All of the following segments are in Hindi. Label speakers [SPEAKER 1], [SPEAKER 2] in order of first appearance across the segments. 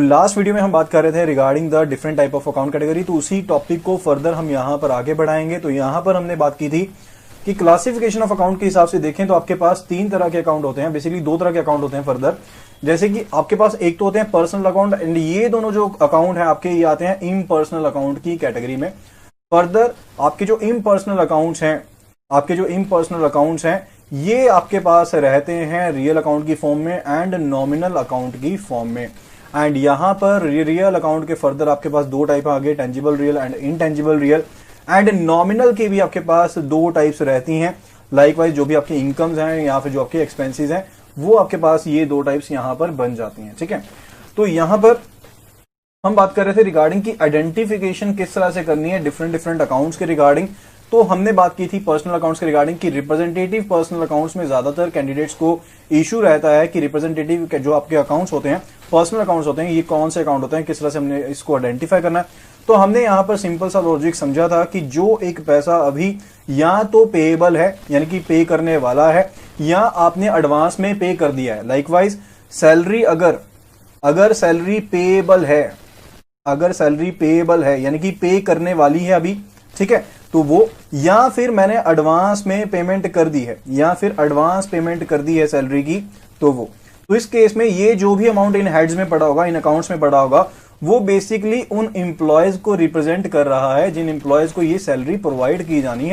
[SPEAKER 1] लास्ट वीडियो में हम बात कर रहे थे regarding the different type of account category, तो उसी टॉपिक को फर्दर हम यहां पर आगे बढ़ाएंगे। तो यहां पर हमने बात की थी कि क्लासिफिकेशन ऑफ अकाउंट के हिसाब से देखें तो आपके पास तीन तरह के अकाउंट होते हैं, बेसिकली दो तरह के अकाउंट होते हैं फर्दर। जैसे कि आपके पास एक तो होते हैं पर्सनल अकाउंट, एंड ये दोनों जो अकाउंट है आपके ये आते हैं इम्पर्सनल अकाउंट की कैटेगरी में। फर्दर आपके जो इम्पर्सनल अकाउंट्स हैं ये आपके पास रहते हैं रियल अकाउंट की फॉर्म में एंड नॉमिनल अकाउंट की फॉर्म में। एंड यहां पर रियल अकाउंट के फर्दर आपके पास दो टाइप आ गए, tangible real and intangible real. And nominal की भी आपके पास दो टाइप्स रहती हैं। लाइकवाइज जो भी आपके इनकम्स हैं या फिर जो आपके एक्सपेंसेस हैं वो आपके पास ये दो टाइप्स यहां पर बन जाती हैं। ठीक है, तो यहां पर हम बात कर रहे थे रिगार्डिंग की आइडेंटिफिकेशन किस तरह से करनी है डिफरेंट अकाउंट्स के रिगार्डिंग। तो हमने बात की थी पर्सनल अकाउंट्स के रिगार्डिंग की रिप्रेजेंटेटिव पर्सनल अकाउंट्स में ज्यादातर कैंडिडेट्स को इशू रहता है कि रिप्रेजेंटेटिव जो आपके अकाउंट्स होते हैं, पर्सनल अकाउंट्स होते हैं, ये कौन से अकाउंट होते हैं, किस तरह से हमने इसको आइडेंटिफाई करना है। तो हमने यहां पर सिंपल सा लॉजिक समझा था कि जो एक पैसा अभी या तो पेएबल है यानी कि पे करने वाला है, या आपने एडवांस में पे कर दिया है। लाइकवाइज सैलरी अगर सैलरी पेएबल है यानी कि पे करने वाली है अभी, ठीक है, तो वो, या फिर मैंने एडवांस में पेमेंट कर दी है सैलरी की, तो इस केस में ये जो भी अमाउंट इन हेड्स में पड़ा होगा, इन अकाउंट्स में पड़ा होगा, वो बेसिकली उन एम्प्लॉयज को रिप्रेजेंट कर रहा है जिन एम्प्लॉयज को ये सैलरी प्रोवाइड दी जानी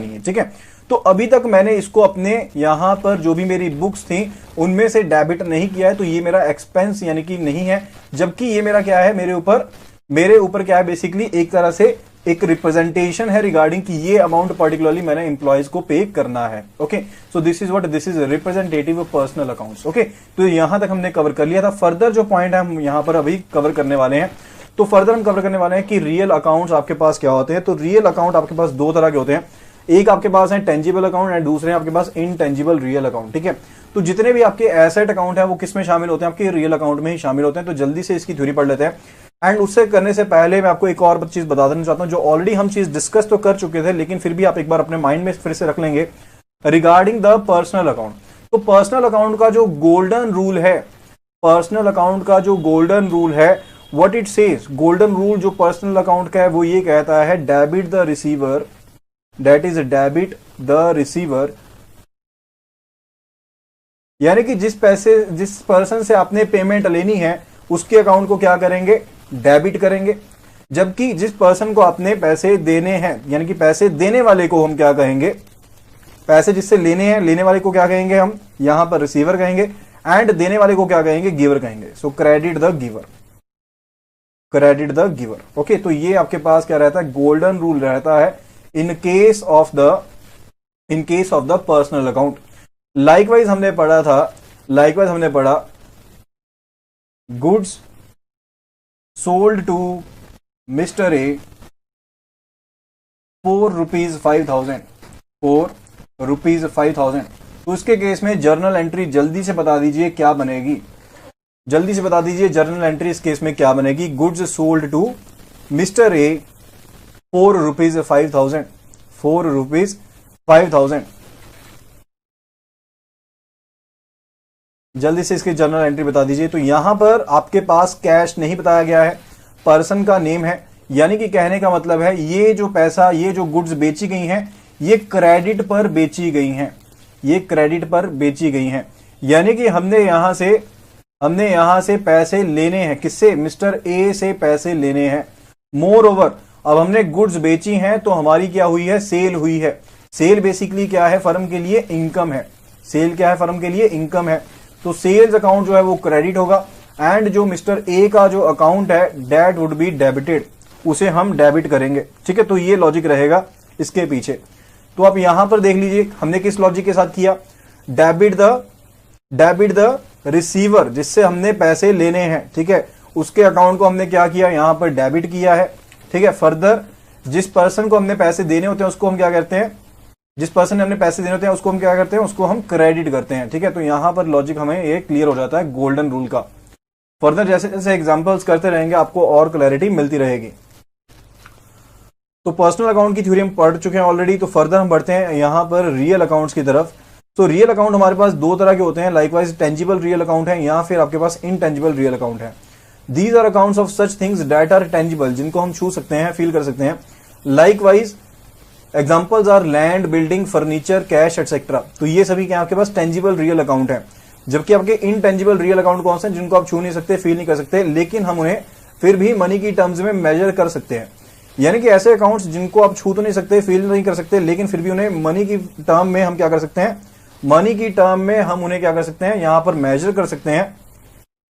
[SPEAKER 1] है। ठीक है, तो अभी तक मैंने इसको अपने यहां पर जो भी मेरी बुक्स थी उनमें से डेबिट नहीं किया है, तो ये मेरा एक्सपेंस यानी कि नहीं है। जबकि ये मेरा क्या है, मेरे ऊपर क्या है, बेसिकली एक तरह से एक रिप्रेजेंटेशन है रिगार्डिंग कि ये अमाउंट पर्टिकुलरली मैंने एम्प्लॉयज को पे करना है। Okay, so this is representative personal accounts. Okay, तो यहां तक हमने कवर कर लिया था। फर्दर जो पॉइंट है हम यहां पर अभी कवर करने वाले हैं, तो फर्दर हम कवर करने वाले हैं कि रियल अकाउंट्स आपके पास क्या होते हैं। तो रियल अकाउंट आपके पास दो तरह के होते हैं, एक आपके पास है टेंजिबल अकाउंट एंड दूसरे आपके पास इनटेंजिबल रियल अकाउंट। ठीक है, तो जितने भी आपके एसेट अकाउंट है वो किस में शामिल होते हैं, आपके रियल अकाउंट में ही शामिल होते हैं। तो जल्दी से इसकी थ्योरी पढ़ लेते हैं। एंड उससे करने से पहले मैं आपको एक और चीज बता देना चाहता हूं, जो ऑलरेडी हम चीज डिस्कस तो कर चुके थे, लेकिन फिर भी आप एक बार अपने माइंड में फिर से रख लेंगे रिगार्डिंग द पर्सनल अकाउंट। तो पर्सनल अकाउंट का जो गोल्डन रूल है, what it says, golden rule जो पर्सनल अकाउंट का है वो ये कहता है debit the receiver, that is debit the receiver, यानी कि जिस पर्सन से आपने पेमेंट लेनी है उसके अकाउंट को क्या करेंगे, डेबिट करेंगे। जबकि जिस पर्सन को आपने पैसे देने हैं यानी कि पैसे देने वाले को हम क्या कहेंगे, पैसे जिससे लेने हैं, लेने वाले को क्या कहेंगे, हम यहां पर रिसीवर कहेंगे, एंड देने वाले को क्या कहेंगे, गिवर कहेंगे। सो क्रेडिट द गिवर। ओके, तो ये आपके पास क्या रहता है, गोल्डन रूल रहता है in case of the personal account. Likewise हमने पढ़ा goods sold to mister A ₹5,000। तो उसके केस में जर्नल एंट्री जल्दी से बता दीजिए क्या बनेगी, जर्नल एंट्री इस केस में क्या बनेगी। Goods sold to mister A ₹5,000। जल्दी से इसकी जर्नल एंट्री बता दीजिए। तो यहां पर आपके पास कैश नहीं बताया गया है, पर्सन का नेम है, यानी कि कहने का मतलब है ये जो पैसा, ये जो गुड्स बेची गई हैं ये क्रेडिट पर बेची गई हैं, यानी कि हमने यहां से पैसे लेने हैं, किससे, मिस्टर ए से पैसे लेने हैं। मोर ओवर अब हमने गुड्स बेची हैं तो हमारी क्या हुई है, सेल हुई है। सेल बेसिकली क्या है, फर्म के लिए इनकम है। तो सेल्स अकाउंट जो है वो क्रेडिट होगा, एंड जो मिस्टर ए का जो अकाउंट है दैट वुड बी डेबिटेड, उसे हम डेबिट करेंगे। ठीक है, तो ये लॉजिक रहेगा इसके पीछे। तो आप यहां पर देख लीजिए हमने किस लॉजिक के साथ किया, डेबिट द रिसीवर, जिससे हमने पैसे लेने हैं, ठीक है, उसके अकाउंट को हमने क्या किया, यहां पर डेबिट किया है। ठीक है, फर्दर जिस पर्सन को हमने पैसे देने होते हैं उसको हम क्या करते हैं, उसको हम क्रेडिट करते हैं। ठीक है, तो यहां पर लॉजिक हमें ये क्लियर हो जाता है गोल्डन रूल का। फर्दर जैसे जैसे एग्जांपल्स करते रहेंगे आपको और क्लैरिटी मिलती रहेगी। तो पर्सनल अकाउंट की थ्योरी हम पढ़ चुके हैं ऑलरेडी। तो फर्दर हम बढ़ते हैं यहां पर रियल अकाउंट्स की तरफ। तो रियल अकाउंट हमारे पास दो तरह के होते हैं, लाइकवाइज टेंजिबल रियल अकाउंट है या फिर आपके पास इनटेंजिबल रियल अकाउंट है। These are accounts of such things that are tangible, जिनको हम छू सकते हैं, फील कर सकते हैं। Likewise examples are land, building, furniture, cash etcetera. तो ये सभी क्या आपके पास टेंजिबल रियल अकाउंट है। जबकि आपके इनटेंजिबल रियल अकाउंट कौन से हैं, जिनको आप छू नहीं सकते, फील नहीं कर सकते, लेकिन हम उन्हें फिर भी मनी की टर्म्स में मेजर कर सकते हैं। यानी कि ऐसे अकाउंट्स जिनको आप छू तो नहीं सकते, फील नहीं कर सकते, लेकिन फिर भी उन्हें मनी की टर्म में हम क्या कर सकते हैं, मनी की टर्म में हम उन्हें क्या कर सकते हैं, यहां पर मेजर कर सकते हैं।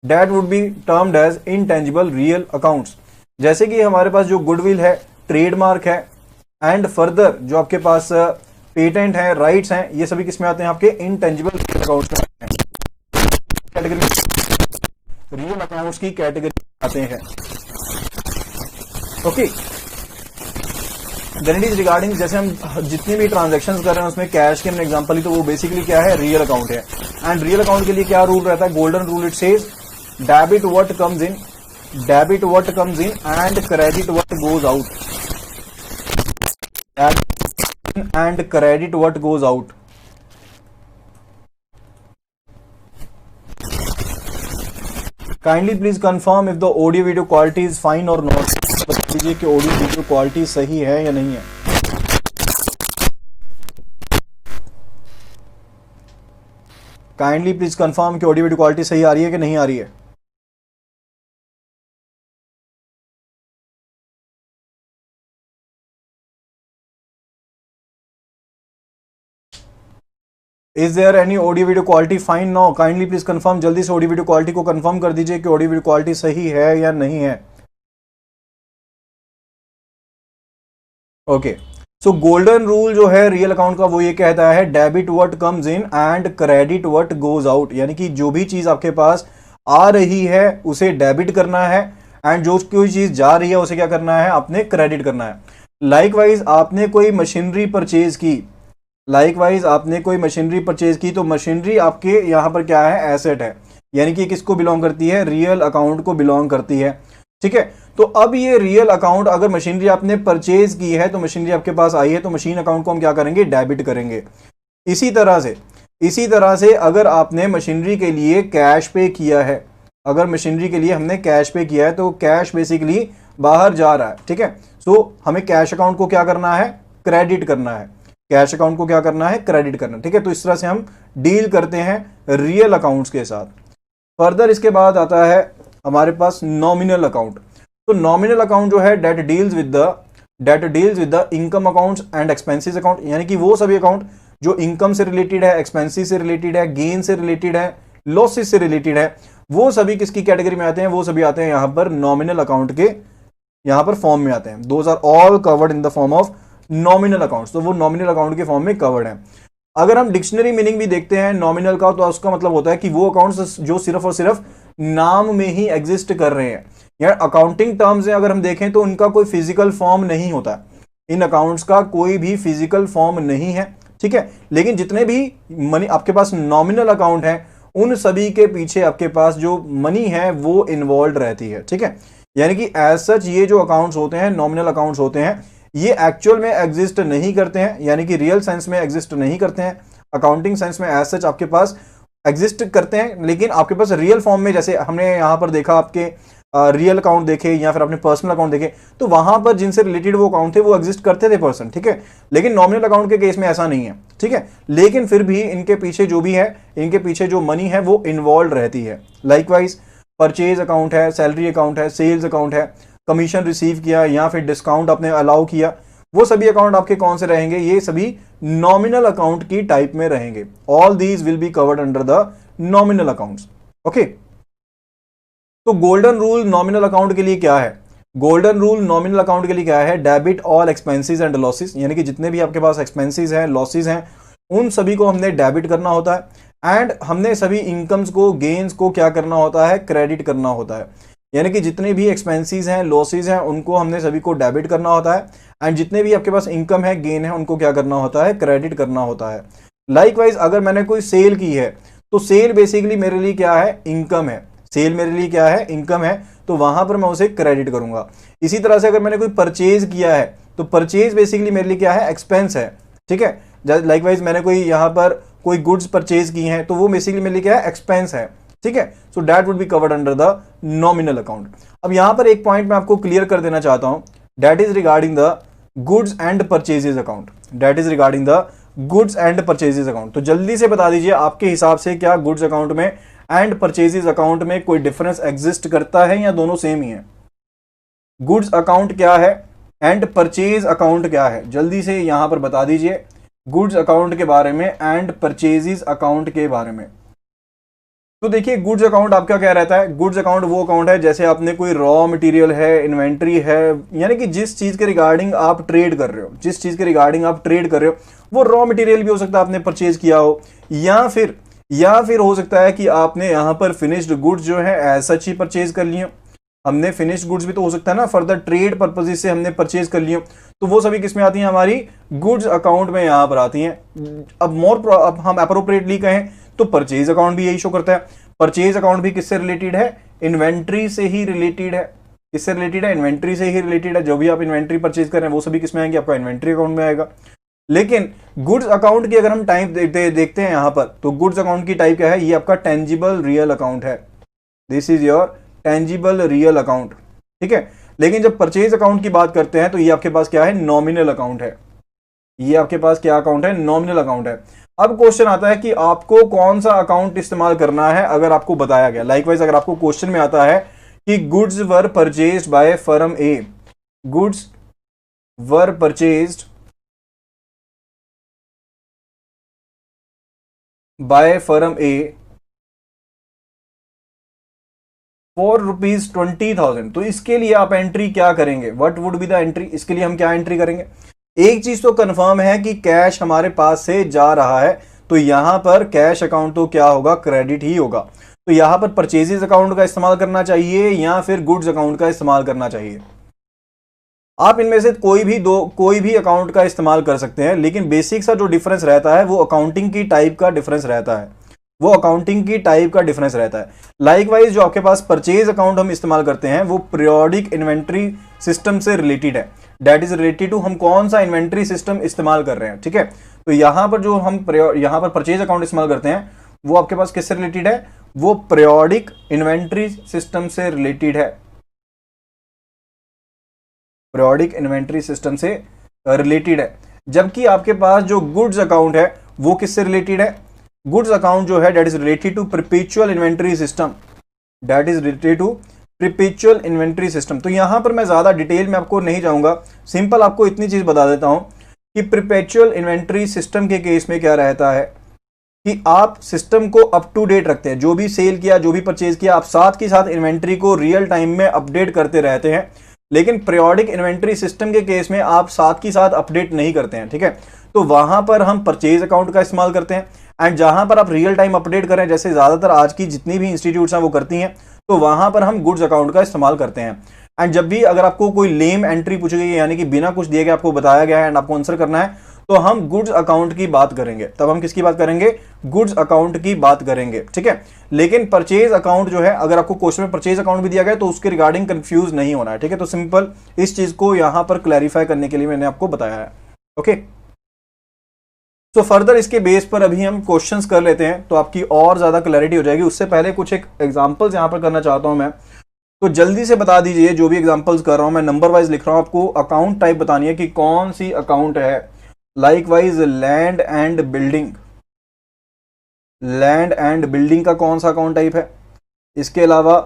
[SPEAKER 1] That would be termed as intangible real accounts. जैसे कि हमारे पास जो गुडविल है, ट्रेडमार्क है, एंड फर्दर जो आपके पास पेटेंट है, राइट्स हैं, ये सभी किसमें आते हैं, आपके इनटेंजिबल अकाउंट्स में आते हैं, कैटेगरी रियल अकाउंट्स की कैटेगरी आते हैं। Okay, then it is regarding, जैसे हम जितनी भी ट्रांजैक्शंस कर रहे हैं उसमें कैश के हमने एग्जांपल ली, तो वो बेसिकली क्या है, रियल अकाउंट है। एंड रियल अकाउंट के लिए क्या रूल रहता है, golden rule, it says debit what comes in, debit what comes in and credit what goes out, and credit what goes out. Kindly please confirm if the audio video quality is fine और नॉट। बता दीजिए कि ऑडियो वीडियो क्वालिटी सही है या नहीं है। काइंडली प्लीज कंफर्म कि ऑडियो वीडियो क्वालिटी सही आ रही है कि नहीं आ रही है। Is there any audio video quality fine now? Kindly please confirm, जल्दी से ऑडियो वीडियो क्वालिटी को कंफर्म कर दीजिए कि ऑडियो वीडियो क्वालिटी सही है या नहीं है। ओके, सो गोल्डन रूल जो है रियल अकाउंट का वो ये कहता है debit what comes in and credit what goes out. यानी कि जो भी चीज आपके पास आ रही है उसे डेबिट करना है, एंड जो कोई चीज जा रही है उसे क्या करना है, आपने क्रेडिट करना है। लाइकवाइज आपने कोई मशीनरी परचेज की, लाइकवाइज आपने कोई मशीनरी परचेज की, तो मशीनरी आपके यहां पर क्या है, एसेट है, यानी कि किसको बिलोंग करती है, रियल अकाउंट को बिलोंग करती है। ठीक है, तो अब ये रियल अकाउंट, अगर मशीनरी आपने परचेज की है तो मशीनरी आपके पास आई है, तो मशीन अकाउंट को हम क्या करेंगे, डेबिट करेंगे। इसी तरह से अगर आपने मशीनरी के लिए कैश पे किया है, अगर मशीनरी के लिए हमने कैश पे किया है, तो कैश बेसिकली बाहर जा रहा है। ठीक है, सो हमें कैश अकाउंट को क्या करना है, क्रेडिट करना है, कैश अकाउंट को क्या करना है, क्रेडिट करना। ठीक है, तो इस तरह से हम डील करते हैं रियल अकाउंट्स के साथ। फर्दर इसके बाद आता है हमारे पास नॉमिनल अकाउंट। तो नॉमिनल अकाउंट जो है date deals with the income accounts and expenses account, यानी कि वो सभी अकाउंट जो इनकम से रिलेटेड है, एक्सपेंसेस से रिलेटेड है, गेन से रिलेटेड है, लॉसेस से रिलेटेड है, वो सभी किसकी कैटेगरी में आते हैं, वो सभी आते हैं यहां पर नॉमिनल अकाउंट के यहां पर फॉर्म में आते हैं। Those are all covered in the form of nominal accounts, तो वो नॉमिनल अकाउंट के फॉर्म में कवर्ड है। अगर हम डिक्शनरी मीनिंग भी देखते हैं नॉमिनल का, तो उसका मतलब होता है कि वो अकाउंट्स जो सिर्फ और सिर्फ नाम में ही एग्जिस्ट कर रहे हैं, या अकाउंटिंग टर्म्स में अगर हम देखें तो उनका कोई फिजिकल फॉर्म नहीं होता, इन अकाउंट्स का कोई भी फिजिकल फॉर्म नहीं है। ठीक है, लेकिन जितने भी मनी आपके पास नॉमिनल अकाउंट है, उन सभी के पीछे आपके पास जो मनी है वो इन्वॉल्व रहती है। ठीक है, यानी कि एज सच ये जो अकाउंट्स होते हैं, नॉमिनल अकाउंट्स होते हैं, ये एक्चुअल में एग्जिस्ट नहीं करते हैं, यानी कि रियल सेंस में एग्जिस्ट नहीं करते हैं। अकाउंटिंग सेंस में एज सच आपके पास एग्जिस्ट करते हैं, लेकिन आपके पास रियल फॉर्म में, जैसे हमने यहां पर देखा आपके रियल अकाउंट देखे या फिर अपने पर्सनल अकाउंट देखे, तो वहां पर जिनसे रिलेटेड वो अकाउंट थे वो एग्जिस्ट करते थे पर्सन। ठीक है, लेकिन नॉमिनल अकाउंट के केस में ऐसा नहीं है। ठीक है, लेकिन फिर भी इनके पीछे जो भी है, इनके पीछे जो मनी है वो इन्वॉल्व रहती है। लाइकवाइज परचेज अकाउंट है, सैलरी अकाउंट है, सेल्स अकाउंट है, कमीशन रिसीव किया या फिर डिस्काउंट आपने अलाउ किया, वो सभी अकाउंट आपके कौन से रहेंगे, ये सभी नॉमिनल अकाउंट की टाइप में रहेंगे। All these will be covered under the nominal accounts. Okay, तो गोल्डन रूल नॉमिनल अकाउंट के लिए क्या है, गोल्डन रूल नॉमिनल अकाउंट के लिए क्या है, debit all expenses and losses, यानी कि जितने भी आपके पास एक्सपेंसेस हैं, लॉसेस हैं, उन सभी को हमने डेबिट करना होता है, एंड हमने सभी इनकम्स को, गेन्स को क्या करना होता है, क्रेडिट करना होता है। यानी कि जितने भी एक्सपेंसेस हैं, लॉसेस हैं, उनको हमने सभी को डेबिट करना होता है, एंड जितने भी आपके पास इनकम है, गेन है, उनको क्या करना होता है, क्रेडिट करना होता है। लाइकवाइज अगर मैंने कोई सेल की है, तो सेल बेसिकली मेरे लिए क्या है, इनकम है, सेल मेरे लिए क्या है, इनकम है, तो वहां पर मैं उसे क्रेडिट करूंगा। इसी तरह से अगर मैंने कोई परचेज किया है, तो परचेज बेसिकली मेरे लिए क्या है, एक्सपेंस है। ठीक है, लाइकवाइज मैंने कोई यहां पर कोई गुड्स परचेज की हैं, तो वो बेसिकली मेरे लिए क्या है, एक्सपेंस है। ठीक है, so that would be covered under the nominal account. अब यहां पर एक पॉइंट मैं आपको क्लियर कर देना चाहता हूं, that is regarding the goods and purchases account, that is regarding the goods and purchases account. तो जल्दी से बता दीजिए आपके हिसाब से क्या गुड्स अकाउंट में एंड परचेजेज अकाउंट में कोई डिफरेंस एग्जिस्ट करता है या दोनों सेम ही है? गुड्स अकाउंट क्या है एंड परचेज अकाउंट क्या है, जल्दी से यहां पर बता दीजिए गुड्स अकाउंट के बारे में एंड परचेजेज अकाउंट के बारे में। तो देखिए गुड्स अकाउंट आपका क्या रहता है, गुड्स अकाउंट वो अकाउंट है जैसे आपने कोई रॉ मटेरियल है, इन्वेंट्री है, यानी कि जिस चीज के रिगार्डिंग आप ट्रेड कर रहे हो, जिस चीज के रिगार्डिंग आप ट्रेड कर रहे हो, वो रॉ मटेरियल भी हो सकता है आपने परचेज किया हो, या फिर हो सकता है कि आपने यहां पर फिनिश्ड गुड्स जो है एज सच ही परचेज कर लिए। हमने फिनिश्ड गुड्स भी तो हो सकता है ना, फर्दर ट्रेड पर्पज से हमने परचेज कर लिए, तो वो सभी किसमें आती हैं, हमारी गुड्स अकाउंट में यहां पर आती हैं। अब हम अप्रोप्रिएटली कहें तो परचेज अकाउंट भी यही शो करता है। परचेज अकाउंट भी किससे रिलेटेड है, इन्वेंट्री से ही रिलेटेड है। किससे रिलेटेड है, इन्वेंट्री से ही रिलेटेड है। जो भी आप इन्वेंट्री परचेज कर रहे हैं वो सभी किसमें आएंगे, आपका इन्वेंट्री अकाउंट में आएगा। लेकिन गुड्स अकाउंट की अगर हम टाइप देखते हैं यहां पर, तो गुड्स अकाउंट की टाइप क्या है, ये आपका टेंजिबल रियल अकाउंट है। This is your tangible real account, ठीक है। लेकिन जब परचेज अकाउंट की बात करते हैं तो ये आपके पास क्या है, नॉमिनल अकाउंट है। ये आपके पास क्या अकाउंट है, नॉमिनल अकाउंट है। अब क्वेश्चन आता है कि आपको कौन सा अकाउंट इस्तेमाल करना है, अगर आपको बताया गया लाइकवाइज अगर आपको क्वेश्चन में आता है कि goods were purchased by firm A, goods were purchased by firm A for ₹20,000, तो इसके लिए आप एंट्री क्या करेंगे, what would be the entry, इसके लिए हम क्या एंट्री करेंगे। एक चीज तो कंफर्म है कि कैश हमारे पास से जा रहा है, तो यहां पर कैश अकाउंट तो क्या होगा, क्रेडिट ही होगा। तो यहां पर परचेजेस अकाउंट का इस्तेमाल करना चाहिए या फिर गुड्स अकाउंट का इस्तेमाल करना चाहिए। आप इनमें से कोई भी अकाउंट का इस्तेमाल कर सकते हैं, लेकिन बेसिक सा जो डिफरेंस रहता है वो अकाउंटिंग की टाइप का डिफरेंस रहता है, वो अकाउंटिंग की टाइप का डिफरेंस रहता है। लाइकवाइज जो आपके पास परचेज अकाउंट हम इस्तेमाल करते हैं वो पीरियोडिक इन्वेंट्री सिस्टम से रिलेटेड है, दैट इज रिलेटेड टू हम कौन सा इन्वेंट्री सिस्टम इस्तेमाल कर रहे हैं, ठीक है। तो यहां पर जो हम यहां पर परचेज अकाउंट इस्तेमाल करते हैं वो आपके पास किससे रिलेटेड है, वो पीरियोडिक इन्वेंट्री सिस्टम से रिलेटेड है, पीरियोडिक इन्वेंट्री सिस्टम से रिलेटेड है। जबकि आपके पास जो गुड्स अकाउंट है वो किससे रिलेटेड है, गुड्स अकाउंट जो है that is related to perpetual inventory system, that is related to perpetual inventory system. तो यहां पर मैं ज्यादा डिटेल में आपको नहीं जाऊंगा, सिंपल आपको इतनी चीज बता देता हूं कि परपेचुअल इन्वेंट्री सिस्टम के केस में क्या रहता है कि आप सिस्टम को अप टू डेट रखते हैं, जो भी सेल किया, जो भी परचेज किया, आप साथ के साथ इन्वेंट्री को रियल टाइम में अपडेट करते रहते हैं। लेकिन पीरियोडिक इन्वेंट्री सिस्टम के केस में आप साथ की साथ अपडेट नहीं करते हैं, ठीक है। तो वहां पर हम परचेज अकाउंट का इस्तेमाल करते हैं, एंड जहां पर आप रियल टाइम अपडेट करें, जैसे ज्यादातर आज की जितनी भी इंस्टीट्यूट्स हैं वो करती हैं, तो वहां पर हम गुड्स अकाउंट का इस्तेमाल करते हैं। एंड जब भी अगर आपको कोई लेम एंट्री पूछी गई है, यानी कि बिना कुछ दिए गए आपको बताया गया है एंड आपको आंसर करना है, तो हम गुड्स अकाउंट की बात करेंगे। तब हम किसकी बात करेंगे, गुड्स अकाउंट की बात करेंगे, ठीक है। लेकिन परचेज अकाउंट जो है, अगर आपको क्वेश्चन में परचेज अकाउंट भी दिया गया तो उसके रिगार्डिंग कंफ्यूज नहीं होना है, ठीक है। तो सिंपल इस चीज को यहां पर क्लैरिफाई करने के लिए मैंने आपको बताया है, ओके। तो फर्दर इसके बेस पर अभी हम क्वेश्चंस कर लेते हैं, तो आपकी और ज्यादा क्लैरिटी हो जाएगी। उससे पहले कुछ एक एग्जांपल्स यहां पर करना चाहता हूं मैं, तो जल्दी से बता दीजिए जो भी एग्जांपल्स कर रहा हूं मैं, नंबर वाइज लिख रहा हूं, आपको अकाउंट टाइप बतानी है कि कौन सी अकाउंट है। Likewise land and building, land and building का कौन सा अकाउंट टाइप है। इसके अलावा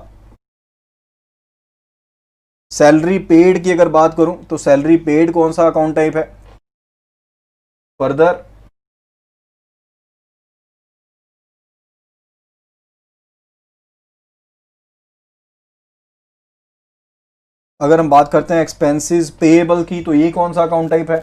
[SPEAKER 1] सैलरी पेड की अगर बात करूं तो सैलरी पेड कौन सा अकाउंट टाइप है। फर्दर अगर हम बात करते हैं एक्सपेंसेस पेएबल की, तो ये कौन सा अकाउंट टाइप है।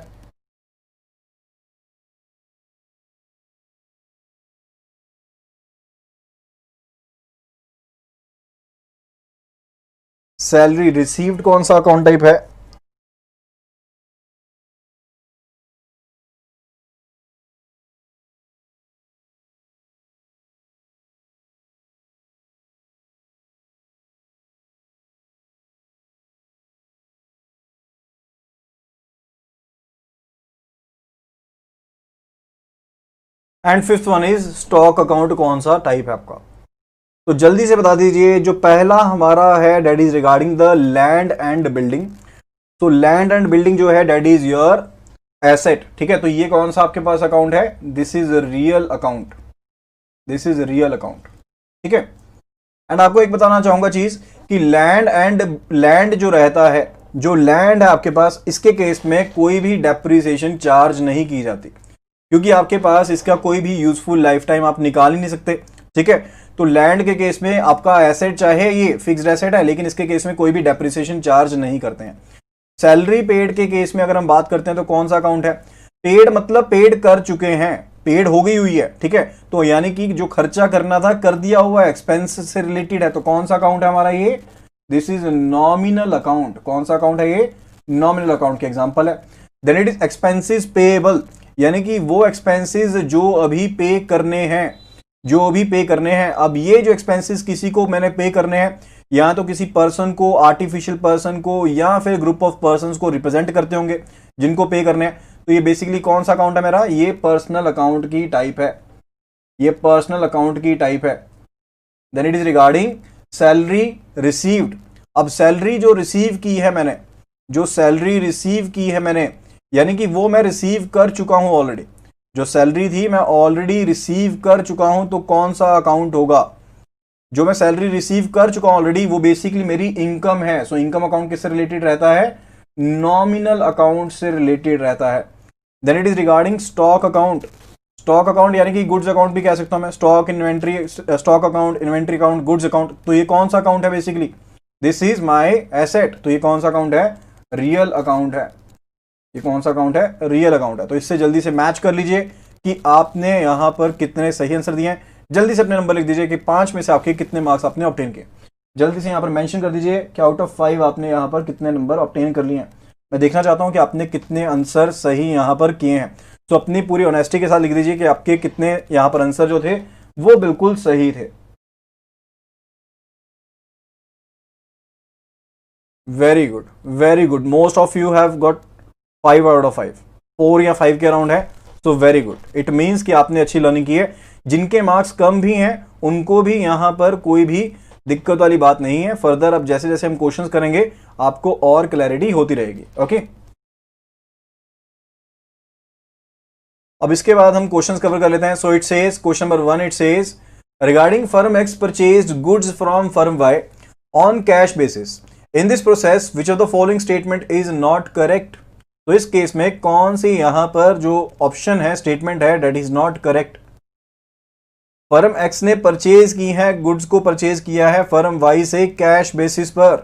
[SPEAKER 1] सैलरी रिसीव्ड कौन सा अकाउंट टाइप है। And fifth one is stock account कौन सा टाइप है आपका। तो जल्दी से बता दीजिए, जो पहला हमारा है date is regarding the land and building. तो लैंड एंड बिल्डिंग जो है डेट इज योर एसेट, ठीक है। तो ये कौन सा आपके पास अकाउंट है? This is real account, this is real account, ठीक है। एंड आपको एक बताना चाहूंगा चीज कि लैंड जो रहता है, जो लैंड है आपके पास, इसके केस में कोई भी डेप्रिसिएशन चार्ज नहीं की जाती, क्योंकि आपके पास इसका कोई भी यूजफुल लाइफ टाइम आप निकाल ही नहीं सकते, ठीक है। तो लैंड के केस में आपका एसेट चाहे ये फिक्स्ड एसेट है, लेकिन इसके केस में कोई भी डेप्रिसिएशन चार्ज नहीं करते हैं। सैलरी पेड के केस में अगर हम बात करते हैं तो कौन सा अकाउंट है? पेड मतलब पेड कर चुके हैं, पेड हो गई हुई है, ठीक है। तो यानी कि जो खर्चा करना था कर दिया हुआ है, एक्सपेंस से रिलेटेड है। तो कौन सा अकाउंट है हमारा ये? This is nominal account. कौन सा अकाउंट है ये? नॉमिनल अकाउंट के एग्जांपल है। Then it is expenses payable, यानी कि वो एक्सपेंसेस जो अभी पे करने हैं, जो अभी पे करने हैं। अब ये जो एक्सपेंसेस किसी को मैंने पे करने हैं, या तो किसी पर्सन को, आर्टिफिशियल पर्सन को, या फिर ग्रुप ऑफ पर्संस को रिप्रेजेंट करते होंगे जिनको पे करने हैं। तो ये बेसिकली कौन सा अकाउंट है मेरा? ये पर्सनल अकाउंट की टाइप है, ये पर्सनल अकाउंट की टाइप है। Then it is regarding salary received. अब सैलरी जो रिसीव की है मैंने, जो सैलरी रिसीव की है मैंने, यानी कि वो मैं रिसीव कर चुका हूं ऑलरेडी। जो सैलरी थी मैं ऑलरेडी रिसीव कर चुका हूं, तो कौन सा अकाउंट होगा? जो मैं सैलरी रिसीव कर चुका हूं ऑलरेडी, वो बेसिकली मेरी इनकम है। सो इनकम अकाउंट किससे रिलेटेड रहता है? नॉमिनल अकाउंट से रिलेटेड रहता है। Then it is regarding stock account. Stock account यानी कि गुड्स अकाउंट भी कह सकता हूं मैं। Stock inventory, stock account, inventory account, goods account. तो ये कौन सा अकाउंट है? Basically this is my asset. तो ये कौन सा अकाउंट है? रियल अकाउंट है। ये कौन सा अकाउंट है? रियल अकाउंट है। तो इससे जल्दी से मैच कर लीजिए कि आपने यहां पर कितने सही आंसर दिए हैं। जल्दी से अपने नंबर लिख दीजिए कि 5 में से आपके कितने मार्क्स आपने ऑब्टेन किए। जल्दी से यहां पर मेंशन कर दीजिए कि आउट ऑफ 5 आपने यहां पर कितने नंबर ऑब्टेन कर लिए हैं। मैं देखना चाहता हूं कि आपने कितने आंसर सही यहां पर किए हैं। तो अपनी पूरी ऑनेस्टी के साथ लिख दीजिए कि आपके कितने यहां पर आंसर जो थे वो बिल्कुल सही थे। Very good, very good. Most of you have got 5 out of 5, 4 या 5 के अराउंड है। तो वेरी गुड, इट मीन्स कि आपने अच्छी लर्निंग की है। जिनके मार्क्स कम भी हैं उनको भी यहां पर कोई भी दिक्कत वाली बात नहीं है। फर्दर अब जैसे जैसे हम क्वेश्चंस करेंगे आपको और क्लैरिटी होती रहेगी। ओके, अब इसके बाद हम क्वेश्चंस कवर कर लेते हैं। So it says question number 1, it says regarding firm X purchased goods from firm Y on cash basis. In this process which of the following statement is not correct. तो इस केस में कौन सी यहां पर जो ऑप्शन है, स्टेटमेंट है, that is not correct. Firm X ने परचेज की है, गुड्स को परचेज किया है फर्म वाई से कैश बेसिस पर।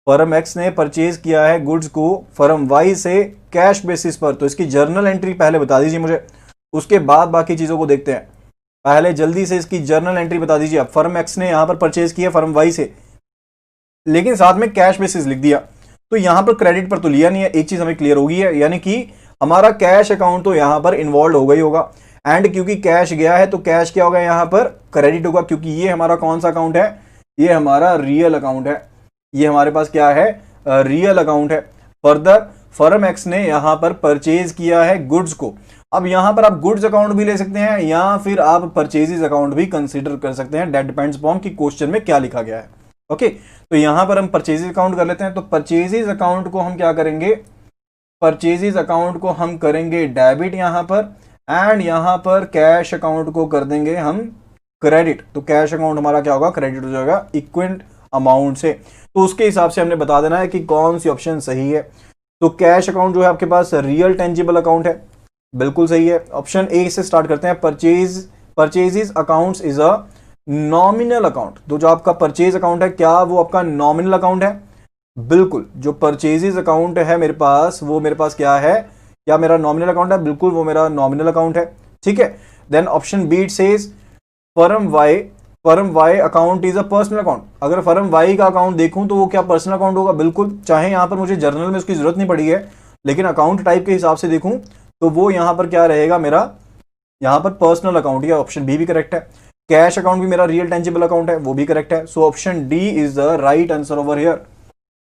[SPEAKER 1] फर्म एक्स ने परचेज किया है गुड्स को फर्म वाई से कैश बेसिस पर। तो इसकी जर्नल एंट्री पहले बता दीजिए मुझे, उसके बाद बाकी चीजों को देखते हैं। पहले जल्दी से इसकी जर्नल एंट्री बता दीजिए। अब फर्म एक्स ने यहां पर परचेज किया फर्म वाई से, लेकिन साथ में कैश बेसिस लिख दिया, तो यहां पर क्रेडिट पर तो लिया नहीं है। एक चीज हमें क्लियर होगी है, यानी कि हमारा कैश अकाउंट तो यहां पर इन्वॉल्व हो गई होगा। एंड क्योंकि कैश गया है तो कैश क्या होगा? यहां पर क्रेडिट होगा, क्योंकि ये हमारा कौन सा अकाउंट है? ये हमारा रियल अकाउंट है। ये हमारे पास क्या है? रियल अकाउंट है। फर्दर फर्म एक्स ने यहां पर परचेज किया है गुड्स को। अब यहां पर आप गुड्स अकाउंट भी ले सकते हैं या फिर आप परचेजेस अकाउंट भी कंसीडर कर सकते हैं। दैट डिपेंड्स अपॉन कि क्वेश्चन में क्या लिखा गया है। ओके, तो यहां पर हम परचेजेस अकाउंट कर लेते हैं। तो परचेजेस अकाउंट को हम क्या करेंगे? परचेजेस अकाउंट को हम करेंगे डेबिट यहां पर, एंड यहां पर कैश अकाउंट को कर देंगे हम क्रेडिट। तो कैश अकाउंट हमारा क्या होगा? क्रेडिट हो जाएगा इक्विवेलेंट अमाउंट से। तो उसके हिसाब से हमने बता देना है कि कौन सी ऑप्शन सही है। तो कैश अकाउंट जो है आपके पास रियल टेंजिबल अकाउंट है, बिल्कुल सही है। ऑप्शन ए से स्टार्ट करते हैं। Purchases accounts is a nominal account. तो जो आपका परचेज अकाउंट है, क्या वो आपका नॉमिनल अकाउंट है? बिल्कुल, जो परचेजेस अकाउंट है मेरे पास, वो मेरे पास क्या है? क्या मेरा नॉमिनल अकाउंट है? बिल्कुल, वो मेरा नॉमिनल अकाउंट है, ठीक है। Then option B it says firm Y account is a personal account. अगर फर्म वाई का अकाउंट देखूं तो वो क्या पर्सनल अकाउंट होगा? बिल्कुल, चाहे यहां पर मुझे जर्नल में उसकी जरूरत नहीं पड़ी है, लेकिन अकाउंट टाइप के हिसाब से देखूं तो वो यहां पर क्या रहेगा? मेरा यहां पर पर्सनल अकाउंट। या ऑप्शन बी भी करेक्ट है। कैश अकाउंट भी मेरा रियल टेंजिबल अकाउंट है, वो भी करेक्ट है। So option D is the right answer over here.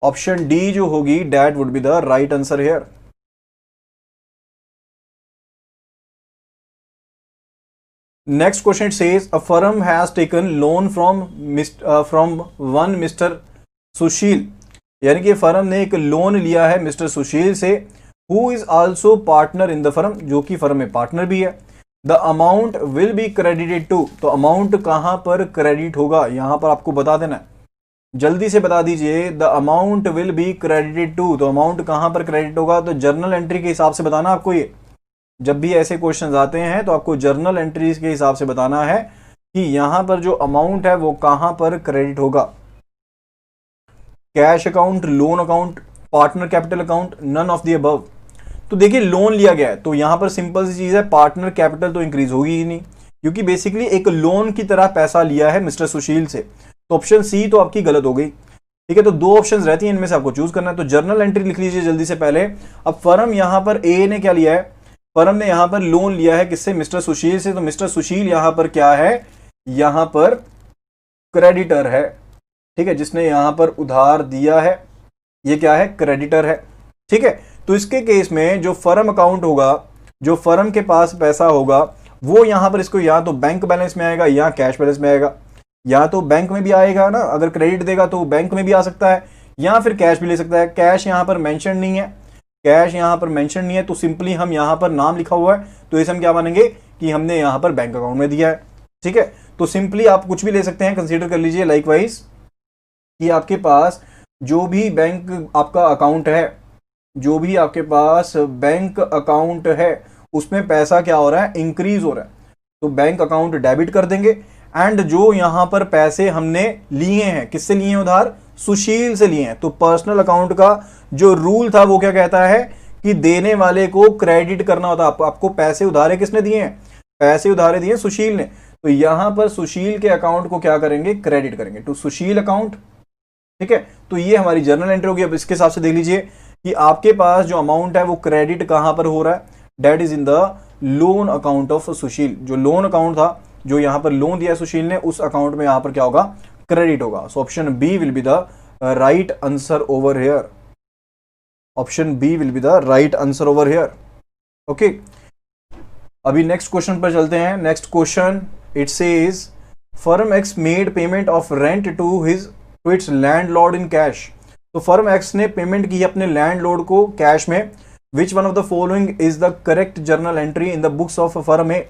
[SPEAKER 1] Option D जो होगी that would be the right answer here. Next question it says a firm has taken loan from one mister Sushil, यानी कि फर्म ने एक लोन लिया है मिस्टर सुशील से, who is also partner in the firm, जो कि फर्म में पार्टनर भी है। The amount will be credited to, तो अमाउंट कहां पर क्रेडिट होगा यहां पर आपको बता देना है, जल्दी से बता दीजिए। The amount will be credited to, तो अमाउंट कहां पर क्रेडिट होगा, तो जर्नल एंट्री के हिसाब से बताना आपको। ये जब भी ऐसे क्वेश्चन आते हैं तो आपको जर्नल एंट्रीज के हिसाब से बताना है कि यहां पर जो अमाउंट है वो कहां पर क्रेडिट होगा। Cash account, loan account, partner capital account, none of the above. तो देखिए लोन लिया गया है तो यहां पर सिंपल सी चीज है, पार्टनर कैपिटल तो इंक्रीज होगी ही नहीं, क्योंकि बेसिकली एक लोन की तरह पैसा लिया है मिस्टर सुशील से। तो ऑप्शन सी तो आपकी गलत हो गई। ठीक है, तो दो ऑप्शंस रहती हैं, इनमें से आपको चूज करना है। तो जर्नल एंट्री लिख लीजिए जल्दी से पहले। अब फर्म यहां पर ए ने क्या लिया है, फर्म ने यहां पर लोन लिया है किससे, मिस्टर सुशील से। तो मिस्टर सुशील यहां पर क्या है, यहां पर क्रेडिटर है। ठीक है, जिसने यहां पर उधार दिया है ये क्या है, क्रेडिटर है। ठीक है, तो इसके केस में जो फर्म अकाउंट होगा, जो फर्म के पास पैसा होगा वो यहां पर इसको या तो बैंक बैलेंस में आएगा या कैश बैलेंस में आएगा। या तो बैंक में भी आएगा ना, अगर क्रेडिट देगा तो बैंक में भी आ सकता है, या फिर कैश भी ले सकता है। कैश यहां पर मेंशन नहीं है, कैश यहां पर मेंशन नहीं है, तो सिंपली हम यहां पर नाम लिखा हुआ है तो इसे हम क्या मानेंगे कि हमने यहां पर बैंक अकाउंट में दिया है। ठीक है, तो सिंपली आप कुछ भी ले सकते हैं, कंसीडर कर लीजिए लाइकवाइज कि आपके पास जो भी बैंक आपका अकाउंट है, जो भी आपके पास बैंक अकाउंट है उसमें पैसा क्या हो रहा है, इंक्रीज हो रहा है, तो बैंक अकाउंट डेबिट कर देंगे। एंड जो यहां पर पैसे हमने लिए हैं, किससे लिए हैं उधार, सुशील से लिए हैं, तो पर्सनल अकाउंट का जो रूल था वो क्या कहता है कि देने वाले को क्रेडिट करना होता है। आपको पैसे उधारे किसने दिए हैं, पैसे उधारे दिए सुशील ने, तो यहां पर सुशील के अकाउंट को क्या करेंगे, क्रेडिट करेंगे टू सुशील अकाउंट। ठीक है, तो ये हमारी जर्नल एंट्री होगी। अब इसके हिसाब से देख लीजिए कि आपके पास जो अमाउंट है वो क्रेडिट कहां पर हो रहा है, date is in the loan account of Sushil. जो लोन अकाउंट था, जो यहां पर लोन दिया सुशील ने, उस अकाउंट में यहां पर क्या होगा, क्रेडिट होगा। So option B will be the right answer over here. Option B will be the right answer over here. Okay, अभी नेक्स्ट क्वेश्चन पर चलते हैं। Next question it says firm X made payment of rent to its landlord in cash. तो फर्म एक्स ने पेमेंट की अपने लैंडलॉर्ड को कैश में। Which one of the following is the correct journal entry in the books of firm ए।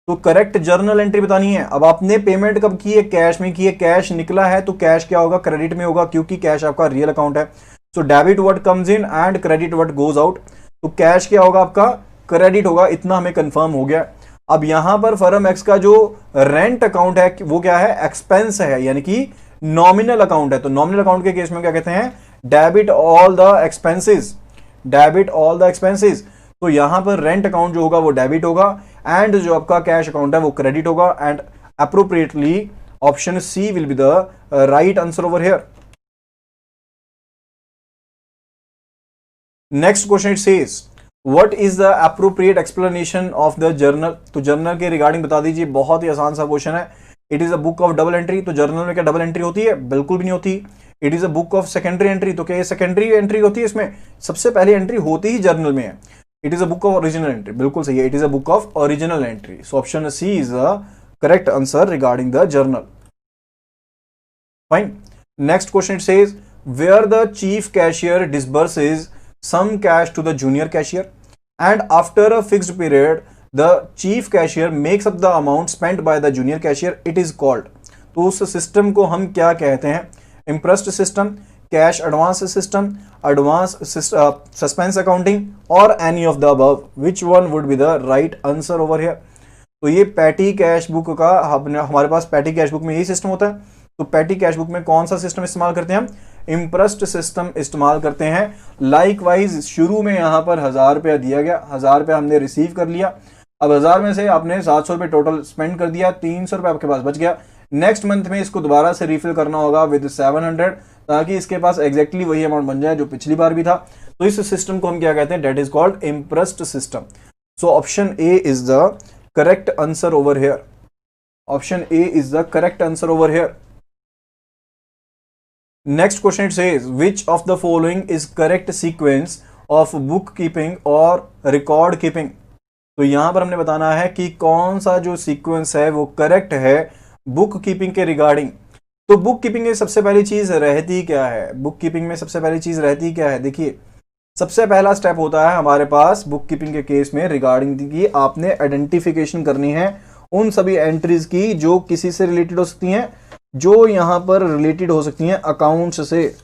[SPEAKER 1] तो करेक्ट जर्नल एंट्री बतानी है। अब आपने पेमेंट कब की है, कैश में की है, कैश निकला है तो कैश क्या होगा, क्रेडिट में होगा, क्योंकि कैश आपका रियल अकाउंट है। So debit what comes in and credit what goes out. तो कैश क्या होगा आपका, क्रेडिट होगा, इतना हमें कंफर्म हो गया। अब यहां पर फर्म एक्स का जो रेंट अकाउंट है वो क्या है, एक्सपेंस है, यानी कि नॉमिनल अकाउंट है। तो नॉमिनल अकाउंट के केस में क्या कहते हैं, debit all the expenses, debit all the expenses. तो यहां पर रेंट अकाउंट जो होगा वो डेबिट होगा एंड जो आपका कैश अकाउंट है वो क्रेडिट होगा। And appropriately option C will be the right answer over here. Next question it says what is the appropriate explanation of the journal. तो जर्नल के रिगार्डिंग बता दीजिए, बहुत ही आसान सा क्वेश्चन है। It is a book of double entry. तो जर्नल में क्या डबल एंट्री होती है, बिल्कुल भी नहीं होती। It is a book of secondary entry. तो क्या ये सेकेंडरी एंट्री होती है, इसमें सबसे पहली एंट्री होती ही जर्नल में है। It is a book of original entry, बिल्कुल सही है, it is a book of original entry. So option C is the correct answer regarding the journal. Fine, next question it says where the chief cashier disburses some cash to the junior cashier and after a fixed period the chief cashier makes up the amount spent by the junior cashier, it is called। तो उस सिस्टम को हम क्या कहते हैं, imprest system, cash advance system, advance suspense accounting और any of the above. Which one would be the right answer over here. तो ये पैटी कैश बुक का हमारे पास पैटी कैश बुक में यही सिस्टम होता है। तो पैटी कैश बुक में कौन सा सिस्टम इस्तेमाल करते हैं हम, इम्प्रेस्ड सिस्टम इस्तेमाल करते हैं। लाइकवाइज शुरू में यहां पर 1000 रुपया दिया गया, 1000 रुपया हमने रिसीव कर लिया। अब 1000 में से आपने 700 रुपये टोटल स्पेंड कर दिया, 300 रुपये आपके पास बच गया। नेक्स्ट मंथ में इसको दोबारा से रिफिल करना होगा विद 700 ताकि इसके पास एग्जैक्टली वही अमाउंट बन जाए जो पिछली बार भी था। तो इस सिस्टम को हम क्या कहते हैं, that is called impressed system. So option A is the correct answer over here. Option A is the correct answer over here. Next question it says which of the following is correct sequence of bookkeeping or record keeping। तो यहां पर हमने बताना है कि कौन सा जो सीक्वेंस है वो करेक्ट है बुक कीपिंग के रिगार्डिंग। तो बुक कीपिंग में सबसे पहली चीज रहती क्या है, बुक कीपिंग में सबसे पहली चीज रहती क्या है, देखिए सबसे पहला स्टेप होता है हमारे पास बुक कीपिंग के केस में रिगार्डिंग की आपने आइडेंटिफिकेशन करनी है उन सभी एंट्रीज की जो किसी से रिलेटेड हो सकती हैं, जो यहां पर रिलेटेड हो सकती हैं अकाउंट्स से,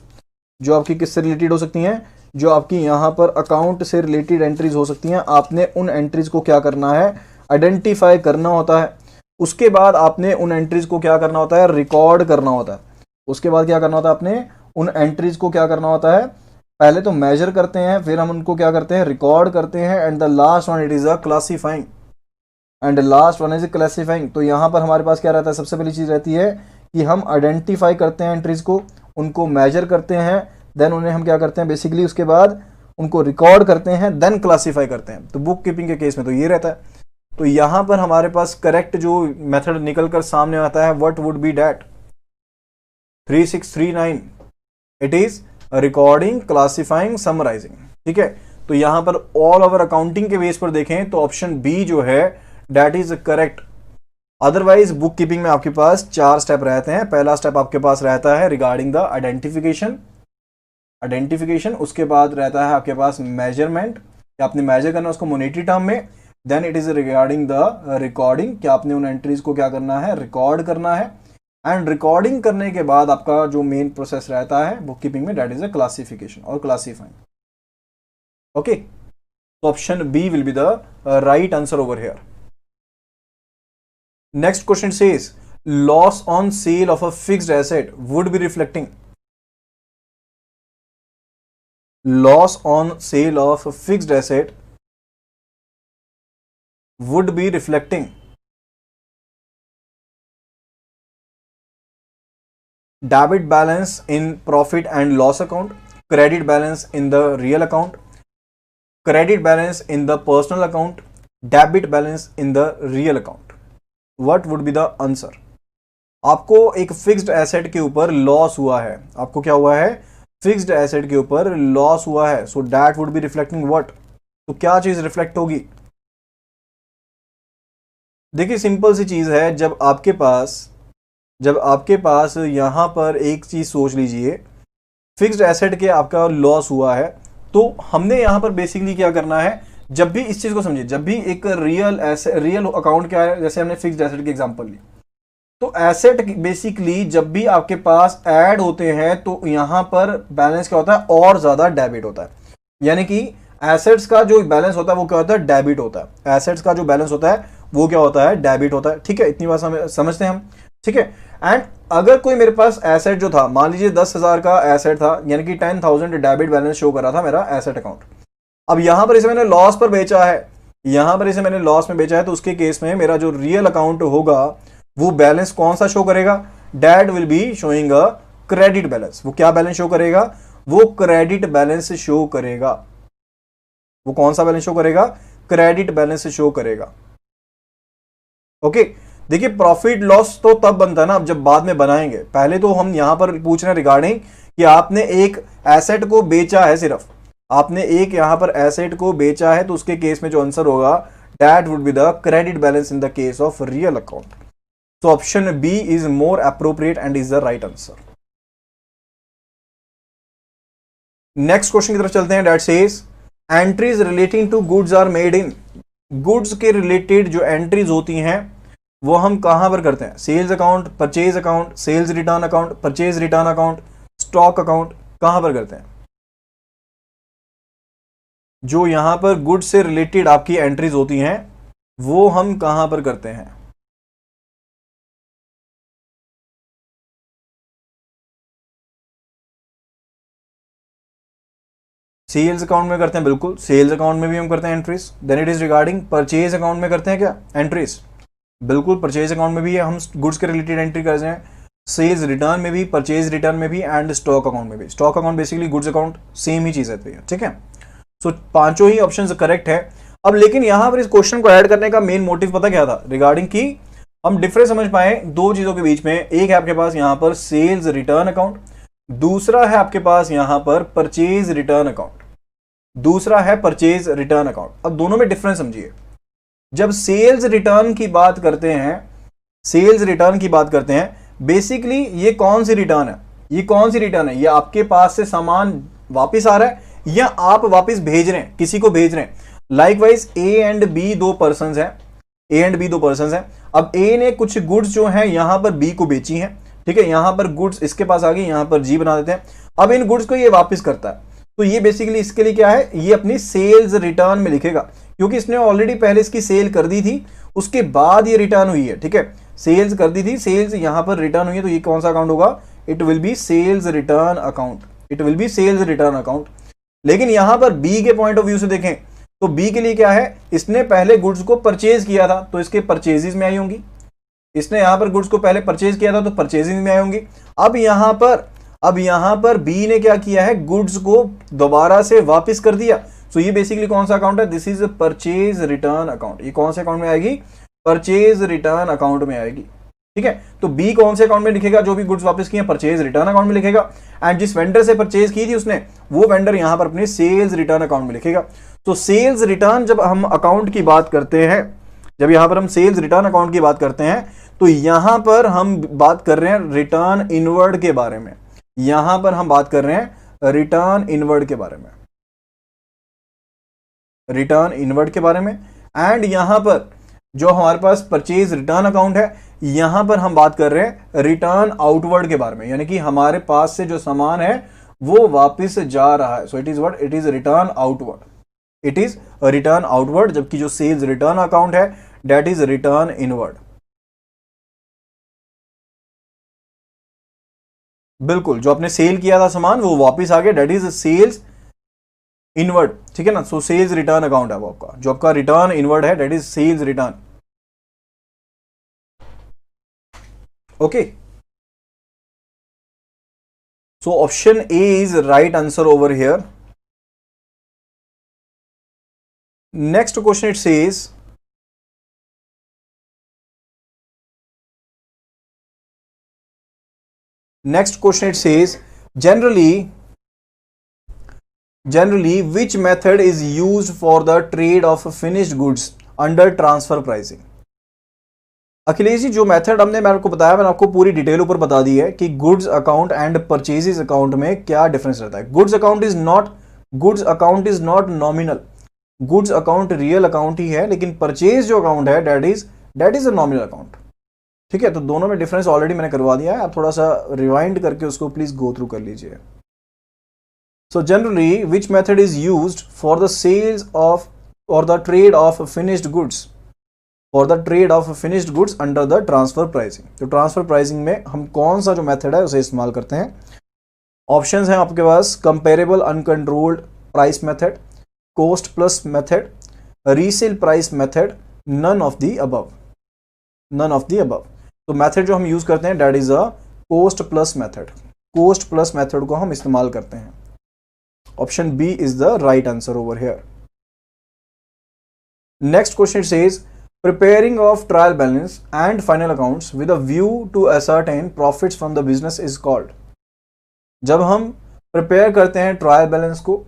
[SPEAKER 1] जो आपकी किससे रिलेटेड हो सकती हैं, जो आपकी यहां पर अकाउंट से रिलेटेड एंट्रीज हो सकती हैं। आपने उन एंट्रीज को क्या करना है, आइडेंटिफाई करना होता है। उसके बाद आपने उन एंट्रीज को क्या करना होता है, रिकॉर्ड करना होता है। उसके बाद क्या करना होता है, आपने उन एंट्रीज को क्या करना होता है, पहले तो मेजर करते हैं, फिर हम उनको क्या करते हैं, रिकॉर्ड करते हैं, and the last one it is a classifying, and last one is classifying. तो यहां पर हमारे पास क्या रहता है, सबसे पहली चीज रहती है कि हम आइडेंटिफाई करते हैं एंट्रीज को, उनको मेजर करते हैं, देन उन्हें हम क्या करते हैं बेसिकली, उसके बाद उनको रिकॉर्ड करते हैं, देन क्लासीफाई करते हैं। तो बुक कीपिंग के केस में तो ये रहता है। तो यहां पर हमारे पास करेक्ट जो मेथड निकल कर सामने आता है, what would be that 3639, it is recording, classifying, summarising. ठीक है, तो यहां पर ऑल ओवर अकाउंटिंग के बेस पर देखें तो ऑप्शन बी जो है that is correct. Otherwise bookkeeping में आपके पास 4 स्टेप रहते हैं। पहला स्टेप आपके पास रहता है रिगार्डिंग द आइडेंटिफिकेशन, उसके बाद रहता है आपके पास मेजरमेंट, कि आपने मेजर करना है उसको मोनेटरी टर्म में, then it is regarding the recording, कि आपने उन एंट्रीज को क्या करना है, रिकॉर्ड करना है, एंड रिकॉर्डिंग करने के बाद आपका जो मेन प्रोसेस रहता है बुक कीपिंग में, दैट इज अ क्लासिफिकेशन और क्लासीफाइंग। ओके, तो option B will be the right answer over here. Next question says loss on sale of a fixed asset would be reflecting, loss on sale of a fixed asset would be reflecting debit balance in profit and loss account, credit balance in the real account, credit balance in the personal account, debit balance in the real account. What would be the answer? आपको एक फिक्स्ड एसेट के ऊपर लॉस हुआ है, आपको क्या हुआ है, फिक्स्ड एसेट के ऊपर लॉस हुआ है, so that would be reflecting what. तो क्या चीज रिफ्लेक्ट होगी, देखिए सिंपल सी चीज है, जब आपके पास यहां पर एक चीज सोच लीजिए, फिक्स्ड एसेट के आपका लॉस हुआ है, तो हमने यहां पर बेसिकली क्या करना है, जब भी इस चीज को समझिए, जब भी एक रियल अकाउंट क्या है, जैसे हमने फिक्स्ड एसेट की एग्जांपल ली, तो एसेट बेसिकली जब भी आपके पास ऐड होते हैं तो यहां पर बैलेंस क्या होता है, और ज्यादा डेबिट होता है। यानी कि एसेट्स का जो बैलेंस होता है वो क्या होता है, डेबिट होता है। एसेट्स का जो बैलेंस होता है वो क्या होता है, डेबिट होता है। ठीक है, इतनी बात समझते हैं हम। ठीक है, एंड अगर कोई मेरे पास एसेट जो था, मान लीजिए 10,000 का एसेट था, यानी कि 10,000 डेबिट बैलेंस शो कर रहा था मेरा एसेट अकाउंट। अब यहां पर इसे मैंने लॉस पर बेचा है, यहां पर इसे मैंने लॉस में बेचा है, तो उसके केस में मेरा जो रियल अकाउंट होगा वो बैलेंस कौन सा शो करेगा, that will be showing a credit balance. वो क्या बैलेंस शो करेगा, वो क्रेडिट बैलेंस शो करेगा। वो कौन सा बैलेंस शो करेगा, क्रेडिट बैलेंस शो करेगा। ओके, देखिए प्रॉफिट लॉस तो तब बनता है ना, अब जब बाद में बनाएंगे। पहले तो हम यहां पर पूछ रहे हैं रिगार्डिंग कि आपने एक एसेट को बेचा है, सिर्फ आपने एक यहां पर एसेट को बेचा है, तो उसके केस में जो आंसर होगा that would be the credit balance in the case of real account. So option B is more appropriate and is the right answer. Next question की तरफ चलते हैं, that says entries relating to goods are made in, goods के related जो entries होती हैं वो हम कहां पर करते हैं, sales account, purchase account, sales return account, purchase return account, stock account, कहां पर करते हैं। जो यहां पर गुड्स से रिलेटेड आपकी एंट्रीज होती हैं वो हम कहां पर करते हैं, सेल्स अकाउंट में करते हैं, बिल्कुल सेल्स अकाउंट में भी हम करते हैं entries. Then it is regarding purchase account में करते हैं क्या एंट्रीज, बिल्कुल परचेज अकाउंट में भी हम गुड्स के रिलेटेड एंट्री करते हैं, सेल्स रिटर्न में भी, परचेज रिटर्न में भी, एंड स्टॉक अकाउंट में भी। Stock account basically goods account same ही चीज है, ठीक है। सो पांचों ही ऑप्शन करेक्ट है। अब लेकिन यहां पर इस क्वेश्चन को ऐड करने का मेन मोटिव पता क्या था, रिगार्डिंग की हम डिफरेंस समझ पाए दो चीजों के बीच में। एक है आपके पास यहां पर सेल्स रिटर्न अकाउंट, दूसरा है आपके पास यहां पर परचेज रिटर्न अकाउंट, दूसरा है परचेज रिटर्न अकाउंट। अब दोनों में डिफरेंस समझिए। जब सेल्स रिटर्न की बात करते हैं, सेल्स रिटर्न की बात करते हैं, बेसिकली ये कौन सी रिटर्न है, ये कौन सी रिटर्न है, ये आपके पास से सामान वापस आ रहा है या आप वापस भेज रहे हैं, किसी को भेज रहे हैं। लाइकवाइज ए एंड बी दो पर्सन हैं, ए एंड बी दो पर्सन हैं। अब ए ने कुछ गुड्स जो है यहां पर बी को बेची हैं, ठीक है, यहां पर गुड्स इसके पास आ गई, यहां पर जी बना देते हैं। अब इन गुड्स को ये वापस करता है, तो ये बेसिकली इसके लिए क्या है, ये अपनी सेल्स रिटर्न में लिखेगा, क्योंकि इसने ऑलरेडी पहले इसकी सेल कर दी थी, उसके बाद ये रिटर्न हुई है, ठीक है, सेल्स कर दी थी, सेल्स यहां पर रिटर्न हुई है, तो ये कौन सा अकाउंट होगा, it will be sales return account, it will be sales return account. लेकिन यहां पर बी के पॉइंट ऑफ व्यू से देखें तो बी के लिए क्या है, इसने पहले गुड्स को परचेज किया था तो इसके परचेजेस में आई होंगी, इसने यहां पर गुड्स को पहले परचेज किया था तो परचेजिंग में आई होंगी। अब यहां पर बी ने क्या किया है, गुड्स को दोबारा से वापस कर दिया, तो ये बेसिकली कौन सा अकाउंट है, this is purchase return account. ये कौन से अकाउंट में आएगी, परचेज रिटर्न अकाउंट में आएगी, ठीक है। तो बी कौन से अकाउंट में लिखेगा, जो भी गुड्स वापस किए, परचेज रिटर्न अकाउंट में लिखेगा। एंड जिस वेंडर से परचेज की थी उसने, वो वेंडर यहां पर अपने सेल्स रिटर्न अकाउंट में लिखेगा। तो सेल्स रिटर्न जब हम अकाउंट की बात करते हैं, जब यहां पर हम सेल्स रिटर्न अकाउंट की बात करते हैं, तो यहां पर हम बात कर रहे हैं रिटर्न इनवर्ड के बारे में, यहां पर हम बात कर रहे हैं रिटर्न इनवर्ड के बारे में, रिटर्न इनवर्ड के बारे में। एंड यहां पर जो हमारे पास परचेज रिटर्न अकाउंट है, यहां पर हम बात कर रहे हैं रिटर्न आउटवर्ड के बारे में, यानी कि हमारे पास से जो सामान है वो वापस जा रहा है। सो it is what, it is return outward, it is return outward, जबकि जो सेल्स रिटर्न अकाउंट है दैट इज रिटर्न इनवर्ड। बिल्कुल, जो आपने सेल किया था सामान वो वापस आ गया, दैट इज सेल्स इनवर्ड, ठीक है ना। सो सेल्स रिटर्न अकाउंट है वो आपका, जो आपका रिटर्न इनवर्ड है that is sales return, okay. So option A is right answer over here. Next question it says, next question it says, generally which method is used for the trade of finished goods under transfer pricing। Akhilesh ji, जो मेथड मैंने आपको बताया, मैंने आपको पूरी डिटेल ऊपर बता दी है कि goods account and purchases account में क्या डिफरेंस रहता है। Goods account is not nominal, goods account real account ही है, लेकिन परचेज जो अकाउंट है that is a nominal account, ठीक है। तो दोनों में डिफरेंस ऑलरेडी मैंने करवा दिया है, आप थोड़ा सा रिवाइंड करके उसको प्लीज गो थ्रू कर लीजिए। So generally which method is used for the sales of और the trade of finished goods, for the trade of finished goods under the transfer pricing. तो ट्रांसफर प्राइसिंग में हम कौन सा जो मेथड है उसे इस्तेमाल करते हैं। ऑप्शंस हैं आपके पास, comparable uncontrolled price method, cost plus method, resale price method, none of the above, none of the above. तो मेथड जो हम यूज करते हैं that is a cost plus method, cost plus method को हम इस्तेमाल करते हैं। Option B is the right answer over here. Next question says, preparing of trial balance and final accounts with a view to ascertain profits from the business is called. जब हम प्रिपेयर करते हैं ट्रायल बैलेंस को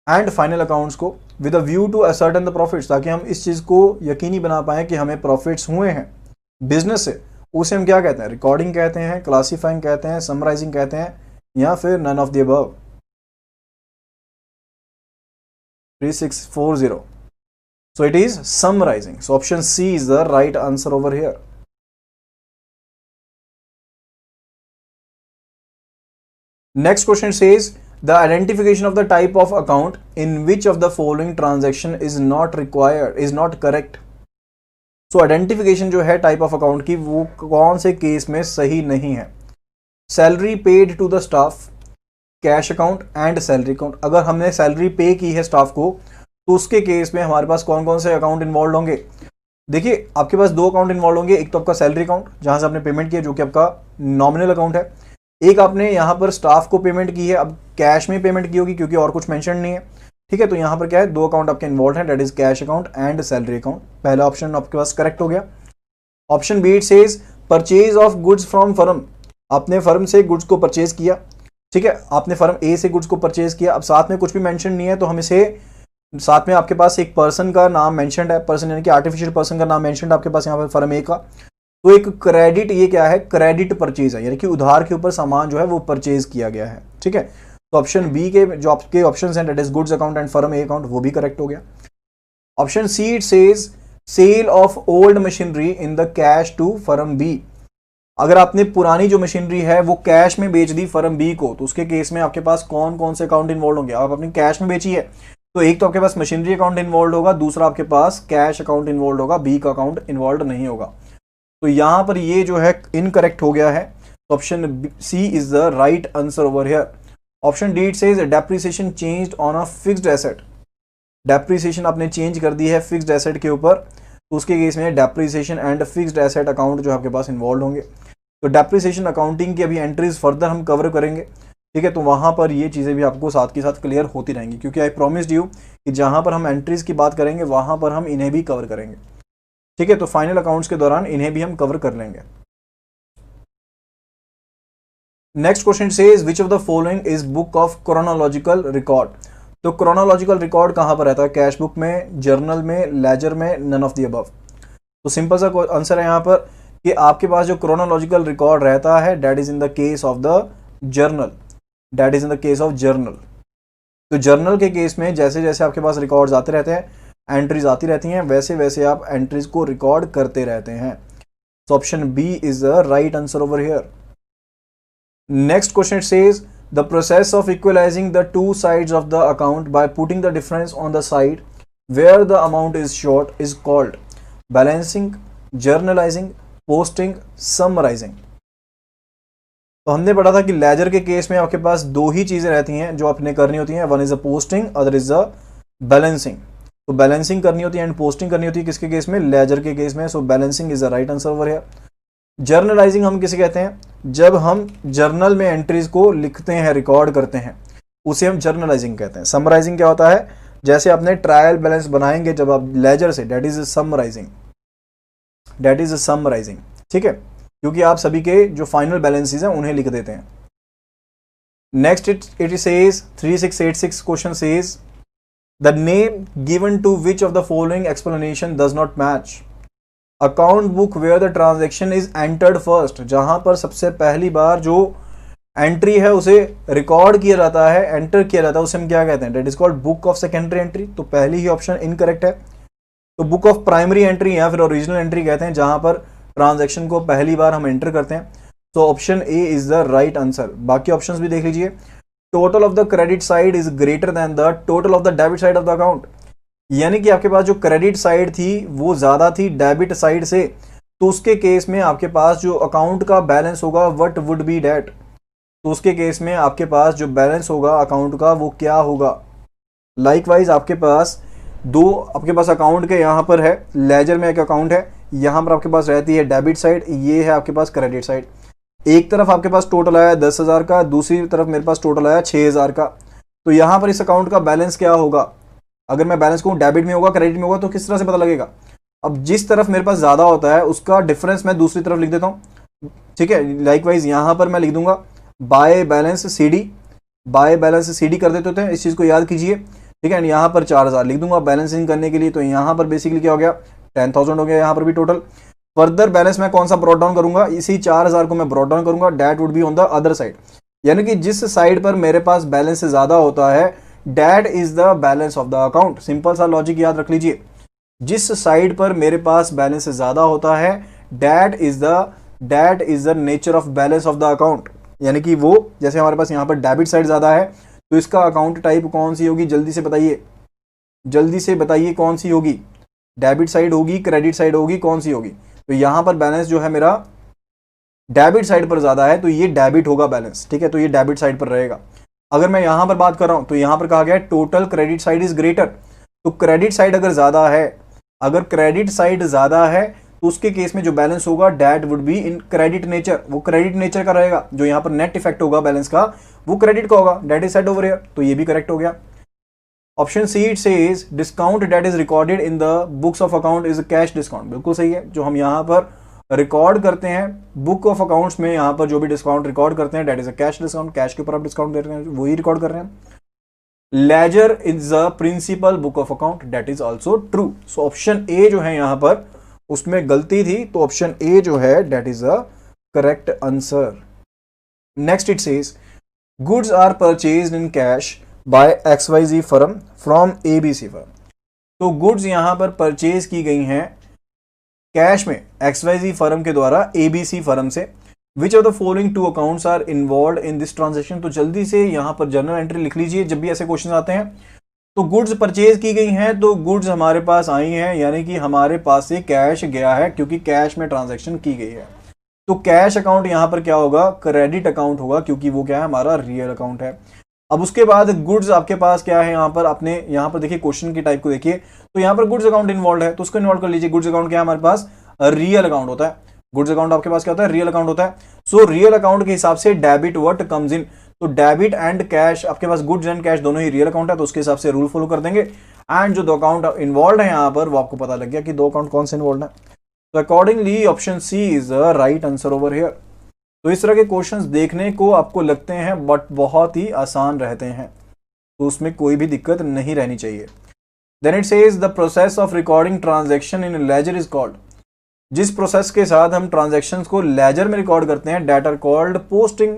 [SPEAKER 1] एंड फाइनल अकाउंट्स को with a view to ascertain the profits, ताकि हम इस चीज को यकीनी बना पाए कि हमें प्रॉफिट्स हुए हैं बिजनेस से, उसे हम क्या कहते हैं, रिकॉर्डिंग कहते हैं, क्लासिफाइंग कहते हैं, समराइजिंग कहते हैं, या फिर none of the above. 3640, so it is summarizing, so option C is the right answer over here. Next question says, the identification of the type of account in which of the following transaction is not required, is not correct। So identification जो है टाइप ऑफ अकाउंट की, वो कौन से केस में सही नहीं है। Salary paid to the staff, cash account and salary account. अगर हमने सैलरी पे की है स्टाफ को, तो उसके केस में हमारे पास कौन कौन से अकाउंट इन्वॉल्व होंगे। देखिए, आपके पास दो अकाउंट इन्वॉल्व होंगे, एक तो आपका सैलरी अकाउंट जहां से आपने पेमेंट किया, जो कि आपका नॉमिनल अकाउंट है, एक आपने यहां पर स्टाफ को पेमेंट की है, अब कैश में पेमेंट की होगी क्योंकि और कुछ मेंशन नहीं है, ठीक है। तो यहां पर क्या है, दो अकाउंट आपके इन्वॉल्व हैं, that is cash account and salary account. पहला ऑप्शन आपके पास करेक्ट हो गया। Option B it says, purchase of goods from firm. आपने फर्म से गुड्स को परचेज किया, ठीक है, आपने फर्म ए से गुड्स को परचेज किया, अब साथ में कुछ भी मेंशन नहीं है, तो हम इसे साथ में आपके पास एक पर्सन का नाम मेंशन्ड है, पर्सन यानी कि आर्टिफिशियल पर्सन का नाम मेंशन्ड आपके पास यहाँ पर फर्म ए का। तो एक क्रेडिट, ये क्या है, क्रेडिट परचेज है, यानी कि उधार के ऊपर सामान जो है वो परचेज किया गया है, ठीक है। तो ऑप्शन बी के जो आपके ऑप्शन हैं, that is goods account and firm A account, वो भी करेक्ट हो गया। Option C it says sale of old machinery in the cash to firm B. अगर आपने पुरानी जो मशीनरी है वो कैश में बेच दी फर्म बी को, तो उसके केस में आपके पास कौन कौन से अकाउंट इन्वॉल्व होंगे। आप अपनी कैश में बेची है तो एक तो आपके पास मशीनरी अकाउंट इन्वॉल्व होगा, दूसरा आपके पास कैश अकाउंट इन्वॉल्व होगा, बी का अकाउंट इन्वॉल्व नहीं होगा। तो यहां पर ये जो है इनकरेक्ट हो गया है। Option C is the right answer over here. Option D it says depreciation changed on a fixed asset. Depreciation आपने चेंज कर दी है फिक्स्ड एसेट के ऊपर, तो उसके केस में depreciation and fixed asset account जो आपके पास इन्वॉल्व होंगे। तो डेप्रिसिएशन अकाउंटिंग की अभी एंट्रीज फर्दर हम कवर करेंगे, ठीक है। तो वहां पर ये चीजें भी आपको साथ के साथ क्लियर होती रहेंगी, क्योंकि आई प्रॉमिस्ड यू कि जहां पर हम एंट्रीज की बात करेंगे वहां पर हम इन्हें भी कवर करेंगे, ठीक है। तो फाइनल अकाउंट्स के दौरान इन्हें भी हम कवर कर लेंगे। Next question says which of the following is book of chronological record. तो क्रोनोलॉजिकल रिकॉर्ड कहां पर रहता है, कैश बुक में, जर्नल में, लेजर में, नन ऑफ द अबव। तो सिंपल सा आंसर है यहां पर कि आपके पास जो क्रोनोलॉजिकल रिकॉर्ड रहता है that is in the case of the journal, that is in the case of journal. तो जर्नल के केस में जैसे जैसे आपके पास रिकॉर्ड्स आते रहते हैं, एंट्रीज आती रहती हैं, वैसे वैसे आप एंट्रीज को रिकॉर्ड करते रहते हैं। तो option B is the right answer over here. Next question says the process of equalising the two sides of the account by putting the difference on the side where the amount is short is called balancing, journalising, posting, summarising. तो हमने पढ़ा था कि लेजर के केस में आपके पास दो ही चीजें रहती हैं जो आपने करनी होती हैं, one is a posting, other is a balancing. तो बैलेंसिंग करनी होती है एंड पोस्टिंग करनी होती है किसके केस में, लेजर के केस में। So balancing is the right answer over here. Journalising हम किसे कहते हैं, जब हम जर्नल में एंट्रीज को लिखते हैं, रिकॉर्ड करते हैं, उसे हम जर्नलाइजिंग कहते हैं। समराइजिंग क्या होता है, जैसे आपने ट्रायल बैलेंस बनाएंगे जब आप लेजर से, that is summarising, that is summarising, ठीक है, क्योंकि आप सभी के जो फाइनल बैलेंसेस हैं उन्हें लिख देते हैं। Next it says 3686 question says the name given to which of the following explanation does not match. Account book where the transaction is entered first, जहां पर सबसे पहली बार जो एंट्री है उसे रिकॉर्ड किया जाता है, एंटर किया जाता है, उसे हम क्या कहते हैं, that is called book of secondary entry. तो पहली ही ऑप्शन इनकरेक्ट है। तो बुक ऑफ प्राइमरी एंट्री या फिर ओरिजिनल एंट्री कहते हैं जहां पर ट्रांजैक्शन को पहली बार हम एंटर करते हैं। तो option A is the right answer. बाकी ऑप्शंस भी देख लीजिए। Total of the credit side is greater than the total of the debit side of the account, यानी कि आपके पास जो क्रेडिट साइड थी वो ज्यादा थी डेबिट साइड से, तो उसके केस में आपके पास जो अकाउंट का बैलेंस होगा व्हाट वुड बी दैट। तो उसके केस में आपके पास जो बैलेंस होगा अकाउंट का वो क्या होगा। लाइकवाइज आपके पास आपके पास अकाउंट के यहाँ पर है, लेजर में एक अकाउंट है, यहाँ पर आपके पास रहती है डेबिट साइड, ये है आपके पास क्रेडिट साइड। एक तरफ आपके पास टोटल आया 10,000 का, दूसरी तरफ मेरे पास टोटल आया 6,000 का। तो यहाँ पर इस अकाउंट का बैलेंस क्या होगा, अगर मैं बैलेंस कहूँ डेबिट में होगा क्रेडिट में होगा तो किस तरह से पता लगेगा। अब जिस तरफ मेरे पास ज्यादा होता है उसका डिफरेंस मैं दूसरी तरफ लिख देता हूँ, ठीक है। लाइकवाइज यहाँ पर मैं लिख दूंगा by balance C D, by balance C D कर देते हैं, इस चीज को याद कीजिए, ठीक है। यहाँ पर 4,000 लिख दूंगा बैलेंसिंग करने के लिए। तो यहाँ पर बेसिकली क्या हो गया, 10,000 हो गया यहाँ पर भी टोटल। फर्दर बैलेंस मैं कौन सा ब्रॉट डाउन करूंगा, इसी 4,000 को मैं ब्रॉट डाउन करूंगा, that would be on the other side, यानी कि जिस साइड पर मेरे पास बैलेंस ज्यादा होता है that is the balance of the account. Simple सा लॉजिक याद रख लीजिए, जिस साइड पर मेरे पास बैलेंस ज्यादा होता है that is the nature of balance of the account, यानी कि वो जैसे हमारे पास यहाँ पर डेबिट साइड ज्यादा है तो इसका अकाउंट टाइप कौन सी होगी, जल्दी से बताइए, जल्दी से बताइए कौन सी होगी, डेबिट साइड होगी, क्रेडिट साइड होगी, कौन सी होगी। तो यहां पर बैलेंस जो है मेरा डेबिट साइड पर ज्यादा है तो ये डेबिट होगा बैलेंस, ठीक है। तो ये डेबिट साइड पर रहेगा। अगर मैं यहां पर बात कर रहा हूं तो यहां पर कहा गया total credit side is greater, तो क्रेडिट साइड अगर ज्यादा है, अगर क्रेडिट साइड ज्यादा है तो उसके केस में जो बैलेंस होगा that would be in credit nature, वो क्रेडिट नेचर का रहेगा। जो यहाँ पर नेट इफेक्ट होगा बैलेंस का वो क्रेडिट का होगा, that is said over here. तो ये भी करेक्ट हो गया। Option C it says discount that is recorded in the books of account is cash discount, बिल्कुल सही है। जो हम यहाँ पर रिकॉर्ड करते हैं बुक ऑफ अकाउंट्स में, यहाँ पर जो भी डिस्काउंट रिकॉर्ड करते हैं that is a cash discount, cash के ऊपर आप डिस्काउंट दे रहे हैं, वही रिकॉर्ड कर रहे हैं। Ledger is a principal book of account, that is also true. So option A जो है यहां पर उसमें गलती थी, तो ऑप्शन ए जो है that is a correct answer. Next it says goods are purchased in cash by XYZ firm from ABC firm. तो गुड्स यहां पर परचेज की गई हैं कैश में XYZ फर्म के द्वारा ABC फर्म से। Which of the following two accounts are involve in this transaction. तो जल्दी से यहां पर जर्नल एंट्री लिख लीजिए जब भी ऐसे क्वेश्चन आते हैं। तो गुड्स परचेज की गई हैं, तो गुड्स हमारे पास आई हैं, यानी कि हमारे पास से कैश गया है क्योंकि कैश में ट्रांजैक्शन की गई है। तो कैश अकाउंट यहां पर क्या होगा, क्रेडिट अकाउंट होगा, क्योंकि वो क्या है, हमारा रियल अकाउंट है। अब उसके बाद गुड्स आपके पास क्या है, यहां पर अपने यहां पर देखिए क्वेश्चन की टाइप को देखिए, तो यहां पर गुड्स अकाउंट इन्वॉल्व है, तो उसको इन्वॉल्व कर लीजिए। गुड्स अकाउंट क्या है हमारे पास, रियल अकाउंट होता है। गुड्स अकाउंट आपके पास क्या होता है, रियल अकाउंट होता है। सो रियल अकाउंट के हिसाब से डेबिट व्हाट कम्स इन, तो डेबिट एंड कैश, आपके पास गुड्स एंड कैश दोनों ही रियल अकाउंट है, तो उसके हिसाब से रूल फॉलो कर देंगे। एंड जो दो अकाउंट इन्वॉल्व है यहां पर, वो आपको पता लग गया कि दो अकाउंट कौन से इन्वॉल्व है। तो accordingly option C is the right answer over here. तो इस तरह के क्वेश्चंस देखने को आपको लगते हैं बट बहुत ही आसान रहते हैं, तो उसमें कोई भी दिक्कत नहीं रहनी चाहिए। Then it says the process of recording transaction in ledger is called. जिस प्रोसेस के साथ हम ट्रांजैक्शंस को लेजर में रिकॉर्ड करते हैं, that are called posting,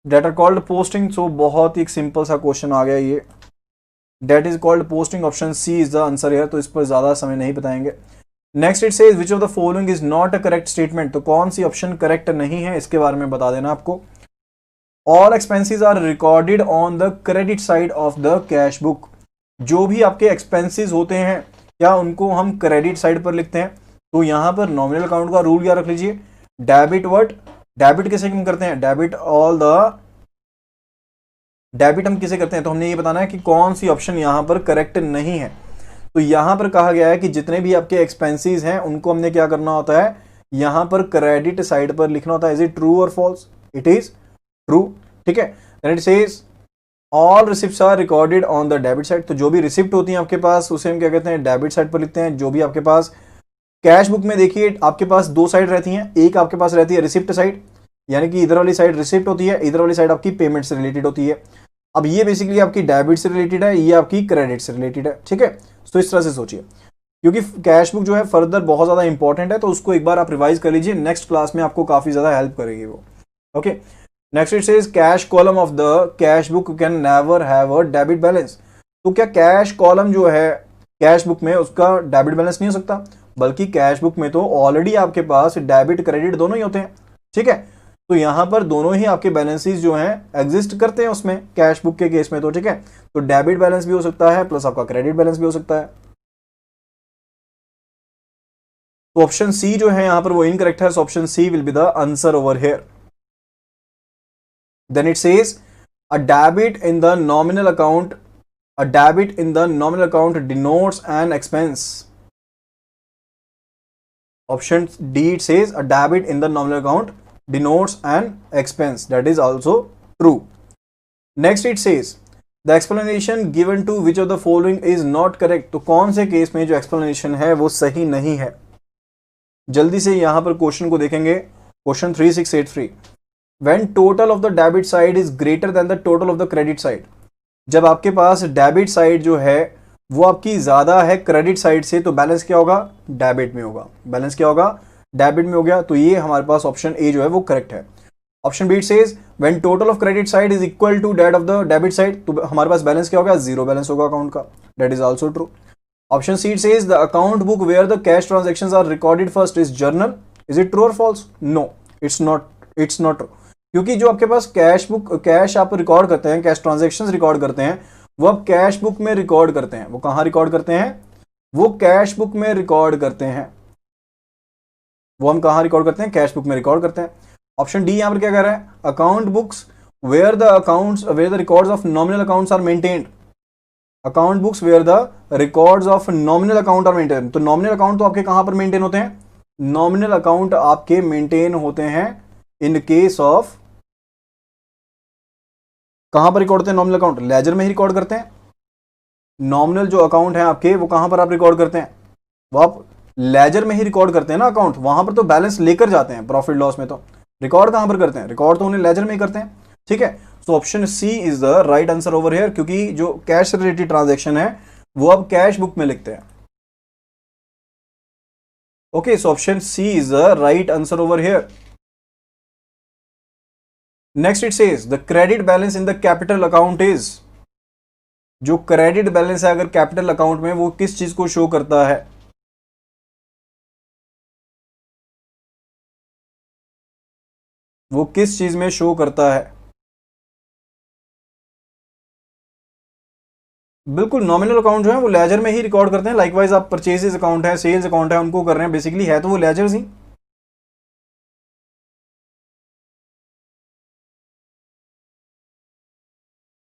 [SPEAKER 1] that are called posting. So बहुत ही एक सिंपल सा क्वेश्चन आ गया ये, that is called posting, option C is the answer है, तो इस पर ज्यादा समय नहीं बताएंगे। Next it says which of the following is not a correct statement. तो कौन सी ऑप्शन करेक्ट नहीं है, इसके बारे में बता देना आपको। All expenses are recorded on the credit side of the cash book. जो भी आपके एक्सपेंसेस होते हैं, क्या उनको हम क्रेडिट साइड पर लिखते हैं। तो यहां पर नॉमिनल अकाउंट का रूल क्या रख लीजिए, डेबिट व्हाट, डेबिट किसे हम करते हैं, डेबिट ऑल द, डेबिट हम किसे करते हैं, तो हमने ये बताना है कि कौन सी ऑप्शन यहां पर करेक्ट नहीं है। तो यहां पर कहा गया है कि जितने भी आपके एक्सपेंसेस हैं उनको हमने क्या करना होता है, यहां पर क्रेडिट साइड पर लिखना होता है। इज इट ट्रू और फॉल्स, इट इज ट्रू, ठीक है। Then it says all receipts are recorded on the debit side. तो जो भी रिसिप्ट होती है आपके पास, उसे हम क्या कहते हैं, डेबिट साइड पर लिखते हैं। जो भी आपके पास कैश बुक में देखिए आपके पास दो साइड रहती हैं, एक आपके पास रहती है रिसिप्ट साइड, यानी कि इधर वाली साइड रिसिप्ट होती है, इधर वाली साइड आपकी पेमेंट से रिलेटेड होती है। अब ये बेसिकली आपकी डेबिट से रिलेटेड है, ये आपकी क्रेडिट से रिलेटेड है, ठीक है। तो इस तरह से सोचिए, क्योंकि कैश बुक जो है फर्दर बहुत ज्यादा इंपॉर्टेंट है, तो उसको एक बार आप रिवाइज कर लीजिए, नेक्स्ट क्लास में आपको काफी ज्यादा हेल्प करेगी वो। Okay, next it says cash column of the cash book can never have a debit balance. तो क्या कैश कॉलम जो है कैश बुक में, उसका डेबिट बैलेंस नहीं हो सकता, बल्कि कैश बुक में तो ऑलरेडी आपके पास डेबिट क्रेडिट दोनों ही होते हैं, ठीक है। तो यहां पर दोनों ही आपके बैलेंसेस जो हैं एग्जिस्ट करते हैं उसमें, कैश बुक के केस में, तो ठीक है। तो डेबिट बैलेंस भी हो सकता है प्लस आपका क्रेडिट बैलेंस भी हो सकता है। तो ऑप्शन सी जो है यहां पर वो इनकरेक्ट है, so option C will be the answer over here. Then it says a debit in the nominal account, a debit in the nominal account denotes an expense. Option D it says a debit in the nominal account denotes an expense, that is also true. Next it says the explanation given to which of the following is not correct। तो कौन से केस में जो explanation है वो सही नहीं है। जल्दी से यहां पर क्वेश्चन को देखेंगे, question 3683, when total of the debit side is greater than the total of the credit side। जब आपके पास डेबिट साइड जो है वो आपकी ज्यादा है क्रेडिट साइड से, तो बैलेंस क्या होगा, डेबिट में होगा। बैलेंस क्या होगा, डेबिट में हो गया। तो ये हमारे पास ऑप्शन ए जो है वो करेक्ट है। Option B says when total of credit side is equal to that of the debit side, तो हमारे पास बैलेंस क्या होगा, जीरो बैलेंस होगा अकाउंट का, that is also true. Option C says the account book where the cash transactions are recorded first is journal, is it true और false, no it's not true, क्योंकि जो आपके पास कैश बुक, कैश आप रिकॉर्ड करते हैं, कैश ट्रांजैक्शंस रिकॉर्ड करते हैं, वो आप कैश बुक में रिकॉर्ड करते हैं। वो कहां रिकॉर्ड करते हैं, वो कैश बुक में रिकॉर्ड करते हैं। वो हम कहां रिकॉर्ड करते हैं, कैश बुक में रिकॉर्ड करते हैं। ऑप्शन डी यहां पर क्या कह रहा है, account books where the accounts where the records of nominal accounts are maintained. Account books where the records of nominal account are maintain. तो नॉमिनल अकाउंट तो आपके कहां पर मेंटेन होते हैं, नॉमिनल अकाउंट आपके मेंटेन होते हैं इन केस ऑफ, कहां पर रिकॉर्ड होते हैं नॉमिनल अकाउंट, लेजर में ही रिकॉर्ड करते हैं। नॉमिनल जो अकाउंट है आपके वो कहां पर आप रिकॉर्ड करते हैं, वो आप लेजर में ही रिकॉर्ड करते हैं ना अकाउंट, वहां पर तो बैलेंस लेकर जाते हैं प्रॉफिट लॉस में, तो रिकॉर्ड कहां पर करते हैं, रिकॉर्ड तो उन्हें लेजर में ही करते हैं, ठीक है। So option C is the right answer over here, क्योंकि जो कैश रिलेटेड ट्रांजैक्शन है वो अब कैश बुक में लिखते हैं। Okay, so option C is the right answer over here. Next it says the credit balance in the capital account is, जो क्रेडिट बैलेंस है अगर कैपिटल अकाउंट में, वो किस चीज को शो करता है? वो किस चीज में शो करता है? बिल्कुल, नॉमिनल अकाउंट जो है वो लेजर में ही रिकॉर्ड करते हैं। लाइकवाइज आप परचेजेस अकाउंट है, सेल्स अकाउंट है, उनको कर रहे हैं, बेसिकली है तो वो लेजर्स ही।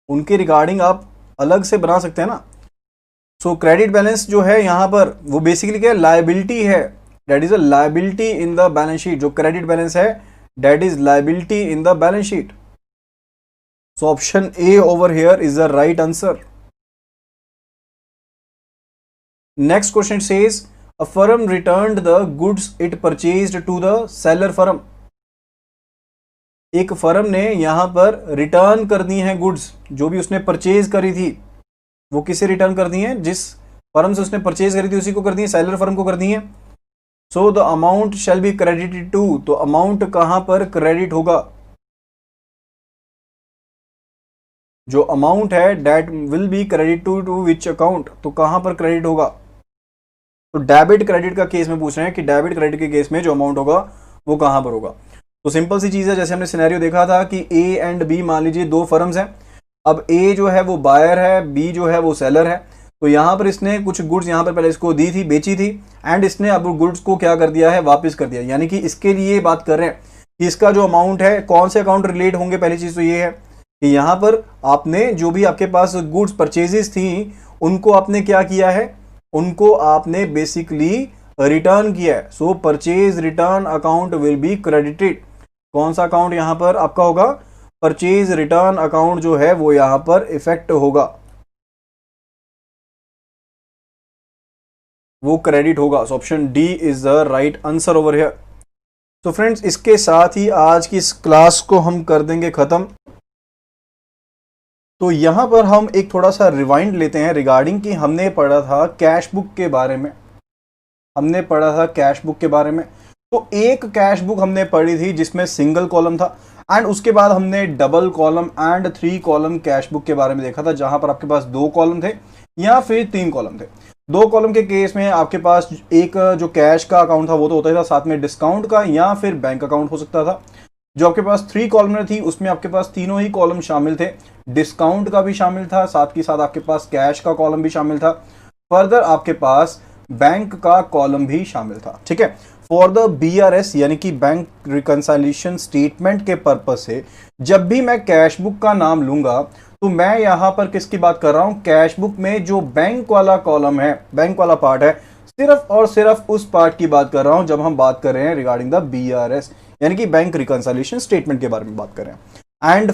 [SPEAKER 1] उनके रिगार्डिंग आप अलग से बना सकते हैं ना। सो क्रेडिट बैलेंस जो है यहां पर वो बेसिकली क्या है? लायबिलिटी है। That is a liability in the balance sheet. जो क्रेडिट बैलेंस है that is liability in the balance sheet. So option A over here is the right answer. Next question says a firm returned the goods it purchased to the seller firm. एक फर्म ने यहां पर रिटर्न कर दी है गुड्स, जो भी उसने परचेज करी थी वो किसे रिटर्न कर दी है? जिस फर्म से उसने परचेज करी थी उसी को कर दी है, सेलर फर्म को कर दी है। So the amount shall be credited to, तो अमाउंट कहां पर क्रेडिट होगा? जो अमाउंट है that will be credit to which account, तो कहां पर क्रेडिट होगा? तो डेबिट क्रेडिट का केस में पूछ रहे हैं कि डेबिट क्रेडिट के केस में जो अमाउंट होगा वो कहां पर होगा। तो सिंपल सी चीज है, जैसे हमने सिनेरियो देखा था कि ए एंड बी मान लीजिए दो फर्म्स हैं। अब ए जो है वो बायर है, बी जो है वो सेलर है। तो यहां पर इसने कुछ गुड्स यहां पर पहले इसको दी थी, बेची थी, एंड इसने अब गुड्स को क्या कर दिया है? वापस कर दिया। यानी कि इसके लिए बात कर रहे हैं कि इसका जो अमाउंट है कौन से अकाउंट रिलेट होंगे। पहली चीज तो ये है कि यहां पर आपने जो भी आपके पास गुड्स परचेजेस थी उनको आपने क्या किया है? उनको आपने बेसिकली रिटर्न किया है। सो purchase return account will be credited. कौन सा अकाउंट यहां पर आपका होगा? परचेज रिटर्न अकाउंट जो है वो यहां पर इफेक्ट होगा, वो क्रेडिट होगा। So option D is the right answer over here. तो फ्रेंड्स, इसके साथ ही आज की इस क्लास को हम कर देंगे खत्म। तो यहां पर हम एक थोड़ा सा रिवाइंड लेते हैं रिगार्डिंग कि हमने पढ़ा था कैश बुक के बारे में। हमने पढ़ा था कैश बुक के बारे में। तो एक कैश बुक हमने पढ़ी थी जिसमें सिंगल कॉलम था, एंड उसके बाद हमने double column and 3 column cash book के बारे में देखा था, जहां पर आपके पास 2 कॉलम थे या फिर 3 कॉलम थे। 2 कॉलम के केस में आपके पास एक जो कैश का अकाउंट था वो तो होता ही था, साथ में डिस्काउंट का या फिर बैंक अकाउंट हो सकता था। जो आपके पास 3 कॉलम थी उसमें आपके पास तीनों ही कॉलम शामिल थे, डिस्काउंट का भी शामिल था, साथ ही साथ आपके पास कैश का कॉलम भी शामिल था, फर्दर आपके पास बैंक का कॉलम भी शामिल था। ठीक है, फॉर द BRS यानी कि बैंक रिकंसाइलेशन स्टेटमेंट के पर्पज से जब भी मैं कैश बुक का नाम लूंगा तो मैं यहां पर किसकी बात कर रहा हूं? कैश बुक में जो बैंक वाला कॉलम है, बैंक वाला पार्ट है, सिर्फ और सिर्फ उस पार्ट की बात कर रहा हूं जब हम बात कर रहे हैं रिगार्डिंग द BRS यानी कि बैंक रिकंसाइलेशन स्टेटमेंट के बारे में बात कर रहे हैं। And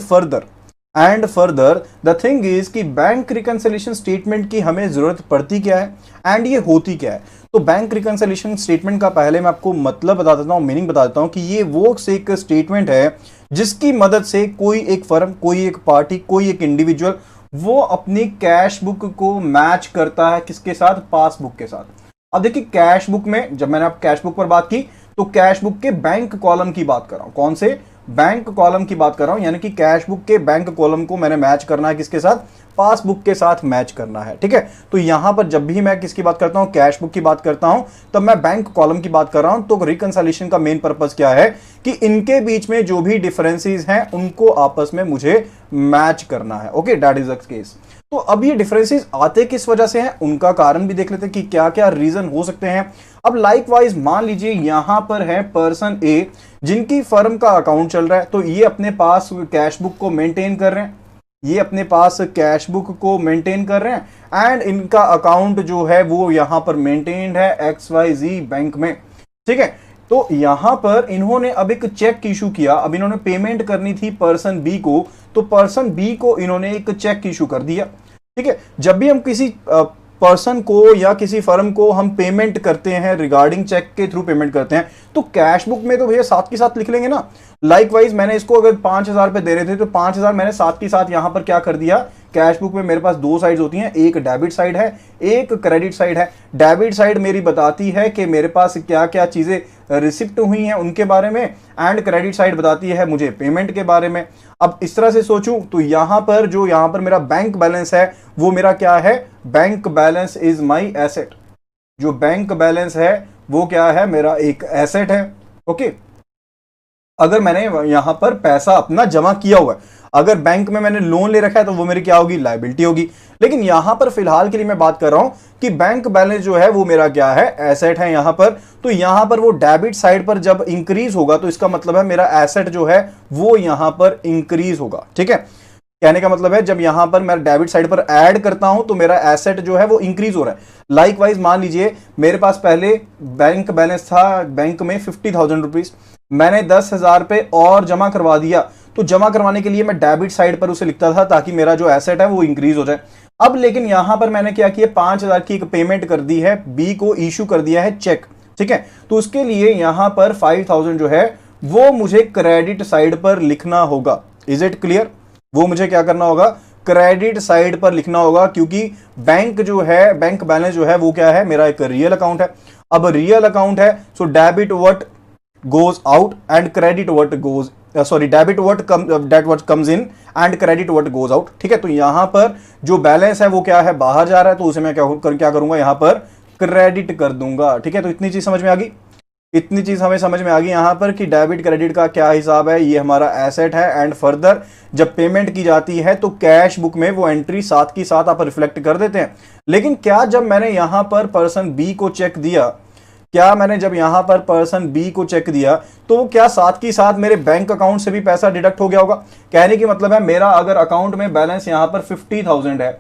[SPEAKER 1] further the thing is कि बैंक रिकंसिलिएशन स्टेटमेंट की हमें जरूरत पड़ती क्या है एंड ये होती क्या है। तो बैंक रिकंसिलिएशन स्टेटमेंट का पहले मैं आपको मतलब बता देता हूं, मीनिंग बता देता हूं कि ये वो एक स्टेटमेंट है जिसकी मदद से कोई एक फर्म, कोई एक पार्टी, कोई एक इंडिविजुअल वो अपनी कैश बुक को मैच करता है किसके साथ? पासबुक के साथ। अब देखिए कैश बुक में, जब मैंने आप कैश बुक पर बात की तो कैश बुक के बैंक कॉलम की बात कर रहा हूं। कौन से? बैंक कॉलम की बात कर रहा हूं, यानी कि कैश बुक के बैंक कॉलम को मैंने मैच करना है किसके साथ? पासबुक के साथ मैच करना है। ठीक है, तो यहां पर जब भी मैं किसकी बात करता हूं? कैश बुक की बात करता हूं, तब मैं बैंक कॉलम की बात कर रहा हूं। तो रिकंसिलिएशन का मेन पर्पस क्या है कि इनके बीच में जो भी डिफरेंसेस हैं उनको आपस में मुझे मैच करना है। Okay, that is the case. तो अब ये डिफरेंसेस आते किस वजह से हैं, उनका कारण भी देख लेते हैं कि क्या क्या रीजन हो सकते हैं। अब लाइकवाइज मान लीजिए यहां पर है पर्सन ए जिनकी फर्म का अकाउंट चल रहा है, तो ये अपने पास कैश बुक को मेंटेन कर रहे हैं, ये अपने पास कैश बुक को मेंटेन कर रहे हैं एंड इनका अकाउंट जो है वो यहां पर मेंटेन्ड है XYZ बैंक में। ठीक है, तो यहां पर इन्होंने अब एक चेक इशू किया। अब इन्होंने पेमेंट करनी थी पर्सन बी को, तो पर्सन बी को इन्होंने एक चेक इशू कर दिया। ठीक है, जब भी हम किसी पर्सन को या किसी फर्म को हम पेमेंट करते हैं, रिगार्डिंग चेक के थ्रू पेमेंट करते हैं, तो कैश बुक में तो भैया साथ के साथ लिख लेंगे ना। लाइकवाइज मैंने इसको अगर 5,000 पे दे रहे थे तो 5,000 मैंने साथ के साथ यहां पर क्या कर दिया, कैश बुक में मेरे पास दो साइड होती हैं, एक डेबिट साइड है, एक क्रेडिट साइड है। डेबिट साइड मेरी बताती है कि मेरे पास क्या क्या चीजें रिसिप्ट हुई हैं उनके बारे में, एंड क्रेडिट साइड बताती है मुझे पेमेंट के बारे में। अब इस तरह से सोचूं तो यहां पर मेरा बैंक बैलेंस है वो मेरा क्या है, bank balance is my asset. जो बैंक बैलेंस है वो क्या है, मेरा एक एसेट है। ओके, अगर मैंने यहां पर पैसा अपना जमा किया हुआ है, अगर बैंक में मैंने लोन ले रखा है तो वो मेरी क्या होगी, लायबिलिटी होगी। लेकिन यहां पर फिलहाल के लिए मैं बात कर रहा हूं कि बैंक बैलेंस जो है वो मेरा क्या है, एसेट है यहां पर। तो यहां पर वो डेबिट साइड पर जब इंक्रीज होगा तो इसका मतलब है मेरा एसेट जो है वो यहां पर इंक्रीज होगा। ठीक है, कहने का मतलब है जब यहां पर मैं डेबिट साइड पर ऐड करता हूं तो मेरा एसेट जो है वो इंक्रीज हो रहा है। लाइकवाइज मान लीजिए मेरे पास पहले बैंक बैलेंस था बैंक में 50,000 रुपीज, मैंने 10,000 पे और जमा करवा दिया। तो जमा करवाने के लिए मैं डेबिट साइड पर उसे लिखता था ताकि मेरा जो एसेट है वो इंक्रीज हो जाए। अब लेकिन यहां पर मैंने क्या किया, 5,000 की एक पेमेंट कर दी है, बी को इशू कर दिया है चेक। ठीक है, तो उसके लिए यहां पर 5,000 जो है वो मुझे क्रेडिट साइड पर लिखना होगा। Is it clear? वो मुझे क्या करना होगा, क्रेडिट साइड पर लिखना होगा, क्योंकि बैंक जो है, बैंक बैलेंस जो है वो क्या है, मेरा एक रियल अकाउंट है। अब रियल अकाउंट है so debit what goes out and credit what goes debit what comes in and credit what goes out. ठीक है, तो यहां पर जो बैलेंस है वो क्या है, बाहर जा रहा है, तो उसे मैं क्या करूंगा, यहां पर क्रेडिट कर दूंगा। ठीक है, तो इतनी चीज समझ में आ गई, इतनी चीज हमें समझ में आ गई यहां पर कि डेबिट क्रेडिट का क्या हिसाब है, ये हमारा एसेट है। एंड फर्दर जब पेमेंट की जाती है तो कैश बुक में वो एंट्री साथ की साथ आप रिफ्लेक्ट कर देते हैं। लेकिन क्या जब मैंने यहां पर पर्सन बी को चेक दिया, क्या मैंने जब यहां पर पर्सन बी को चेक दिया तो क्या साथ की साथ मेरे बैंक अकाउंट से भी पैसा डिडक्ट हो गया होगा? कहने की मतलब है मेरा अगर अकाउंट में बैलेंस यहां पर 50,000 है,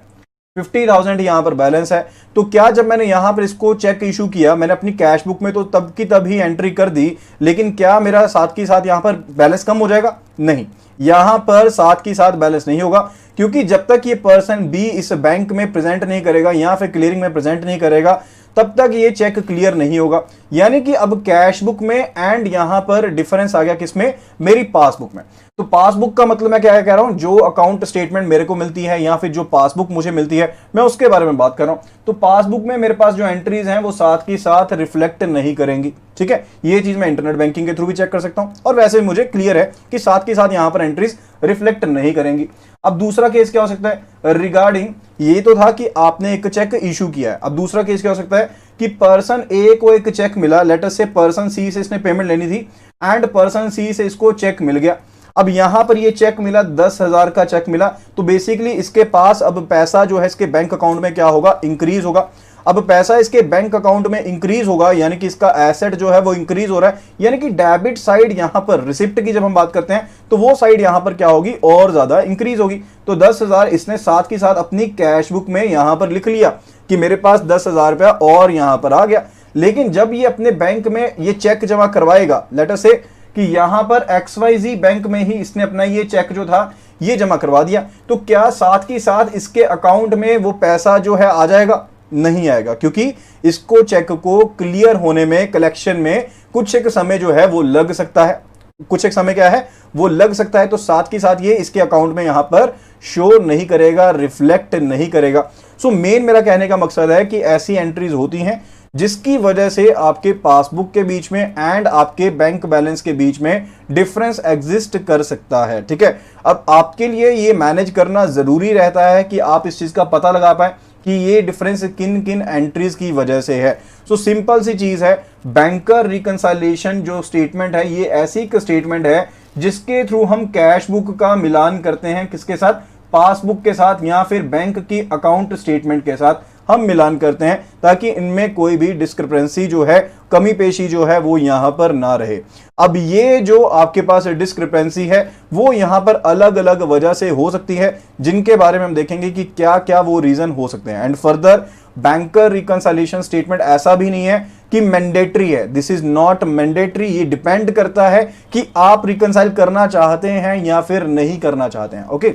[SPEAKER 1] 50,000 यहां पर बैलेंस है, तो क्या जब मैंने यहां पर इसको चेक इशू किया, मैंने अपनी कैश बुक में तो तब की तब ही एंट्री कर दी, लेकिन क्या मेरा साथ की साथ यहां पर बैलेंस कम हो जाएगा? नहीं, यहां पर साथ की साथ बैलेंस नहीं होगा, क्योंकि जब तक ये पर्सन बी इस बैंक में प्रेजेंट नहीं करेगा या फिर क्लियरिंग में प्रेजेंट नहीं करेगा तब तक ये चेक क्लियर नहीं होगा। यानी कि अब कैश बुक में एंड यहां पर डिफरेंस आ गया किसमें, मेरी पासबुक में। तो पासबुक का मतलब मैं क्या कह रहा हूं, जो अकाउंट स्टेटमेंट मेरे को मिलती है या फिर जो पासबुक मुझे मिलती है मैं उसके बारे में बात कर रहा हूं। तो पासबुक में मेरे पास जो एंट्रीज हैं वो साथ की साथ रिफ्लेक्ट नहीं करेंगी। ठीक है, ये चीज मैं इंटरनेट बैंकिंग के थ्रू भी चेक कर सकता हूं, और वैसे भी मुझे क्लियर है कि साथ के साथ यहां पर एंट्रीज रिफ्लेक्ट नहीं करेंगी। अब दूसरा केस क्या हो सकता है, रिगार्डिंग ये तो था कि आपने एक चेक इशू किया है। अब दूसरा केस क्या हो सकता है कि पर्सन ए को एक चेक मिला, लेट अस से पर्सन सी से इसने पेमेंट लेनी थी एंड पर्सन सी से इसको चेक मिल गया। अब यहां पर ये चेक मिला, 10,000 का चेक मिला, तो बेसिकली इसके पास अब पैसा जो है इसके बैंक अकाउंट में क्या होगा, इंक्रीज होगा। अब पैसा इसके बैंक अकाउंट में इंक्रीज होगा, यानी कि इसका एसेट जो है वो इंक्रीज हो रहा है, यानी कि डेबिट साइड यहां पर रिसिप्ट की जब हम बात करते हैं तो वो साइड यहां पर क्या होगी, और ज्यादा इंक्रीज होगी। तो 10,000 इसने साथ की साथ अपनी कैश बुक में यहां पर लिख लिया कि मेरे पास 10,000 रुपया और यहां पर आ गया। लेकिन जब ये अपने बैंक में ये चेक जमा करवाएगा, लेट अस से कि यहां पर XYZ बैंक में ही इसने अपना ये चेक जो था ये जमा करवा दिया, तो क्या साथ की साथ इसके अकाउंट में वो पैसा जो है आ जाएगा? नहीं आएगा, क्योंकि इसको चेक को क्लियर होने में, कलेक्शन में कुछ एक समय जो है वो लग सकता है, कुछ एक समय क्या है वो लग सकता है। तो साथ की साथ ये इसके अकाउंट में यहां पर शो नहीं करेगा, रिफ्लेक्ट नहीं करेगा। सो मेन मेरा कहने का मकसद है कि ऐसी एंट्रीज होती हैं जिसकी वजह से आपके पासबुक के बीच में एंड आपके बैंक बैलेंस के बीच में डिफरेंस एग्जिस्ट कर सकता है। ठीक है, अब आपके लिए ये मैनेज करना जरूरी रहता है कि आप इस चीज का पता लगा पाए कि ये डिफरेंस किन किन एंट्रीज की वजह से है। सो सिंपल सी चीज है, बैंकर रिकंसाइलेशन जो स्टेटमेंट है ये ऐसी एक स्टेटमेंट है जिसके थ्रू हम कैश बुक का मिलान करते हैं, किसके साथ, पासबुक के साथ, या फिर बैंक की अकाउंट स्टेटमेंट के साथ हम मिलान करते हैं, ताकि इनमें कोई भी डिस्क्रिपेंसी जो है, कमी पेशी जो है वो यहां पर ना रहे। अब ये जो आपके पास डिस्क्रिपेंसी है वो यहां पर अलग अलग वजह से हो सकती है, जिनके बारे में हम देखेंगे कि क्या क्या वो रीजन हो सकते हैं। एंड फर्दर बैंकर रिकंसाइलेशन स्टेटमेंट ऐसा भी नहीं है कि मैंडेटरी है, दिस इज नॉट मैंडेटरी। ये डिपेंड करता है कि आप रिकंसाइल करना चाहते हैं या फिर नहीं करना चाहते हैं। ओके,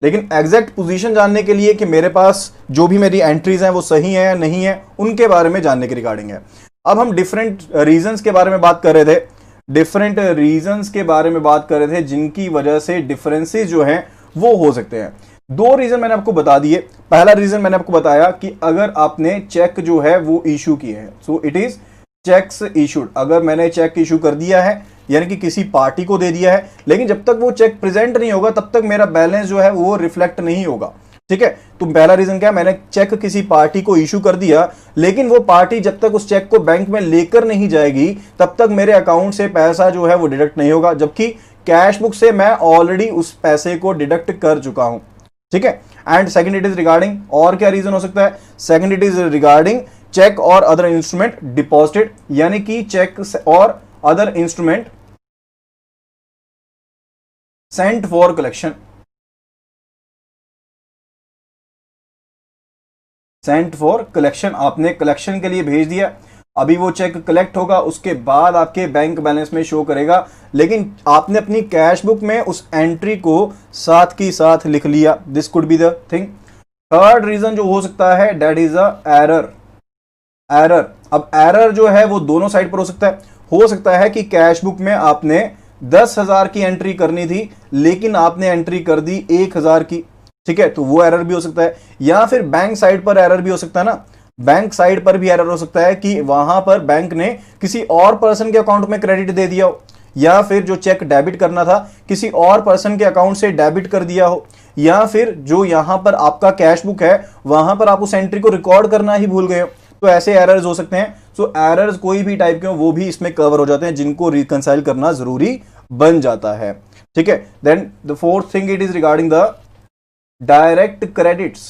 [SPEAKER 1] लेकिन एग्जैक्ट पोजीशन जानने के लिए कि मेरे पास जो भी मेरी एंट्रीज हैं वो सही है या नहीं है, उनके बारे में जानने के रिगार्डिंग है। अब हम डिफरेंट रीजंस के बारे में बात कर रहे थे, डिफरेंट रीजंस के बारे में बात कर रहे थे जिनकी वजह से डिफरेंसेस जो हैं वो हो सकते हैं। दो रीजन मैंने आपको बता दिए। पहला रीजन मैंने आपको बताया कि अगर आपने चेक जो है वो इशू किए हैं, so it is cheques issued. अगर मैंने चेक इशू कर दिया है यानी कि किसी पार्टी को दे दिया है, लेकिन जब तक वो चेक प्रेजेंट नहीं होगा तब तक मेरा बैलेंस जो है वो रिफ्लेक्ट नहीं होगा। ठीक है, तो पहला रीजन क्या है, मैंने चेक किसी पार्टी को इशू कर दिया, लेकिन वो पार्टी जब तक उस चेक को बैंक में लेकर नहीं जाएगी तब तक मेरे अकाउंट से पैसा जो है वो डिडक्ट नहीं होगा, जबकि कैश बुक से मैं ऑलरेडी उस पैसे को डिडक्ट कर चुका हूं। ठीक है, and second it is regarding, और क्या रीजन हो सकता है, second it is regarding cheque और अदर इंस्ट्रूमेंट डिपॉजिटेड, यानी कि चेक और other instrument sent for collection, sent for collection, आपने कलेक्शन के लिए भेज दिया, अभी वो चेक कलेक्ट होगा, उसके बाद आपके बैंक बैलेंस में शो करेगा, लेकिन आपने अपनी कैश बुक में उस एंट्री को साथ की साथ लिख लिया। This could be the thing. Third reason जो हो सकता है that is a error. Error, अब एरर जो है वो दोनों साइड पर हो सकता है कि कैश बुक में आपने 10,000 की एंट्री करनी थी लेकिन आपने एंट्री कर दी 1,000 की। ठीक है, तो वो एरर भी हो सकता है, या फिर बैंक साइड पर एरर भी हो सकता है ना, बैंक साइड पर भी एरर हो सकता है कि वहां पर बैंक ने किसी और पर्सन के अकाउंट में क्रेडिट दे दिया हो, या फिर जो चेक डेबिट करना था किसी और पर्सन के अकाउंट से डेबिट कर दिया हो, या फिर जो यहां पर आपका कैश बुक है वहां पर आप उस एंट्री को रिकॉर्ड करना ही भूल गए हो। तो ऐसे एरर्स हो सकते हैं। सो एरर्स कोई भी टाइप के हो वो भी इसमें कवर हो जाते हैं, जिनको रिकंसाइल करना जरूरी बन जाता है। ठीक है, then the fourth thing it is regarding the direct credits.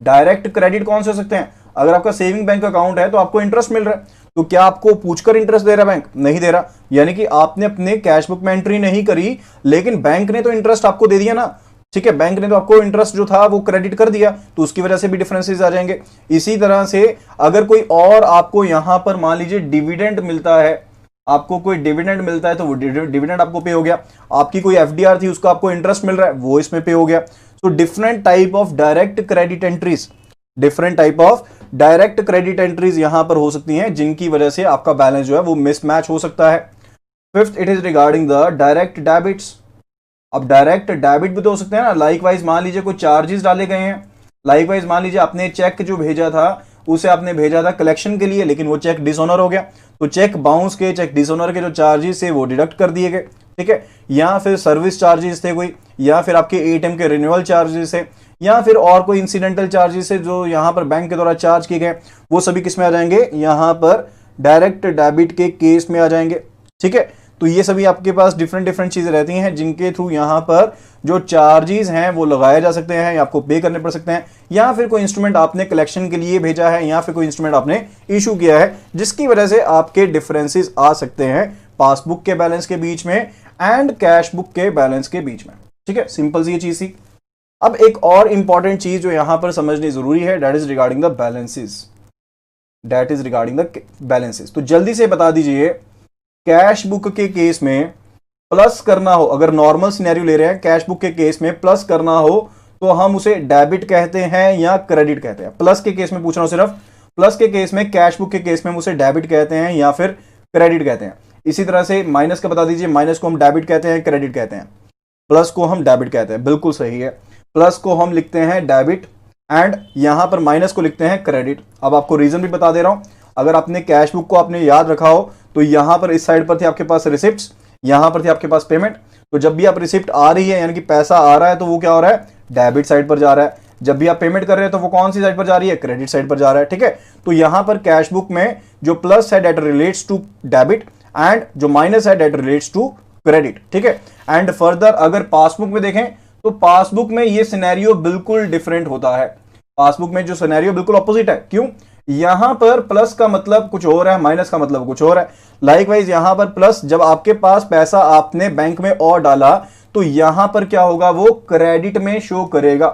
[SPEAKER 1] Direct credit कौन से हो सकते हैं, अगर आपका सेविंग बैंक अकाउंट है तो आपको इंटरेस्ट मिल रहा है, तो क्या आपको पूछकर इंटरेस्ट दे रहा है बैंक, नहीं दे रहा, यानी कि आपने अपने कैश बुक में एंट्री नहीं करी लेकिन बैंक ने तो इंटरेस्ट आपको दे दिया ना। ठीक है, बैंक ने तो आपको इंटरेस्ट जो था वो क्रेडिट कर दिया, तो उसकी वजह से भी डिफरेंसेस आ जाएंगे। इसी तरह से अगर कोई और आपको यहां पर मान लीजिए डिविडेंड मिलता है, आपको कोई डिविडेंड मिलता है तो वो डिविडेंड आपको पे हो गया, आपकी कोई एफडीआर थी उसका आपको इंटरेस्ट मिल रहा है वो इसमें पे हो गया। तो different type of direct credit entries, different type of direct credit entries यहां पर हो सकती हैं जिनकी वजह से आपका बैलेंस जो है वो मिसमैच हो सकता है। Fifth it is regarding the direct debits. अब डायरेक्ट डेबिट भी तो हो सकते हैं ना, लाइकवाइज मान लीजिए कोई चार्जेस डाले गए हैं, लाइकवाइज मान लीजिए आपने चेक जो भेजा था उसे आपने भेजा था कलेक्शन के लिए, लेकिन वो चेक डिसऑनर हो गया, तो चेक बाउंस के, चेक डिसऑनर के जो चार्जेस थे वो डिडक्ट कर दिए गए। ठीक है, या फिर सर्विस चार्जेस थे कोई, या फिर आपके एटीएम के रिन्यूअल चार्जेस थे, या फिर और कोई इंसिडेंटल चार्जेस है जो यहां पर बैंक के द्वारा चार्ज किए गए, वो सभी किस में आ जाएंगे, यहां पर डायरेक्ट डेबिट के केस में आ जाएंगे। ठीक है, तो ये सभी आपके पास डिफरेंट डिफरेंट चीजें रहती हैं जिनके थ्रू यहां पर जो चार्जेस हैं वो लगाए जा सकते हैं, या आपको पे करने पड़ सकते हैं, या फिर कोई इंस्ट्रूमेंट आपने कलेक्शन के लिए भेजा है, या फिर कोई इंस्ट्रूमेंट आपने इशू किया है जिसकी वजह से आपके डिफरेंसेस आ सकते हैं पासबुक के बैलेंस के बीच में एंड कैश बुक के बैलेंस के बीच में। ठीक है, सिंपल सी ये चीज थी। अब एक और इंपॉर्टेंट चीज जो यहां पर समझनी जरूरी है, that is regarding the balances, that is regarding the balances. तो जल्दी से बता दीजिए, कैश बुक के केस में प्लस करना हो, अगर नॉर्मल सिनेरियो ले रहे हैं, कैश बुक के केस में प्लस करना हो तो हम उसे डेबिट कहते हैं या क्रेडिट कहते हैं। प्लस के केस में पूछ रहा हूं सिर्फ, प्लस के केस में, कैश बुक के केस में हम उसे डेबिट कहते हैं या फिर क्रेडिट कहते हैं। इसी तरह से माइनस का बता दीजिए, माइनस को हम डेबिट कहते हैं, क्रेडिट कहते हैं, प्लस को हम डेबिट कहते हैं, बिल्कुल सही है। प्लस को हम लिखते हैं डेबिट एंड यहां पर माइनस को लिखते हैं क्रेडिट। अब आपको रीजन भी बता दे रहा हूं, अगर आपने कैश बुक को आपने याद रखा हो तो यहां पर इस साइड पर थी आपके पास रिसिप्ट्स, यहां पर थी आपके पास पेमेंट, तो जब भी आप रिसिप्ट आ रही है यानी कि पैसा आ रहा है तो वो क्या हो रहा है, डेबिट साइड पर जा रहा है। जब भी आप पेमेंट कर रहे हैं तो वो कौन सी साइड पर जा रही है, क्रेडिट साइड पर जा रहा है। ठीक है, तो यहां पर कैश बुक में जो प्लस है that relates to debit and जो माइनस है दैट रिलेट्स टू क्रेडिट। ठीक है, एंड फर्दर अगर पासबुक में देखें तो पासबुक में ये सिनेरियो बिल्कुल डिफरेंट होता है। पासबुक में जो सिनेरियो बिल्कुल ऑपोजिट है। क्यों, यहां पर प्लस का मतलब कुछ और है, माइनस का मतलब कुछ और है। लाइकवाइज यहां पर प्लस, जब आपके पास पैसा आपने बैंक में और डाला तो यहां पर क्या होगा, वो क्रेडिट में शो करेगा,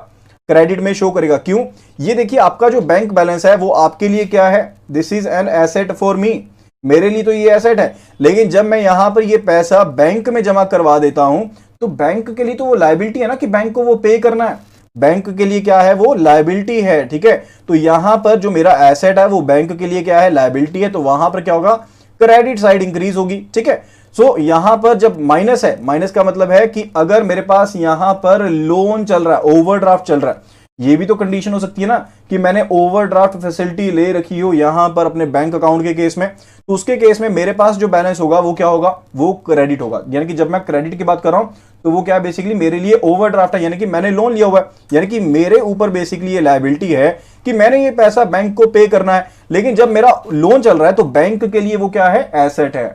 [SPEAKER 1] क्रेडिट में शो करेगा। क्यों, ये देखिए आपका जो बैंक बैलेंस है वो आपके लिए क्या है, this is an asset for me, मेरे लिए तो ये एसेट है, लेकिन जब मैं यहां पर ये पैसा बैंक में जमा करवा देता हूं तो बैंक के लिए तो वो लायबिलिटी है ना कि बैंक को वो पे करना है। बैंक के लिए क्या है, वो लायबिलिटी है, ठीक है। तो यहां पर जो मेरा एसेट है वो बैंक के लिए क्या है, लायबिलिटी है, तो वहां पर क्या होगा, क्रेडिट साइड इंक्रीज होगी, ठीक है। सो यहां पर जब माइनस है, माइनस का मतलब है कि अगर मेरे पास यहां पर लोन चल रहा है, ओवरड्राफ्ट चल रहा है, ये भी तो कंडीशन हो सकती है ना कि मैंने ओवरड्राफ्ट फैसिलिटी ले रखी हो यहां पर अपने बैंक अकाउंट के केस में, तो उसके केस में मेरे पास जो बैलेंस होगा वो क्या होगा, वो क्रेडिट होगा। यानी कि जब मैं क्रेडिट की बात कर रहा हूं तो वो क्या है, बेसिकली मेरे लिए ओवरड्राफ्ट है, यानी कि मैंने लोन लिया हुआ है, यानी कि मेरे ऊपर बेसिकली ये लायबिलिटी है कि मैंने ये पैसा बैंक को पे करना है। लेकिन जब मेरा लोन चल रहा है तो बैंक के लिए वो क्या है, एसेट है,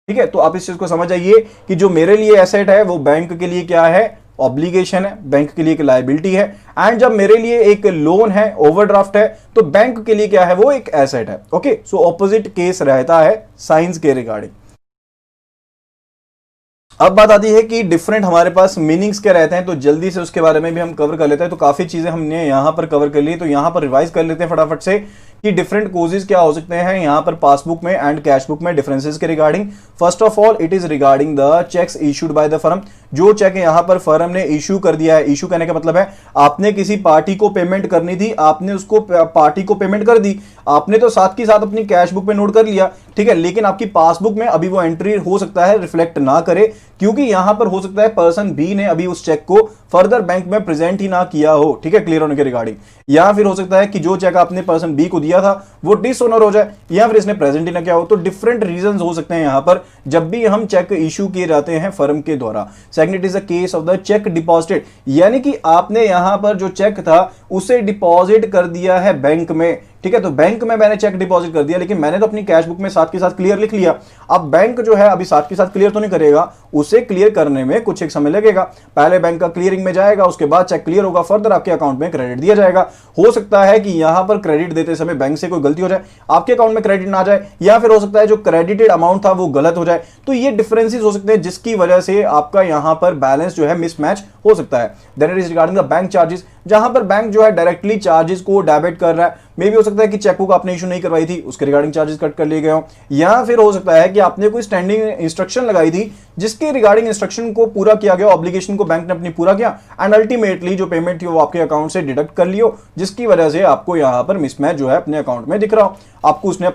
[SPEAKER 1] ठीक है। तो आप इस चीज को समझ आइए कि जो मेरे लिए एसेट है वो बैंक के लिए क्या है, ऑब्लिगेशन है, बैंक के लिए एक लायबिलिटी है। एंड जब मेरे लिए एक लोन है, ओवरड्राफ्ट है, तो बैंक के लिए क्या है, वो एक एसेट है। ओके, सो ऑपोजिट केस रहता है साइंस के रिगार्डिंग। अब बात आती है कि डिफरेंट हमारे पास मीनिंग्स क्या रहते हैं, तो जल्दी से उसके बारे में भी हम कवर कर लेते हैं। तो काफी चीजें हमने यहां पर कवर कर ली, तो यहां पर रिवाइज कर लेते हैं फटाफट से कि डिफरेंट कोजेस क्या हो सकते हैं यहां पर पासबुक में एंड कैश बुक में डिफरेंसेस के regarding. First of all it is regarding the cheques issued by the firm. जो चेक यहां पर फर्म ने इशू कर दिया है, इशू करने का मतलब है आपने किसी पार्टी को पेमेंट करनी थी, आपने उसको पार्टी को पेमेंट कर दी, आपने तो साथ के साथ अपनी कैश बुक में नोट कर लिया, ठीक है, लेकिन आपकी पासबुक में अभी वो एंट्री हो सकता है रिफ्लेक्ट ना करे, क्योंकि यहां पर हो सकता है पर्सन बी ने अभी उस चेक को फर्दर बैंक में प्रेजेंट ही ना किया हो, ठीक है, क्लियर होने के रिगार्डिंग। या फिर हो सकता है कि जो चेक आपने पर्सन बी को दिया था वो डिसऑनर हो जाए, या फिर इसने प्रेजेंट ही ना किया हो। तो डिफरेंट रीजंस हो सकते हैं यहां पर जब भी हम चेक इशू किए जाते हैं फर्म के द्वारा। Second, it is the case of the check deposited, यानी कि आपने यहां पर जो चेक था उसे डिपॉजिट कर दिया है बैंक में, ठीक है। तो बैंक में मैंने चेक डिपॉजिट कर दिया, लेकिन मैंने तो अपनी कैश बुक में साथ के साथ क्लियर लिख लिया। अब बैंक जो है अभी साथ के साथ क्लियर तो नहीं करेगा, उसे क्लियर करने में कुछ एक समय लगेगा। पहले बैंक का क्लियरिंग में जाएगा, उसके बाद चेक क्लियर होगा, फर्दर आपके अकाउंट में क्रेडिट दिया जाएगा। हो सकता है कि यहां पर क्रेडिट देते समय बैंक से कोई गलती हो जाए, आपके अकाउंट में क्रेडिट ना जाए, या फिर हो सकता है जो क्रेडिटेड अमाउंट था वो गलत हो जाए। तो ये डिफरेंसेस हो सकते हैं जिसकी वजह से आपका यहां पर बैलेंस जो है मिसमैच हो सकता है। Then it is regarding the bank charges, जहां पर बैंक जो है डायरेक्टली चार्जेस को डेबिट कर रहा है। मे भी हो सकता है कि चेकबुक आपने इशू नहीं करवाई थी, उसके रिगार्डिंग चार्जेस कट कर लिए गए हो, या फिर हो सकता है कि आपने कोई स्टैंडिंग इंस्ट्रक्शन लगाई थी जिसके रिगार्डिंग इंस्ट्रक्शन को पूरा किया गया, ऑब्लिगेशन को बैंक ने अपनी पूरा किया, एंड अल्टीमेटली जो पेमेंट थी वो आपके अकाउंट से डिडक्ट कर लियो, जिसकी वजह से आपको यहां पर मिसमैच जो है अपने अकाउंट में दिख रहा हो। आपको उसने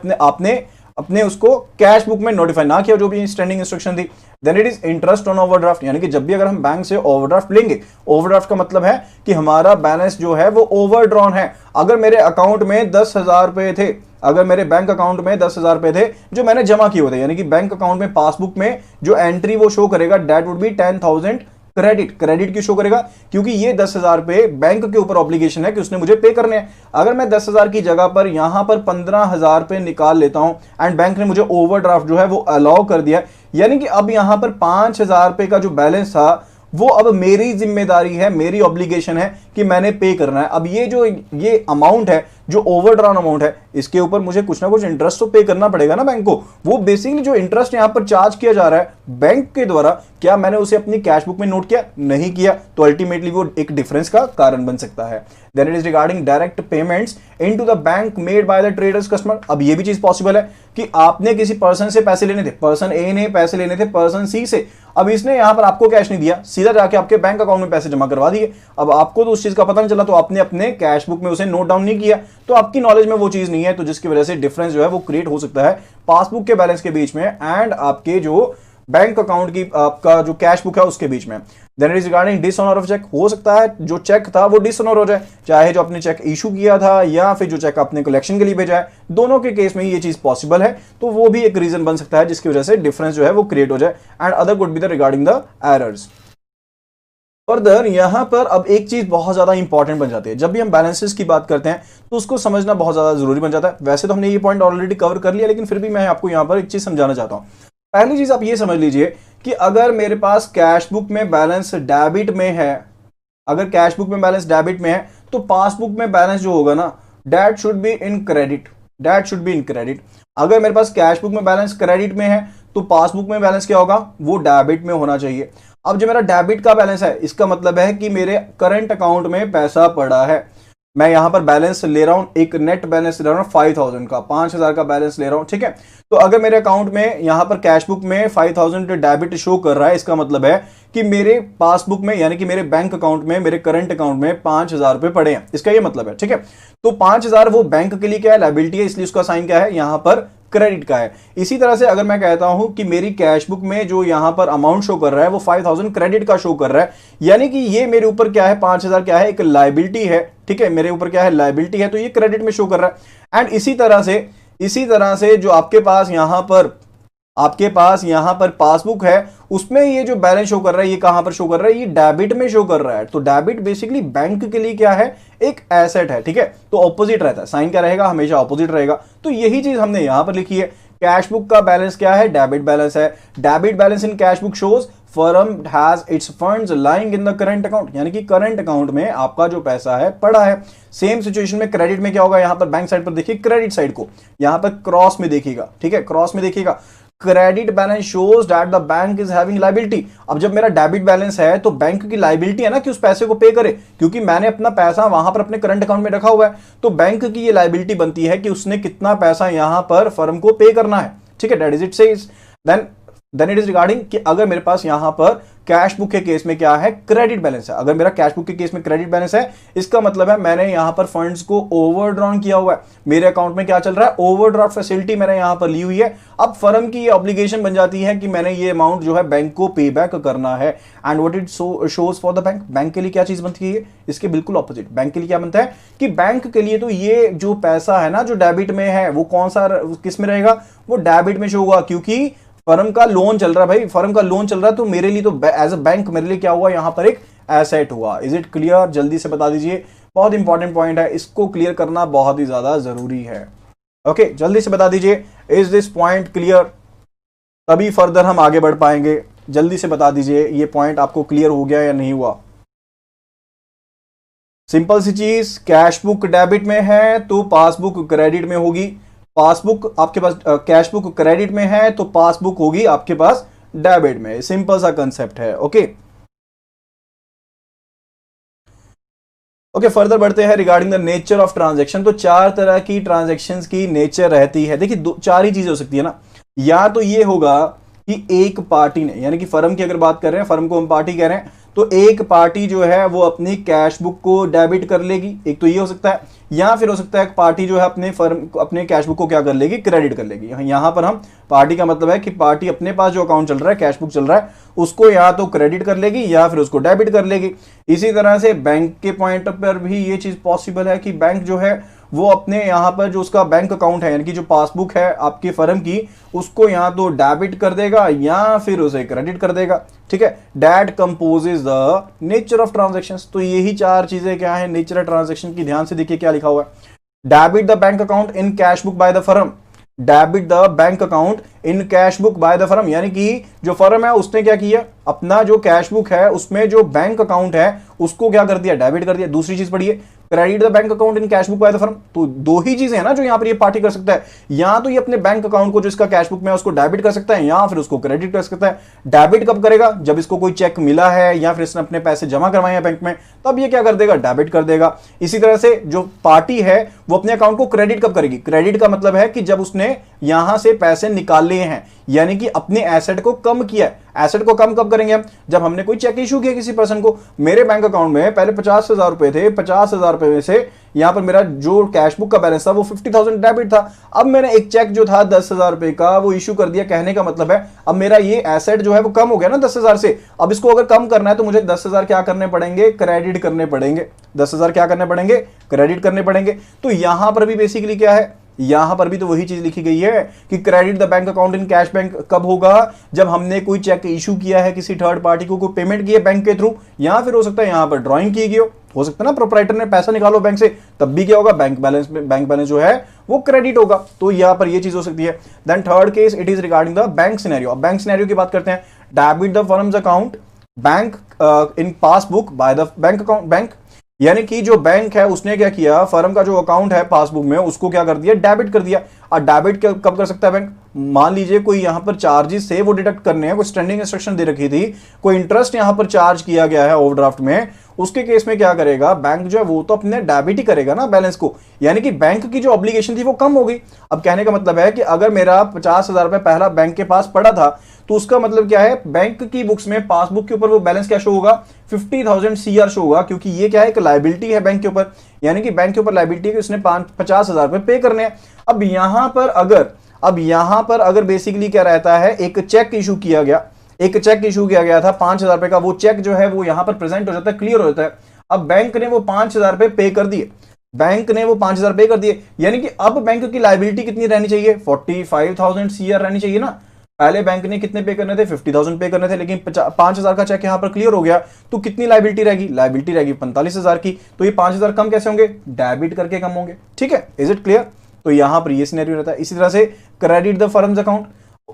[SPEAKER 1] अपने उसको कैश बुक में नोटिफाई ना किया जो भी स्टैंडिंग इंस्ट्रक्शन थी। Then it is interest on overdraft, यानी कि जब भी अगर हम बैंक से ओवरड्राफ्ट लेंगे, ओवरड्राफ्ट का मतलब है कि हमारा बैलेंस जो है वो ओवरड्रॉन है। अगर मेरे अकाउंट में 10,000 रुपए थे, अगर मेरे बैंक अकाउंट में 10,000 रुपए थे जो मैंने जमा किए हुए थे, यानी कि बैंक अकाउंट में पासबुक में जो एंट्री वो शो करेगा दैट वुड बी 10,000 क्रेडिट की शो करेगा, क्योंकि ये 10,000 पे बैंक के ऊपर ऑब्लिगेशन है कि उसने मुझे पे करने हैं। अगर मैं 10,000 की जगह पर यहां पर 15,000 पे निकाल लेता हूं एंड बैंक ने मुझे ओवरड्राफ्ट जो है वो अलाउ कर दिया, यानी कि अब यहां पर 5,000 पे का जो बैलेंस था वो अब मेरी जिम्मेदारी है, मेरी ऑब्लिगेशन है कि मैंने पे करना है। अब ये अमाउंट है जो ओवरड्रॉन अमाउंट है, इसके ऊपर मुझे कुछ ना कुछ इंटरेस्ट तो पे करना पड़ेगा ना बैंक को। वो बेसिकली जो इंटरेस्ट यहां पर चार्ज किया जा रहा है बैंक के द्वारा, क्या मैंने उसे अपनी कैश बुक में नोट किया? नहीं किया, तो अल्टीमेटली वो एक डिफरेंस का कारण बन सकता है। Then it is regarding direct payments into the bank made by the traders customer. अब ये भी चीज पॉसिबल है कि आपने किसी पर्सन से पैसे लेने थे, पर्सन ए ने पैसे लेने थे पर्सन सी से, अब इसने यहां पर आपको कैश नहीं दिया, सीधा जाके आपके बैंक अकाउंट में पैसे जमा करवा दिए। अब आपको तो उस चीज का पता नहीं चला, तो आपने अपने कैश बुक में उसे नोट डाउन नहीं किया, तो आपकी नॉलेज में वो चीज नहीं है, तो जिसकी वजह से डिफरेंस जो है वो क्रिएट हो सकता है पासबुक के बैलेंस के बीच में एंड आपके जो बैंक अकाउंट की आपका जो कैश बुक है उसके बीच में। Then it is regarding dishonour of cheque, हो सकता है जो चेक था वो डिसऑनर हो जाए, चाहे जो आपने चेक इशू किया था या फिर जो चेक आपने कलेक्शन के लिए भेजा है, दोनों के केस में ये चीज पॉसिबल है, तो वो भी एक रीजन बन सकता है जिसकी वजह से डिफरेंस जो है वो क्रिएट हो जाए। And other could be the regarding the errors. Further यहां पर अब एक चीज बहुत ज्यादा इंपॉर्टेंट बन जाती है, जब भी हम बैलेंसेस की बात करते हैं तो उसको समझना बहुत ज्यादा जरूरी बन जाता है। वैसे तो हमने ये पॉइंट ऑलरेडी कवर कर लिया, लेकिन फिर भी मैं आपको यहां पर एक चीज समझाना चाहता हूं। पहली चीज आप ये समझ लीजिए कि अगर मेरे पास कैश बुक में बैलेंस डेबिट में है, अगर कैश बुक में बैलेंस डेबिट में है तो पासबुक में बैलेंस जो होगा ना that should be in credit, that should be in credit. अगर मेरे पास कैश बुक में बैलेंस क्रेडिट में है तो पासबुक में बैलेंस क्या होगा, वो डेबिट में होना चाहिए। अब जो मेरा डेबिट का बैलेंस है इसका मतलब है कि मेरे करंट अकाउंट में पैसा पड़ा है, मैं यहां पर बैलेंस ले रहा हूं, एक नेट बैलेंस ले रहा हूं 5000 का, 5000 का बैलेंस ले रहा हूं, ठीक है। तो अगर मेरे अकाउंट में यहां पर कैश बुक में 5000 डेबिट शो कर रहा है, इसका मतलब है कि मेरे पासबुक में यानी कि मेरे बैंक अकाउंट में, मेरे करंट अकाउंट में 5000 रुपए पड़े हैं, इसका ये मतलब है, ठीक है। तो 5000 वो बैंक के लिए क्या है, लायबिलिटी है, इसलिए उसका साइन क्या है यहां पर क्रेडिट का है। इसी तरह से अगर मैं कहता हूं कि मेरी कैश बुक में जो यहां पर अमाउंट शो कर रहा है वो 5000 क्रेडिट का शो कर रहा है, यानी कि ये मेरे ऊपर क्या है, 5000 क्या है, एक लायबिलिटी है, ठीक है, मेरे ऊपर क्या है, लायबिलिटी है, तो ये क्रेडिट में शो कर रहा है। एंड इसी तरह से जो आपके पास यहां पर पासबुक है, उसमें ये जो बैलेंस शो कर रहा है, ये कहां पर शो कर रहा है, ये डेबिट में शो कर रहा है। तो डेबिट बेसिकली बैंक के लिए क्या है, एक एसेट है, ठीक है। तो ऑपोजिट रहता है, साइन क्या रहेगा, हमेशा ऑपोजिट रहेगा। तो यही चीज हमने यहां पर लिखी है। कैश बुक का बैलेंस क्या है, डेबिट बैलेंस है। Debit balance in cash book shows firm has its funds lying in the current account, यानी कि करंट अकाउंट में आपका जो पैसा है पड़ा है। सेम सिचुएशन में क्रेडिट में क्या होगा, यहां पर बैंक साइड पर देखिए, क्रेडिट साइड को यहां पर क्रॉस में देखिएगा, ठीक है, क्रॉस में देखिएगा। Credit balance shows that the bank is having liability. अब जब मेरा डेबिट बैलेंस है तो बैंक की लायबिलिटी है ना कि उस पैसे को पे करे, क्योंकि मैंने अपना पैसा वहां पर अपने करंट अकाउंट में रखा हुआ है। तो बैंक की ये लायबिलिटी बनती है कि उसने कितना पैसा यहां पर फर्म को पे करना है, ठीक है। That is it says then it is regarding कि अगर मेरे पास यहां पर कैश बुक के केस में क्या है, क्रेडिट बैलेंस है। अगर मेरा कैश बुक के केस में क्रेडिट बैलेंस है, इसका मतलब है मैंने यहां पर फंड्स को ओवरड्रॉन किया हुआ है। मेरे अकाउंट में क्या चल रहा है, ओवरड्राफ्ट फैसिलिटी मैंने यहां पर ली हुई है। अब फर्म की ये ऑब्लिगेशन बन जाती है कि मैंने ये अमाउंट जो है बैंक को पे बैक करना है। And what it shows for the bank, bank के लिए क्या चीज बनती है, इसके बिल्कुल ऑपोजिट। बैंक के लिए क्या बनता है कि बैंक के लिए तो ये जो पैसा है ना, जो डेबिट में है, वो कौन सा किस में रहेगा, वो डेबिट में शो होगा, क्योंकि फर्म का लोन चल रहा है भाई, फर्म का लोन चल रहा है। तो मेरे लिए तो एज अ बैंक मेरे लिए क्या हुआ, यहां पर एक एसेट हुआ। इज इट क्लियर, जल्दी से बता दीजिए, बहुत इंपॉर्टेंट पॉइंट है, इसको क्लियर करना बहुत ही ज्यादा जरूरी है। ओके, जल्दी से बता दीजिए, इज दिस पॉइंट क्लियर, तभी फर्दर हम आगे बढ़ पाएंगे। जल्दी से बता दीजिए ये पॉइंट आपको क्लियर हो गया या नहीं हुआ। सिंपल सी चीज, कैश बुक डेबिट में है तो पासबुक क्रेडिट में होगी। पासबुक आपके पास कैश बुक क्रेडिट में है तो पासबुक होगी आपके पास डेबिट में। सिंपल सा कंसेप्ट है। ओके ओके, फर्दर बढ़ते हैं regarding the nature of transaction. तो चार तरह की ट्रांजैक्शंस की नेचर रहती है। देखिए चार ही चीजें हो सकती है ना, या तो ये होगा कि एक पार्टी ने, यानी कि फर्म की अगर बात कर रहे हैं, फर्म को हम पार्टी कह रहे हैं, तो एक पार्टी जो है वो अपनी कैश बुक को डेबिट कर लेगी, एक तो ये हो सकता है। या फिर हो सकता है एक पार्टी जो है अपने कैश बुक को क्या कर लेगी, क्रेडिट कर लेगी। यहां पर हम पार्टी का मतलब है कि पार्टी अपने पास जो अकाउंट चल रहा है, कैश बुक चल रहा है, उसको या तो क्रेडिट कर लेगी या फिर उसको डेबिट कर लेगी। इसी तरह से बैंक के पॉइंट पर भी ये चीज पॉसिबल है कि बैंक जो है वो अपने यहां पर जो उसका बैंक अकाउंट है, यानी कि जो पासबुक है आपकी फर्म की, उसको या तो डेबिट कर देगा या फिर उसे क्रेडिट कर देगा, ठीक है। That composes the nature of transactions. तो यही चार चीजें क्या है नेचर ऑफ ट्रांजैक्शन की। ध्यान से देखिए क्या लिखा हुआ है, debit the bank account in cash book by the firm, debit the bank account in cash book by the firm, यानी कि जो फर्म है उसने क्या किया, अपना जो कैश बुक है उसमें जो बैंक अकाउंट है उसको क्या कर दिया, डेबिट कर दिया। दूसरी चीज पढ़िए, credit the bank account in cash book by the firm. तो दो ही चीजें हैं ना जो यहां पर ये पार्टी कर सकता है, या तो ये अपने बैंक अकाउंट को जो इसका कैश बुक में उसको डेबिट कर सकता है या फिर उसको क्रेडिट कर सकता है। डेबिट कब करेगा, जब इसको कोई चेक मिला है या फिर इसने अपने पैसे जमा करवाए हैं बैंक में, तब ये क्या कर देगा, डेबिट कर देगा। इसी तरह से जो पार्टी है वो अपने अकाउंट को क्रेडिट कब करेगी, क्रेडिट का मतलब है कि जब उसने यहां से पैसे निकाले हैं, यानी कि अपने एसेट को कम किया। एसेट को कम कब करेंगे हम, जब हमने कोई चेक इशू किया किसी पर्सन को। मेरे बैंक अकाउंट में पहले 50,000 रुपए थे, 50,000 रुपए में से यहां पर मेरा जो कैश बुक का बैलेंस था वो 50,000 डेबिट था। अब मैंने एक चेक जो था 10,000 रुपए का वो इशू कर दिया। कहने का मतलब है अब मेरा ये एसेट जो है वो कम हो गया ना 10,000 से। अब इसको अगर कम करना है तो मुझे 10,000 क्या करने पड़ेंगे, क्रेडिट करने पड़ेंगे। 10,000 क्या करने पड़ेंगे, क्रेडिट करने पड़ेंगे। तो यहां पर भी बेसिकली क्या है, यहां पर भी तो वही चीज लिखी गई है कि credit the bank account in cash bank कब होगा, जब हमने कोई चेक इशू किया है किसी थर्ड पार्टी को, कोई पेमेंट की है बैंक के थ्रू, या फिर हो सकता है यहां पर ड्राइंग की गई हो सकता है ना प्रोप्राइटर ने पैसा निकालो बैंक से, तब भी क्या होगा, बैंक बैलेंस जो है वो क्रेडिट होगा। तो यहां पर ये चीज हो सकती है। Then third case it is regarding the bank scenario. अब बैंक सिनेरियो की बात करते हैं। Debit the firm's account bank in passbook by the bank account bank, यानी कि जो बैंक है उसने क्या किया, फर्म का जो अकाउंट है पासबुक में उसको क्या कर दिया, डेबिट कर दिया। और डेबिट कब कर सकता है बैंक, मान लीजिए कोई यहां पर चार्जेस थे वो डिडक्ट करने हैं, कोई स्टैंडिंग इंस्ट्रक्शन दे रखी थी, कोई इंटरेस्ट यहां पर चार्ज किया गया है ओवरड्राफ्ट में, उसके केस में क्या करेगा बैंक जो है वो तो अपने डेबिट ही करेगा ना बैलेंस को, यानी कि बैंक की जो ऑब्लिगेशन थी वो कम हो गई। अब कहने का मतलब है कि अगर मेरा 50,000 रुपए पहला बैंक के पास पड़ा था तो उसका मतलब क्या है, बैंक की बुक्स में पासबुक के ऊपर वो बैलेंस क्या शो होगा, 50,000 CR शो होगा, क्योंकि ये क्या है, एक लायबिलिटी है बैंक के ऊपर, यानी कि बैंक के ऊपर लायबिलिटी है, उसने 50,000 रुपए पे करने हैं। अब यहां पर अगर बेसिकली क्या रहता है, एक चेक इशू किया गया, एक चेक इशू किया गया था 5,000 रुपए का, वो चेक जो है वो यहां पर प्रेजेंट हो जाता है, क्लियर हो जाता है। अब बैंक ने वो 5,000 रुपए पे कर दिए, बैंक ने वो 5,000 पे कर दिए, यानी कि अब बैंक की लायबिलिटी कितनी रहनी चाहिए, 45,000 CR रहनी चाहिए ना। पहले बैंक ने कितने पे करने थे, 50,000 पे करने थे, लेकिन 5,000 का चेक यहां पर क्लियर हो गया, तो कितनी लायबिलिटी रहेगी, लायबिलिटी रहेगी 45,000 की। तो ये 5,000 कम कैसे होंगे, डेबिट करके कम होंगे। ठीक है, इज इट क्लियर। तो यहां पर ये सिनेरियो रहता है। इसी तरह से क्रेडिट द फर्म्स अकाउंट,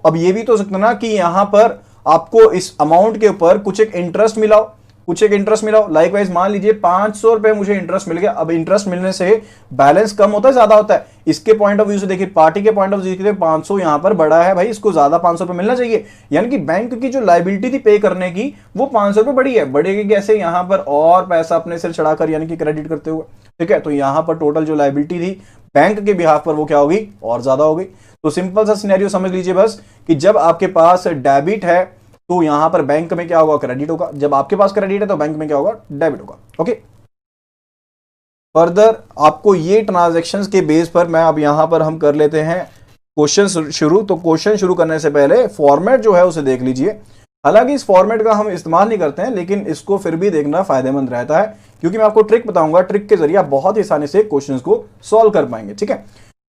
[SPEAKER 1] अब ये भी तो हो सकता है ना कि यहां पर आपको इस अमाउंट के ऊपर कुछ एक इंटरेस्ट मिला हो, कुछ एक इंटरेस्ट मिला हो। लाइकवाइज मान लीजिए 500 रुपए मुझे इंटरेस्ट मिल गया। अब इंटरेस्ट मिलने से बैलेंस कम होता है ज्यादा होता है, इसके पॉइंट ऑफ व्यू से देखिए, पार्टी के पॉइंट ऑफ व्यू से 500 यहां पर बड़ा है भाई, इसको ज्यादा 500 रुपए मिलना चाहिए, यानी कि बैंक की जो लायबिलिटी थी पे करने की वो 500 रुपए बड़ी है, बढ़ेगी कैसे, यहां पर और पैसा अपने सिर चढ़ाकर, यानी कि क्रेडिट करते हुए। ठीक है, तो यहां पर टोटल जो लायबिलिटी थी बैंक के बिहाफ पर वो क्या होगी, और ज्यादा हो गई। तो सिंपल सा सिनेरियो समझ लीजिए बस, कि जब आपके पास डेबिट है तो यहां पर बैंक में क्या होगा, क्रेडिट होगा, जब आपके पास क्रेडिट है तो बैंक में क्या होगा, डेबिट होगा। ओके, फर्दर आपको ये ट्रांजैक्शंस के बेस पर मैं अब यहां पर हम कर लेते हैं क्वेश्चन शुरू। तो क्वेश्चन शुरू करने से पहले फॉर्मेट जो है उसे देख लीजिए। हालांकि इस फॉर्मेट का हम इस्तेमाल नहीं करते हैं, लेकिन इसको फिर भी देखना फायदेमंद रहता है, क्योंकि मैं आपको ट्रिक बताऊंगा, ट्रिक के जरिए आप बहुत ही आसानी से क्वेश्चंस को सॉल्व कर पाएंगे। ठीक है,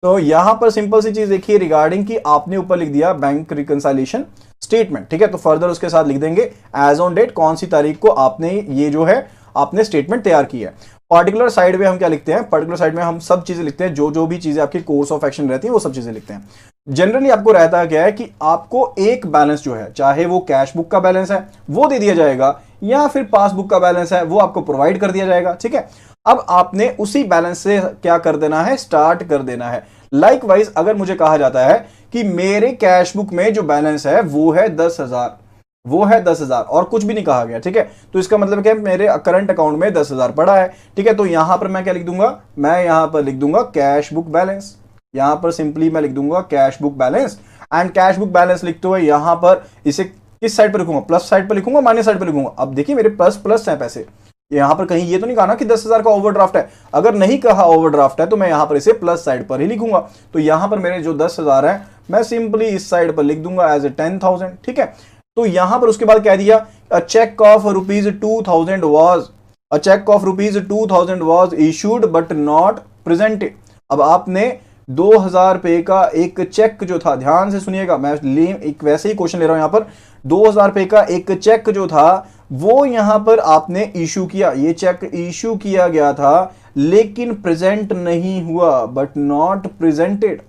[SPEAKER 1] तो यहां पर सिंपल सी चीज देखिए, रिगार्डिंग की आपने ऊपर लिख दिया बैंक रिकंसाइलेशन स्टेटमेंट। ठीक है, तो फर्दर उसके साथ लिख देंगे एज ऑन डेट, कौन सी तारीख को आपने ये जो है आपने स्टेटमेंट तैयार की है। पर्टिकुलर साइड में हम क्या लिखते हैं, पर्टिकुलर साइड में हम सब चीजें लिखते हैं, जो जो भी चीजें आपकी कोर्स ऑफ एक्शन रहती है वो सब चीजें लिखते हैं। जनरली आपको रहता क्या है कि आपको एक बैलेंस जो है, चाहे वो कैश बुक का बैलेंस है वो दे दिया जाएगा, या फिर पासबुक का बैलेंस है वो आपको प्रोवाइड कर दिया जाएगा। ठीक है, अब आपने उसी बैलेंस से क्या कर देना है, स्टार्ट कर देना है। लाइकवाइज अगर मुझे कहा जाता है कि मेरे कैश बुक में जो बैलेंस है वो है 10,000, वो है 10,000 और कुछ भी नहीं कहा गया। ठीक है, तो इसका मतलब क्या है, मेरे करंट अकाउंट में 10,000 पड़ा है। ठीक है, तो यहां पर मैं क्या लिख दूंगा, मैं यहां पर लिख दूंगा कैश बुक बैलेंस, यहां पर सिंपली मैं लिख दूंगा cash book balance. And cash book balance लिखते हुए यहां पर इसे किस साइड पर लिखूंगा, प्लस साइड पर लिखूंगा, माइनस साइड पर लिखूंगा। अब देखिए मेरे पास प्लस है पैसे, यहां पर कहीं ये तो नहीं कहा ना कि 10,000 का ओवरड्राफ्ट है, अगर नहीं कहा ओवरड्राफ्ट है तो मैं यहां पर इसे प्लस साइड पर ही लिखूंगा। तो यहां पर मेरे जो 10,000 है मैं सिंपली इस साइड पर लिख दूंगा एज ए 10,000। ठीक है, तो यहां पर उसके बाद कह दिया a cheque of ₹2,000 was, a cheque of ₹2,000 was issued but not presented. अब आपने 2,000 रुपए का एक चेक जो था, ध्यान से सुनिएगा, मैं एक वैसे ही क्वेश्चन ले रहा हूं, यहां पर 2,000 रुपए का एक चेक जो था वो यहां पर आपने इशू किया, ये चेक इशू किया गया था लेकिन प्रेजेंट नहीं हुआ, बट नॉट प्रेजेंटेड।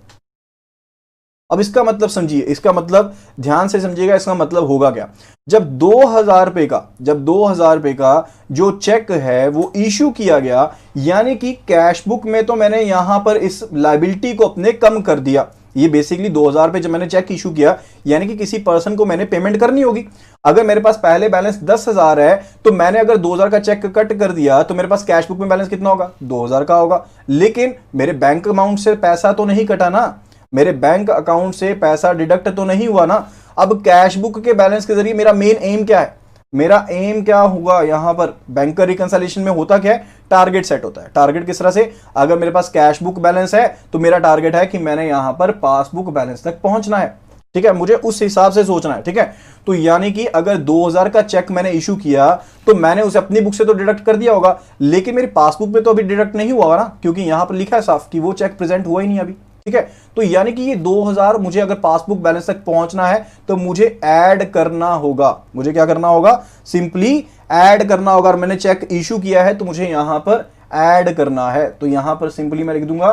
[SPEAKER 1] अब इसका मतलब समझिए, इसका मतलब ध्यान से समझिएगा, इसका मतलब होगा क्या, जब 2,000 रुपए का, जब 2,000 रुपए का जो चेक है वो इशू किया गया, यानी कि कैश बुक में तो मैंने यहां पर इस लायबिलिटी को अपने कम कर दिया। ये बेसिकली 2,000 रुपए जब मैंने चेक इशू किया, यानी कि किसी पर्सन को मैंने पेमेंट करनी होगी। अगर मेरे पास पहले बैलेंस 10,000 है तो मैंने अगर 2,000 का चेक कट कर दिया तो मेरे पास कैश बुक में बैलेंस कितना होगा, 2,000 का होगा। लेकिन मेरे बैंक अमाउंट से पैसा तो नहीं कटा ना, मेरे बैंक अकाउंट से पैसा डिडक्ट तो नहीं हुआ ना। अब कैश बुक के बैलेंस के जरिए मेरा मेन एम क्या है, मेरा एम क्या होगा, यहां पर बैंक रिकंसिलिएशन में होता क्या है, टारगेट सेट होता है। टारगेट किस तरह से, अगर मेरे पास कैश बुक बैलेंस है तो मेरा टारगेट है कि मैंने यहां पर पासबुक बैलेंस तक पहुंचना है। ठीक है, मुझे उस हिसाब से सोचना है। ठीक है, तो यानी कि अगर 2,000 का चेक मैंने इशू किया तो मैंने उसे अपनी बुक से तो डिडक्ट कर दिया होगा, लेकिन मेरी पासबुक में तो अभी डिडक्ट नहीं हुआ ना, क्योंकि यहां पर लिखा है साफ कि वो चेक प्रेजेंट हुआ ही नहीं अभी। ठीक है, तो यानी कि ये 2,000 मुझे अगर पासबुक बैलेंस तक पहुंचना है तो मुझे ऐड करना होगा। मुझे क्या करना होगा, सिंपली ऐड करना होगा। और मैंने चेक इशू किया है तो मुझे यहां पर ऐड करना है। तो यहां पर सिंपली मैं लिख दूंगा,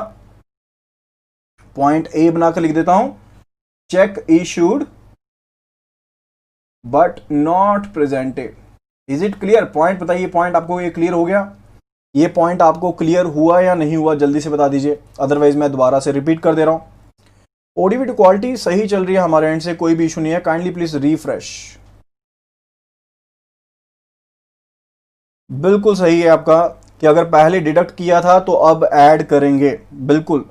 [SPEAKER 1] पॉइंट ए बनाकर लिख देता हूं, check issued but not presented. Is it clear, point बताइए, पॉइंट आपको ये क्लियर हो गया, ये पॉइंट आपको क्लियर हुआ या नहीं हुआ, जल्दी से बता दीजिए, अदरवाइज मैं दोबारा से रिपीट कर दे रहा हूं। ओडीवी क्वालिटी सही चल रही है हमारे एंड से, कोई भी इशू नहीं है, काइंडली प्लीज रिफ्रेश। बिल्कुल सही है आपका कि अगर पहले डिडक्ट किया था तो अब ऐड करेंगे, बिल्कुल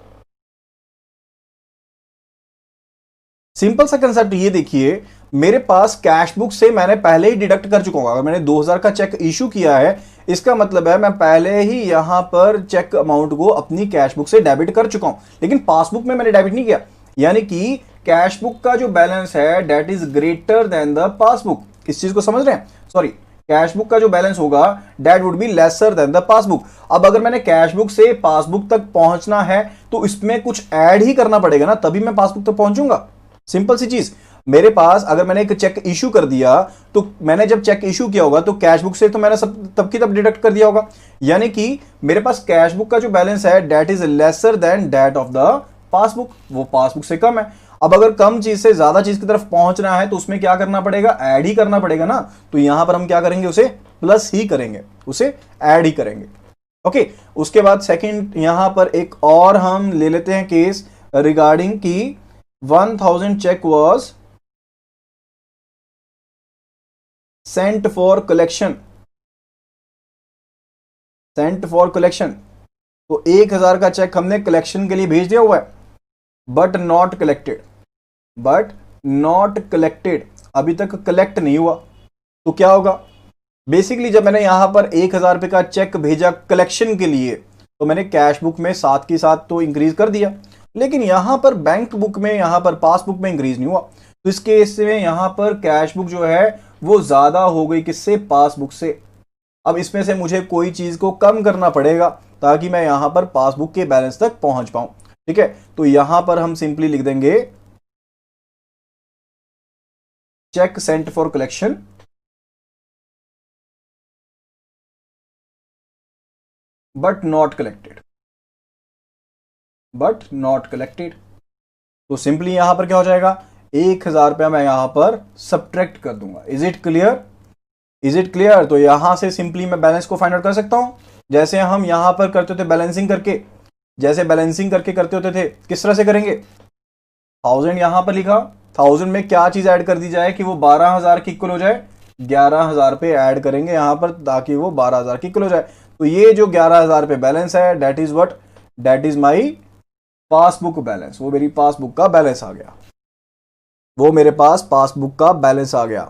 [SPEAKER 1] सिंपल सा कंसेप्ट। ये देखिए, मेरे पास कैश बुक से मैंने पहले ही डिडक्ट कर चुका हूं। अगर मैंने 2000 का चेक इशू किया है, इसका मतलब है मैं पहले ही यहां पर चेक अमाउंट को अपनी कैश बुक से डेबिट कर चुका हूं, लेकिन पासबुक में मैंने डेबिट नहीं किया। यानी कि कैश बुक का जो बैलेंस है date is greater than the passbook. इस चीज को समझ रहे हैं? सॉरी, कैश बुक का जो बैलेंस होगा that would be lesser than the passbook. अब अगर मैंने कैश बुक से पासबुक तक पहुंचना है तो इसमें कुछ ऐड ही करना पड़ेगा ना, तभी मैं पासबुक तक पहुंचूंगा। सिंपल सी चीज। मेरे पास अगर मैंने एक चेक इशू कर दिया, तो मैंने जब चेक इशू किया होगा तो कैश बुक से तो मैंने सब तब की तब डिडक्ट कर दिया होगा। यानी कि मेरे पास कैश बुक का जो बैलेंस है date is lesser than that of the passbook, वो पासबुक से कम है। अब अगर कम चीज से ज्यादा चीज की तरफ पहुंचना है तो उसमें क्या करना पड़ेगा? ऐड ही करना पड़ेगा ना। तो यहां पर हम क्या करेंगे? उसे प्लस ही करेंगे, उसे ऐड ही करेंगे। ओके, उसके बाद सेकंड यहां पर एक और हम ले लेते हैं केस रिगार्डिंग की 1000 check was sent for collection, sent for collection। तो 1000 का चेक हमने कलेक्शन के लिए भेज दिया हुआ है, but not collected, but not collected, अभी तक कलेक्ट नहीं हुआ। तो क्या होगा? बेसिकली जब मैंने यहां पर 1000 रुपए का चेक भेजा कलेक्शन के लिए, तो मैंने कैश बुक में साथ के साथ तो इंक्रीज कर दिया, लेकिन यहां पर बैंक बुक में, यहां पर पासबुक में इंक्रीज नहीं हुआ। तो इस केस में यहां पर कैश बुक जो है वो ज्यादा हो गई किससे? पासबुक से। अब इसमें से मुझे कोई चीज को कम करना पड़ेगा ताकि मैं यहां पर पासबुक के बैलेंस तक पहुंच पाऊं। ठीक है, तो यहां पर हम सिंपली लिख देंगे cheque sent for collection but not collected, but not collected. तो सिंपली यहां पर क्या हो जाएगा? 1000 रुपया मैं यहां पर सब्ट्रैक्ट कर दूंगा। Is it clear? Is it clear? तो यहां से सिंपली मैं बैलेंस को फाइंड आउट कर सकता हूं, जैसे हम यहां पर करते थे बैलेंसिंग करके, जैसे बैलेंसिंग करके करते होते थे। किस तरह से करेंगे? 1000 यहां पर लिखा, 1000 में क्या चीज ऐड कर दी जाए कि वो 12000 की इक्वल हो जाए? 11000 पे ऐड करेंगे यहां पर ताकि वो 12000 की इक्वल हो जाए। तो ये जो 11000 पे बैलेंस है date is what? That is my passbook balance. वो मेरी पासबुक का बैलेंस आ गया, वो मेरे पास पासबुक का बैलेंस आ गया।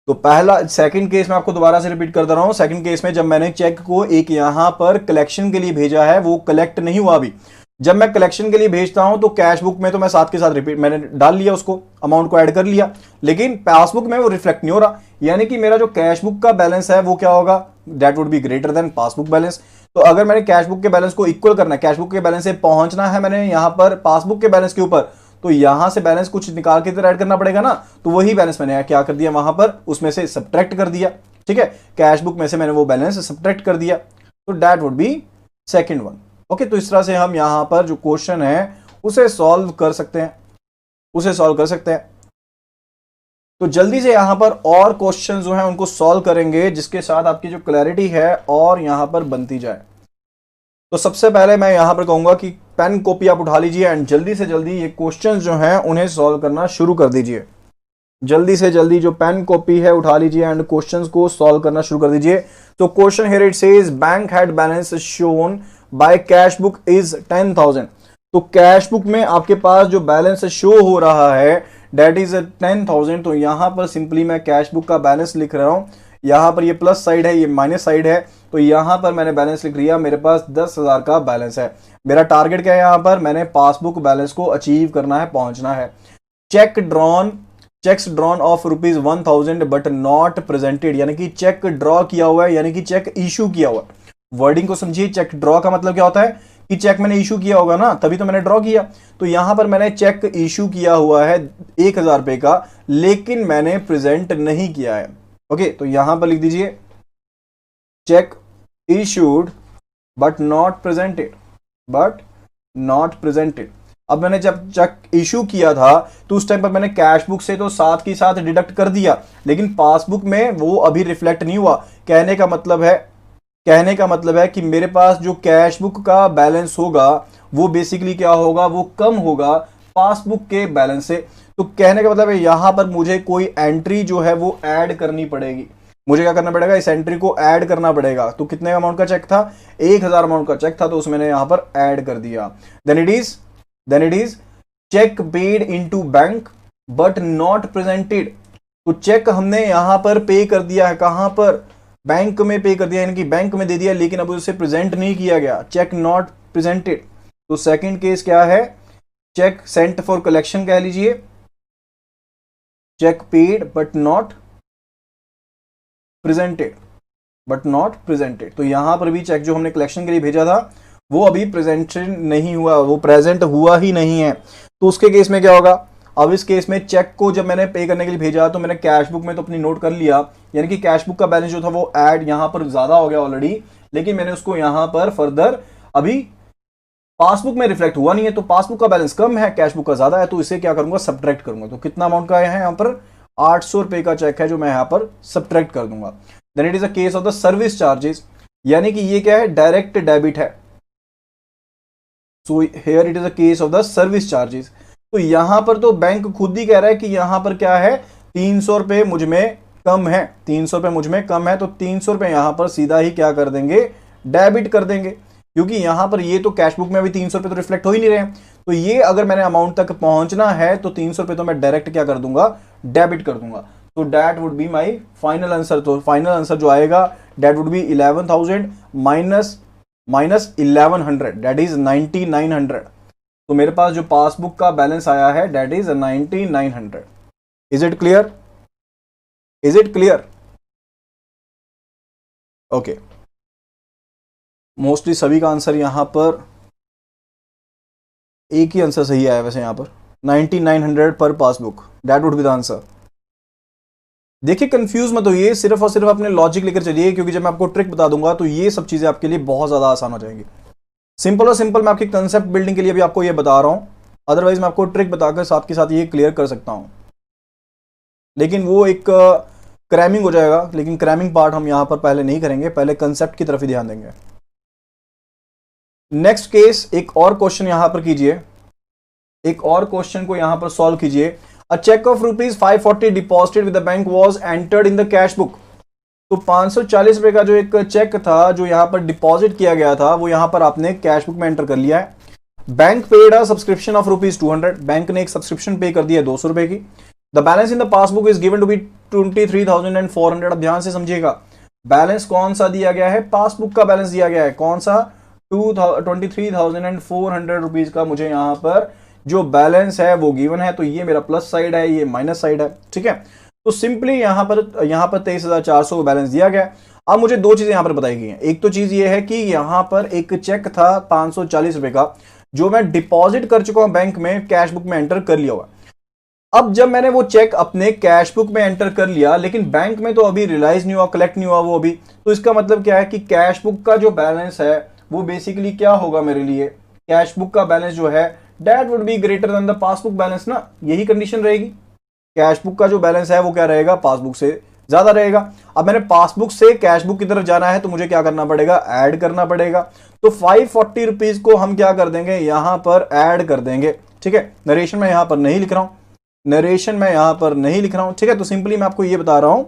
[SPEAKER 1] तो पहला, सेकंड केस में आपको दोबारा से रिपीट कर दे रहा हूं। सेकंड केस में जब मैंने चेक को एक यहां पर कलेक्शन के लिए भेजा है, वो कलेक्ट नहीं हुआ अभी। जब मैं कलेक्शन के लिए भेजता हूं तो कैश बुक में तो मैं साथ के साथ रिपीट मैंने डाल लिया, उसको अमाउंट को ऐड कर लिया, लेकिन पासबुक में वो रिफ्लेक्ट नहीं हो रहा। यानी कि मेरा जो कैश बुक का बैलेंस है वो क्या होगा? That would be greater than passbook balance. तो अगर मैंने कैश बुक के बैलेंस को इक्वल करना है, कैश बुक के बैलेंस से पहुंचना है मैंने यहां पर पासबुक के बैलेंस के ऊपर, तो यहां से बैलेंस कुछ निकाल के इधर ऐड करना पड़ेगा ना। तो वही बैलेंस मैंने क्या कर दिया वहां पर, उसमें से सब्ट्रैक्ट कर दिया। ठीक है, कैश बुक में से मैंने वो बैलेंस सब्ट्रैक्ट कर दिया, तो that would B second one. Okay, तो इस तरह से हम यहां पर जो क्वेश्चन है उसे सॉल्व कर सकते हैं, उसे सॉल्व कर सकते हैं। तो जल्दी से यहां पर और क्वेश्चन जो हैं उनको सॉल्व करेंगे, जिसके साथ आपकी जो क्लैरिटी है और यहां पर बनती जाए। तो सबसे पहले मैं यहां पर कहूंगा कि पेन कॉपी आप उठा लीजिए एंड जल्दी से जल्दी ये क्वेश्चंस जो हैं उन्हें सॉल्व करना शुरू कर दीजिए। जल्दी से जल्दी जो पेन कॉपी है उठा लीजिए एंड क्वेश्चंस को सॉल्व करना शुरू कर दीजिए। तो question here it says bank had balance shown by cash book is 10,000। तो कैश बुक में आपके पास जो बैलेंस शो हो रहा है दैट इज 10,000। तो यहां पर सिंपली मैं कैश बुक का बैलेंस लिख रहा हूं। यहां पर ये प्लस साइड है, ये माइनस साइड है, तो यहां पर मैंने बैलेंस लिख लिया। मेरे पास 10,000 का बैलेंस है। मेरा टारगेट क्या है? यहां पर मैंने पासबुक बैलेंस को अचीव करना है, पहुंचना है। Cheques drawn of ₹1000 but not presented, यानी कि चेक ड्रॉ किया हुआ है, यानी कि चेक इशू किया हुआ है। वर्डिंग को समझिए, चेक ड्रॉ का मतलब क्या होता है कि चेक मैंने इशू किया होगा ना, तभी तो मैंने ड्रॉ किया। तो यहां पर मैंने चेक इशू किया हुआ है 1000 रुपए का, लेकिन मैंने प्रेजेंट नहीं किया है। ओके, तो यहां पर लिख दीजिए check issued but not presented, but not presented. अब मैंने जब चेक इशू किया था तो उस टाइम पर मैंने कैश बुक से तो साथ की साथ डिडक्ट कर दिया, लेकिन पासबुक में वो अभी रिफ्लेक्ट नहीं हुआ। कहने का मतलब है कि मेरे पास जो कैश बुक का बैलेंस होगा वो बेसिकली क्या होगा? वो कम होगा पासबुक के बैलेंस से। तो कहने का मतलब है यहां पर मुझे कोई एंट्री जो है वो ऐड करनी पड़ेगी। मुझे क्या करना पड़ेगा, इस एंट्री को ऐड करना पड़ेगा। तो कितने अमाउंट का चेक था, 1000 अमाउंट का चेक था, तो उसमें यहां पर ऐड कर दिया। Then it is cheque paid into bank but not presented. तो चेक हमने यहां पर पे कर दिया है, कहां पर, बैंक में पे कर दिया, यानी कि बैंक में दे दिया, लेकिन अब उसे प्रेजेंट नहीं किया गया, चेक नॉट प्रेजेंटेड। तो सेकंड केस क्या है, चेक सेंट फॉर कलेक्शन कह लीजिए, cheque paid but not presented, तो यहां पर भी चेक जो हमने कलेक्शन के लिए भेजा था वो अभी प्रेजेंटेड नहीं हुआ, वो प्रेजेंट हुआ ही नहीं है। तो उसके केस में क्या होगा, अब इस केस में चेक को जब मैंने पे करने के लिए भेजा तो मैंने कैश बुक में तो अपनी नोट कर लिया, यानी कि कैश बुक का बैलेंस जो था वो ऐड यहां पर ज्यादा हो गया ऑलरेडी, लेकिन मैंने उसको यहां पर फर्दर अभी पासबुक में रिफ्लेक्ट हुआ नहीं है। तो पासबुक का बैलेंस कम है, कैश बुक का ज्यादा है, तो इसे क्या करूंगा, सब्ट्रैक्ट करूंगा। तो कितना अमाउंट का है यहां पर, 800 रुपए का चेक है जो मैं यहां पर सब्ट्रैक्ट कर दूंगा। Then it is a case of the service charges, यानी कि ये क्या है, डायरेक्ट डेबिट है। So here it is a case of the service charges. तो यहां पर तो बैंक खुद ही कह रहा है कि यहां पर क्या है, 300 रुपए मुझ में कम है, 300 रुपए मुझ में कम है, तो 300 रुपए यहां पर सीधा ही क्या कर देंगे, डेबिट कर देंगे, क्योंकि यहां पर ये तो कैश बुक में अभी 300 रुपए तो रिफ्लेक्ट हो ही नहीं रहे हैं। तो ये अगर मैंने अमाउंट तक पहुंचना है तो 300 रुपए तो मैं डायरेक्ट क्या कर दूंगा, डेबिट कर दूंगा। तो that would be my final answer. तो फाइनल आंसर जो आएगा that would B 11,000 minus 1100, that is 9900। तो मेरे पास जो पासबुक का बैलेंस आया है that is 9900। Is it clear, is it clear? Okay, mostly सभी का आंसर यहां पर एक ही आंसर सही आया वैसे, यहां पर 9900 पर passbook, that would be the answer. देखिए कंफ्यूज मत होइए, सिर्फ और सिर्फ अपने लॉजिक लेकर चलिए, क्योंकि जब मैं आपको ट्रिक बता दूंगा तो ये सब चीजें आपके लिए बहुत ज्यादा आसान हो जाएंगी। सिंपल और सिंपल मैं आपकी कंसेप्ट बिल्डिंग के लिए भी आपको ये बता रहा हूं, अदरवाइज मैं आपको ट्रिक बताकर साथ के साथ ये क्लियर कर सकता हूं, लेकिन वो एक क्रैमिंग हो जाएगा। लेकिन क्रैमिंग पार्ट हम यहां पर पहले नहीं करेंगे, पहले कंसेप्ट की तरफ ही ध्यान देंगे। नेक्स्ट केस, एक और क्वेश्चन यहां पर कीजिए, एक और क्वेश्चन को यहां पर सॉल्व कीजिए। A cheque of ₹540 deposited with the bank was entered in the cash book. तो 540 रुपए का जो एक चेक था जो यहां पर डिपॉजिट किया गया था वो यहां पर आपने कैश बुक में एंटर कर लिया है। Bank paid a subscription of ₹200, bank ने एक सब्सक्रिप्शन पे कर दिया 200 रुपए की। The balance in the passbook is given to be 23,400। अब ध्यान से समझिएगा, बैलेंस कौन सा दिया गया है, पासबुक का बैलेंस दिया गया है, कौन सा, 23,400 रुपीज का मुझे यहां पर जो बैलेंस है वो गिवन है। तो ये मेरा प्लस साइड है, ये माइनस साइड है, ठीक है। तो सिंपली यहां पर 23,400 बैलेंस दिया गया। अब मुझे दो चीजें यहां पर बताई गई हैं। एक तो चीज ये है कि यहां पर एक चेक था 540 रुपए का जो मैं डिपॉजिट कर चुका हूं बैंक में, कैश बुक में एंटर कर लिया हुआ। अब जब मैंने वो चेक अपने कैश बुक में एंटर कर लिया, लेकिन बैंक में तो अभी रियलाइज नहीं हुआ, कलेक्ट नहीं हुआ वो अभी। तो इसका मतलब क्या है कि कैश बुक का जो बैलेंस है वो बेसिकली क्या होगा मेरे लिए, कैश बुक का बैलेंस जो है that would be greater than the passbook balance ना, यही कंडीशन रहेगी। कैश बुक का जो बैलेंस है वो क्या रहेगा, पासबुक से ज्यादा रहेगा। अब मैंने पासबुक से कैश बुक की तरफ जाना है तो मुझे क्या करना पड़ेगा, ऐड करना पड़ेगा। तो 540 रुपीज को हम क्या कर देंगे, यहां पर ऐड कर देंगे, ठीक है। नरेशन में यहां पर नहीं लिख रहा हूं, नरेशन में यहां पर नहीं लिख रहा हूं, ठीक है। तो सिंपली मैं आपको ये बता रहा हूं,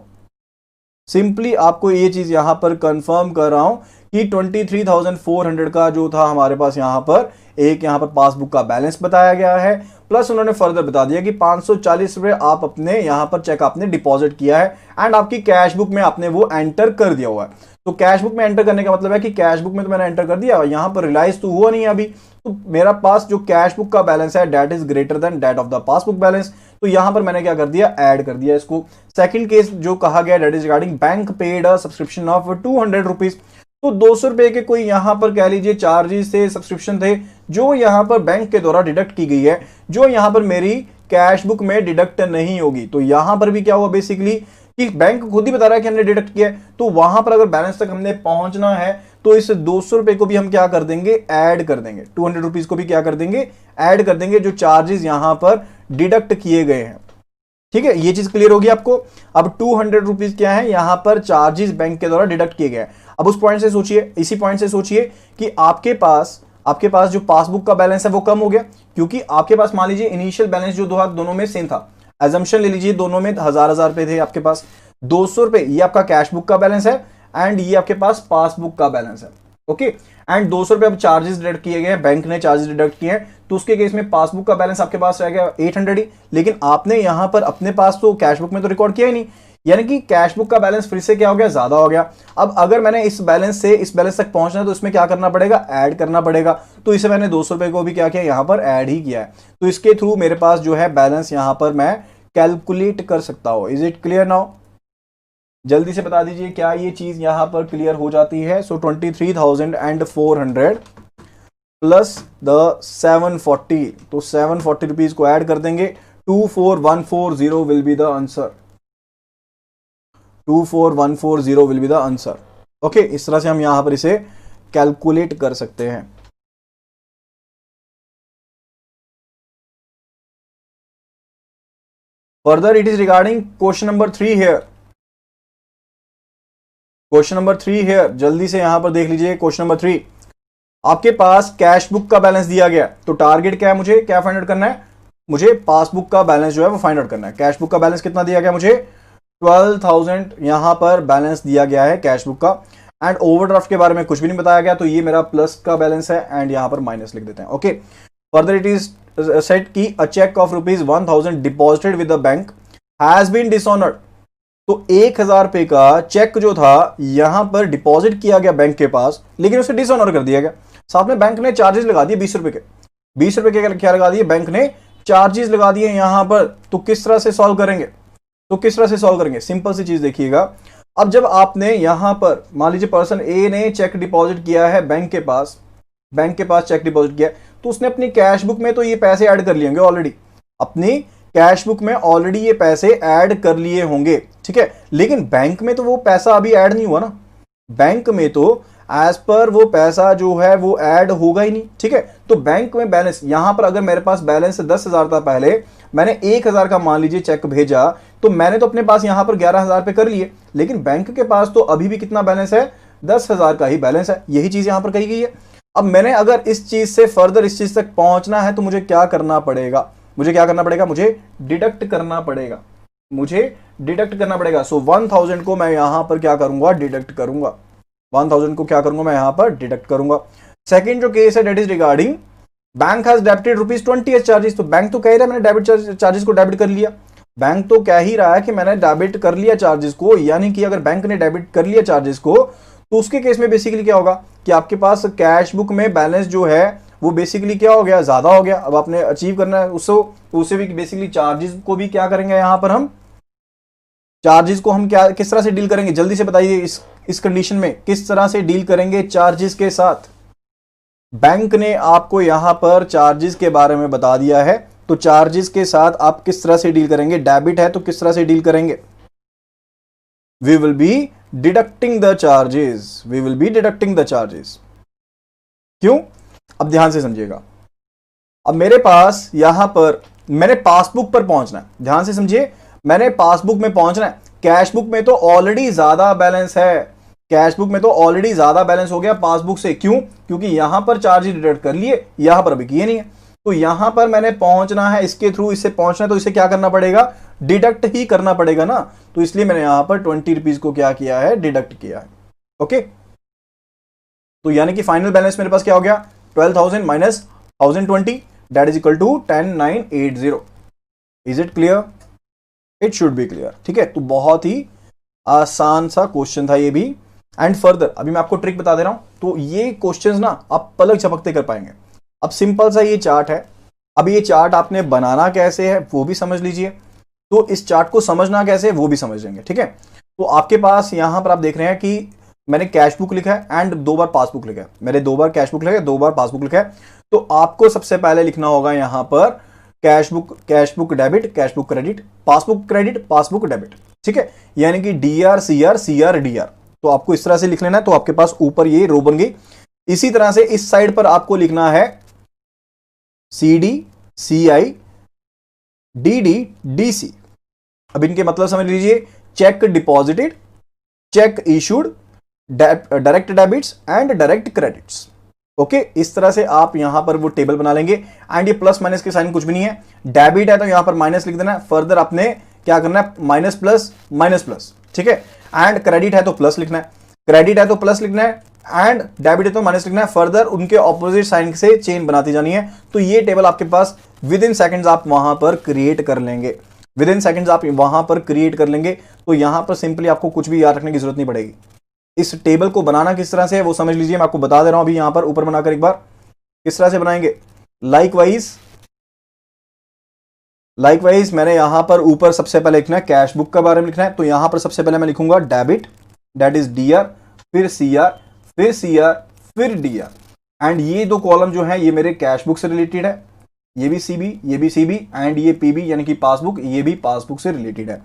[SPEAKER 1] सिंपली आपको ये चीज यहां पर कंफर्म कर रहा हूं कि 23,400 का जो था हमारे पास यहां पर एक यहां पर पासबुक का बैलेंस बताया गया है, प्लस उन्होंने फर्दर बता दिया कि 540 रुपए आप अपने यहां पर चेक आपने डिपॉजिट किया है एंड आपकी कैश बुक में आपने वो एंटर कर दिया हुआ है। तो कैश बुक में एंटर करने का मतलब है कि कैश बुक में तो मैंने एंटर कर दिया, यहां पर रियलाइज तो हुआ नहीं अभी। तो मेरा पास जो कैश बुक का बैलेंस है that is greater then that of the passbook balance. तो यहां पर मैंने क्या कर दिया, ऐड कर दिया इसको। सेकंड केस जो कहा गया that is regarding bank paid a subscription of 200 rupees. तो 200 रुपए के कोई यहां पर कह लीजिए चार्जेस थे, सब्सक्रिप्शन थे जो यहां पर बैंक के द्वारा डिडक्ट की गई है, जो यहां पर मेरी कैश बुक में डिडक्ट नहीं होगी। तो यहां पर भी क्या हुआ बेसिकली कि बैंक खुद ही बता रहा है कि हमने डिडक्ट किया है। तो वहां पर अगर बैलेंस तक हमने पहुंचना है तो इस 200 रुपए को भी हम क्या कर देंगे, ऐड कर देंगे। 200 रुपीज को भी क्या कर देंगे, ऐड कर देंगे, जो चार्जेस यहां पर डिडक्ट किए गए हैं, ठीक है। ये चीज क्लियर होगी आपको। अब 200 रुपीज क्या है, यहां पर चार्जेस बैंक के द्वारा डिडक्ट किए गए। अब उस पॉइंट से सोचिए, इसी पॉइंट से सोचिए कि आपके पास जो पासबुक का बैलेंस है वो कम हो गया, क्योंकि आपके पास मान लीजिए इनिशियल बैलेंस जो दोनों में सेम था। एजम्पशन ले लीजिए दोनों में 1000 रुपए थे आपके पास, ₹200 ये आपका कैश बुक का बैलेंस है एंड ये आपके पास पासबुक का बैलेंस है। ओके, एंड ₹200 अब चार्जेस डिडक्ट किए गए हैं, बैंक ने चार्जेस डिडक्ट किए हैं, तो उसके केस में पासबुक का बैलेंस आपके पास रह गया 800 ही। लेकिन आपने यहां पर अपने पास तो कैश बुक में तो रिकॉर्ड किया ही नहीं, यानी कि कैश बुक का बैलेंस फिर से क्या हो गया, ज्यादा हो गया। अब अगर मैंने इस बैलेंस से इस बैलेंस तक पहुंचना है तो इसमें क्या करना पड़ेगा, ऐड करना पड़ेगा। तो इसे मैंने ₹200 को भी क्या किया, यहां पर ऐड ही किया है। तो इसके थ्रू मेरे पास जो है बैलेंस यहां पर मैं कैलकुलेट कर सकता हूं। Is it clear now? जल्दी से बता दीजिए क्या ये चीज यहां पर क्लियर हो जाती है? सो 23,400 प्लस द 740, तो 740 रुपीज को ऐड कर देंगे। 24,140 will be the answer. 24,140 will be the answer. Okay, इस तरह से हम यहां पर इसे कैलकुलेट कर सकते हैं। Further it is regarding question number 3 here. Question number 3 here, जल्दी से यहां पर देख लीजिए। क्वेश्चन नंबर 3, आपके पास कैश बुक का बैलेंस दिया गया, तो टारगेट क्या है, मुझे क्या फाइंड आउट करना है, मुझे पासबुक का बैलेंस जो है वो फाइंड आउट करना है। कैश बुक का बैलेंस कितना दिया गया मुझे, 12,000 यहां पर बैलेंस दिया गया है कैश बुक का। एंड ओवरड्राफ्ट के बारे में कुछ भी नहीं बताया गया, तो ये मेरा प्लस का बैलेंस है एंड यहां पर माइनस लिख देते हैं। Okay, further it is said की a cheque of ₹1,000 deposited with the bank has been dishonoured. तो 1,000 रुपए का चेक जो था यहां पर डिपॉजिट किया गया बैंक के पास, लेकिन उसे डिसऑनर कर दिया गया। साथ में बैंक ने चार्जेस लगा दिए ₹20 के। ₹20 के क्या लगा दिए, बैंक ने चार्जेस लगा दिए यहां पर। तो किस तरह से सॉल्व करेंगे, तो किस तरह से सॉल्व करेंगे, सिंपल सी चीज देखिएगा। अब जब आपने यहां पर मान लीजिए पर्सन ए ने चेक डिपॉजिट किया है बैंक के पास, बैंक के पास चेक डिपॉजिट किया, तो उसने अपनी कैश बुक में तो ये पैसे ऐड कर लिए होंगे ऑलरेडी, अपनी कैश बुक में ऑलरेडी ये पैसे ऐड कर लिए होंगे, ठीक है। लेकिन बैंक में तो वो पैसा अभी ऐड नहीं हुआ ना, बैंक में तो एज पर वो पैसा जो है वो ऐड होगा ही नहीं, ठीक है। तो बैंक में बैलेंस, यहां पर अगर मेरे पास बैलेंस 10,000 था पहले, मैंने 1,000 का मान लीजिए चेक भेजा, तो मैंने तो अपने पास यहां पर 11,000 पे कर लिए, लेकिन बैंक के पास तो अभी भी कितना बैलेंस है, 10,000 का ही बैलेंस है। यही चीज यहां पर कही गई है। अब मैंने अगर इस चीज से फर्दर इस चीज तक पहुंचना है तो मुझे क्या करना पड़ेगा, मुझे क्या करना पड़ेगा, मुझे डिडक्ट करना पड़ेगा, मुझे डिडक्ट करना पड़ेगा। सो 1,000 को मैं यहां पर क्या करूंगा, डिडक्ट करूंगा। 1,000 को क्या करूंगा, मैं यहां पर डिडक्ट करूंगा। सेकंड जो केस है, date is regarding bank has debited ₹20 as charges. तो बैंक तो कह रहा है मैंने डेबिट चार्जेस को डेबिट कर लिया, बैंक तो कह ही रहा है कि मैंने डेबिट कर लिया चार्जेस को, यानी कि अगर बैंक ने डेबिट कर लिया चार्जेस को, तो उसके केस में बेसिकली क्या होगा कि आपके पास कैश बुक में बैलेंस जो है वो बेसिकली क्या हो गया, ज्यादा हो गया। अब आपने अचीव करना है उससे भी बेसिकली चार्जेस को भी क्या करेंगे, यहां पर हम चार्जेस को हम क्या किस तरह से डील करेंगे, जल्दी से बताइए। इस कंडीशन में किस तरह से डील करेंगे चार्जेस के साथ। बैंक ने आपको यहां पर चार्जेस के बारे में बता दिया है, तो चार्जेस के साथ आप किस तरह से डील करेंगे, डेबिट है तो किस तरह से डील करेंगे, we will be deducting the charges, we will be deducting the charges. क्यों, अब ध्यान से समझिएगा। अब मेरे पास यहां पर मैंने पासबुक पर पहुंचना है, ध्यान से समझिए, मैंने पासबुक में पहुंचना है। कैश बुक में तो ऑलरेडी ज्यादा बैलेंस है, कैश बुक में तो ऑलरेडी ज्यादा बैलेंस हो गया पासबुक से। क्यों, क्योंकि यहां पर चार्जेस डिडक्ट कर लिए, यहां पर अभी किए नहीं है। तो यहां पर मैंने पहुंचना है, इसके थ्रू इससे पहुंचना है, तो इसे क्या करना पड़ेगा, डिडक्ट ही करना पड़ेगा ना। तो इसलिए मैंने यहां पर 20 रुपीज को क्या किया है, डिडक्ट किया है। ओके, तो यानी कि फाइनल बैलेंस मेरे पास क्या हो गया, 12,000 minus 1,020 that is equal to 10,980। Is it clear, it should be clear, ठीक है। तो बहुत ही आसान सा क्वेश्चन था ये भी। एंड फर्दर अभी मैं आपको ट्रिक बता दे रहा हूं, तो ये क्वेश्चंस ना आप पलक झपकते कर पाएंगे। अब सिंपल सा ये चार्ट है, अब ये चार्ट आपने बनाना कैसे है वो भी समझ लीजिए, तो इस चार्ट को समझना कैसे है वो भी समझ लेंगे, ठीक है। तो आपके पास यहां पर आप देख रहे हैं कि मैंने कैश बुक लिखा है एंड 2 बार पासबुक लिखा है, मैंने 2 बार कैश बुक लिखा है, 2 बार पासबुक लिखा है। तो आपको सबसे पहले लिखना होगा यहां पर cash book debit, cash book credit, passbook credit, passbook debit, ठीक है। यानी कि DR CR CR DR, तो आपको इस तरह से लिख लेना है। तो आपके पास ऊपर ये रो बन गई। इसी तरह से इस साइड पर आपको लिखना है CD CI DD DC। अब इनके मतलब समझ लीजिए, check deposited, check issued, direct debits and direct credits. Okay, इस तरह से आप यहां पर वो टेबल बना लेंगे। एंड ये प्लस माइनस के साइन कुछ भी नहीं है, डेबिट है तो यहां पर माइनस लिख देना है। फर्दर आपने क्या करना है, माइनस प्लस माइनस प्लस, ठीक है। एंड क्रेडिट है तो प्लस लिखना है, क्रेडिट है तो प्लस लिखना है, एंड डेबिट है तो माइनस लिखना है। फर्दर उनके ऑपोजिट साइन से चेन बनाती जानी है। तो ये टेबल आपके पास विद इन सेकंड्स आप वहां पर क्रिएट कर लेंगे, विद इन सेकंड्स आप वहां पर क्रिएट कर लेंगे। तो यहां पर सिंपली आपको कुछ भी याद रखने की जरूरत नहीं पड़ेगी। इस टेबल को बनाना किस तरह से है वो समझ लीजिए, मैं आपको बता दे रहा हूं अभी यहां पर ऊपर बनाकर एक बार किस तरह से बनाएंगे। लाइकवाइज मैंने यहां पर ऊपर सबसे पहले लिखना है कैश बुक के बारे में लिखना है। तो यहां पर सबसे पहले मैं लिखूंगा डेबिट, दैट इज डीआर, फिर सीआर, फिर सीआर, फिर डीआर। एंड ये दो कॉलम जो है ये मेरे कैश बुक से रिलेटेड है, ये भी सीबी, ये भी सीबी, एंड ये पीबी यानी कि पासबुक, ये भी पासबुक से रिलेटेड है।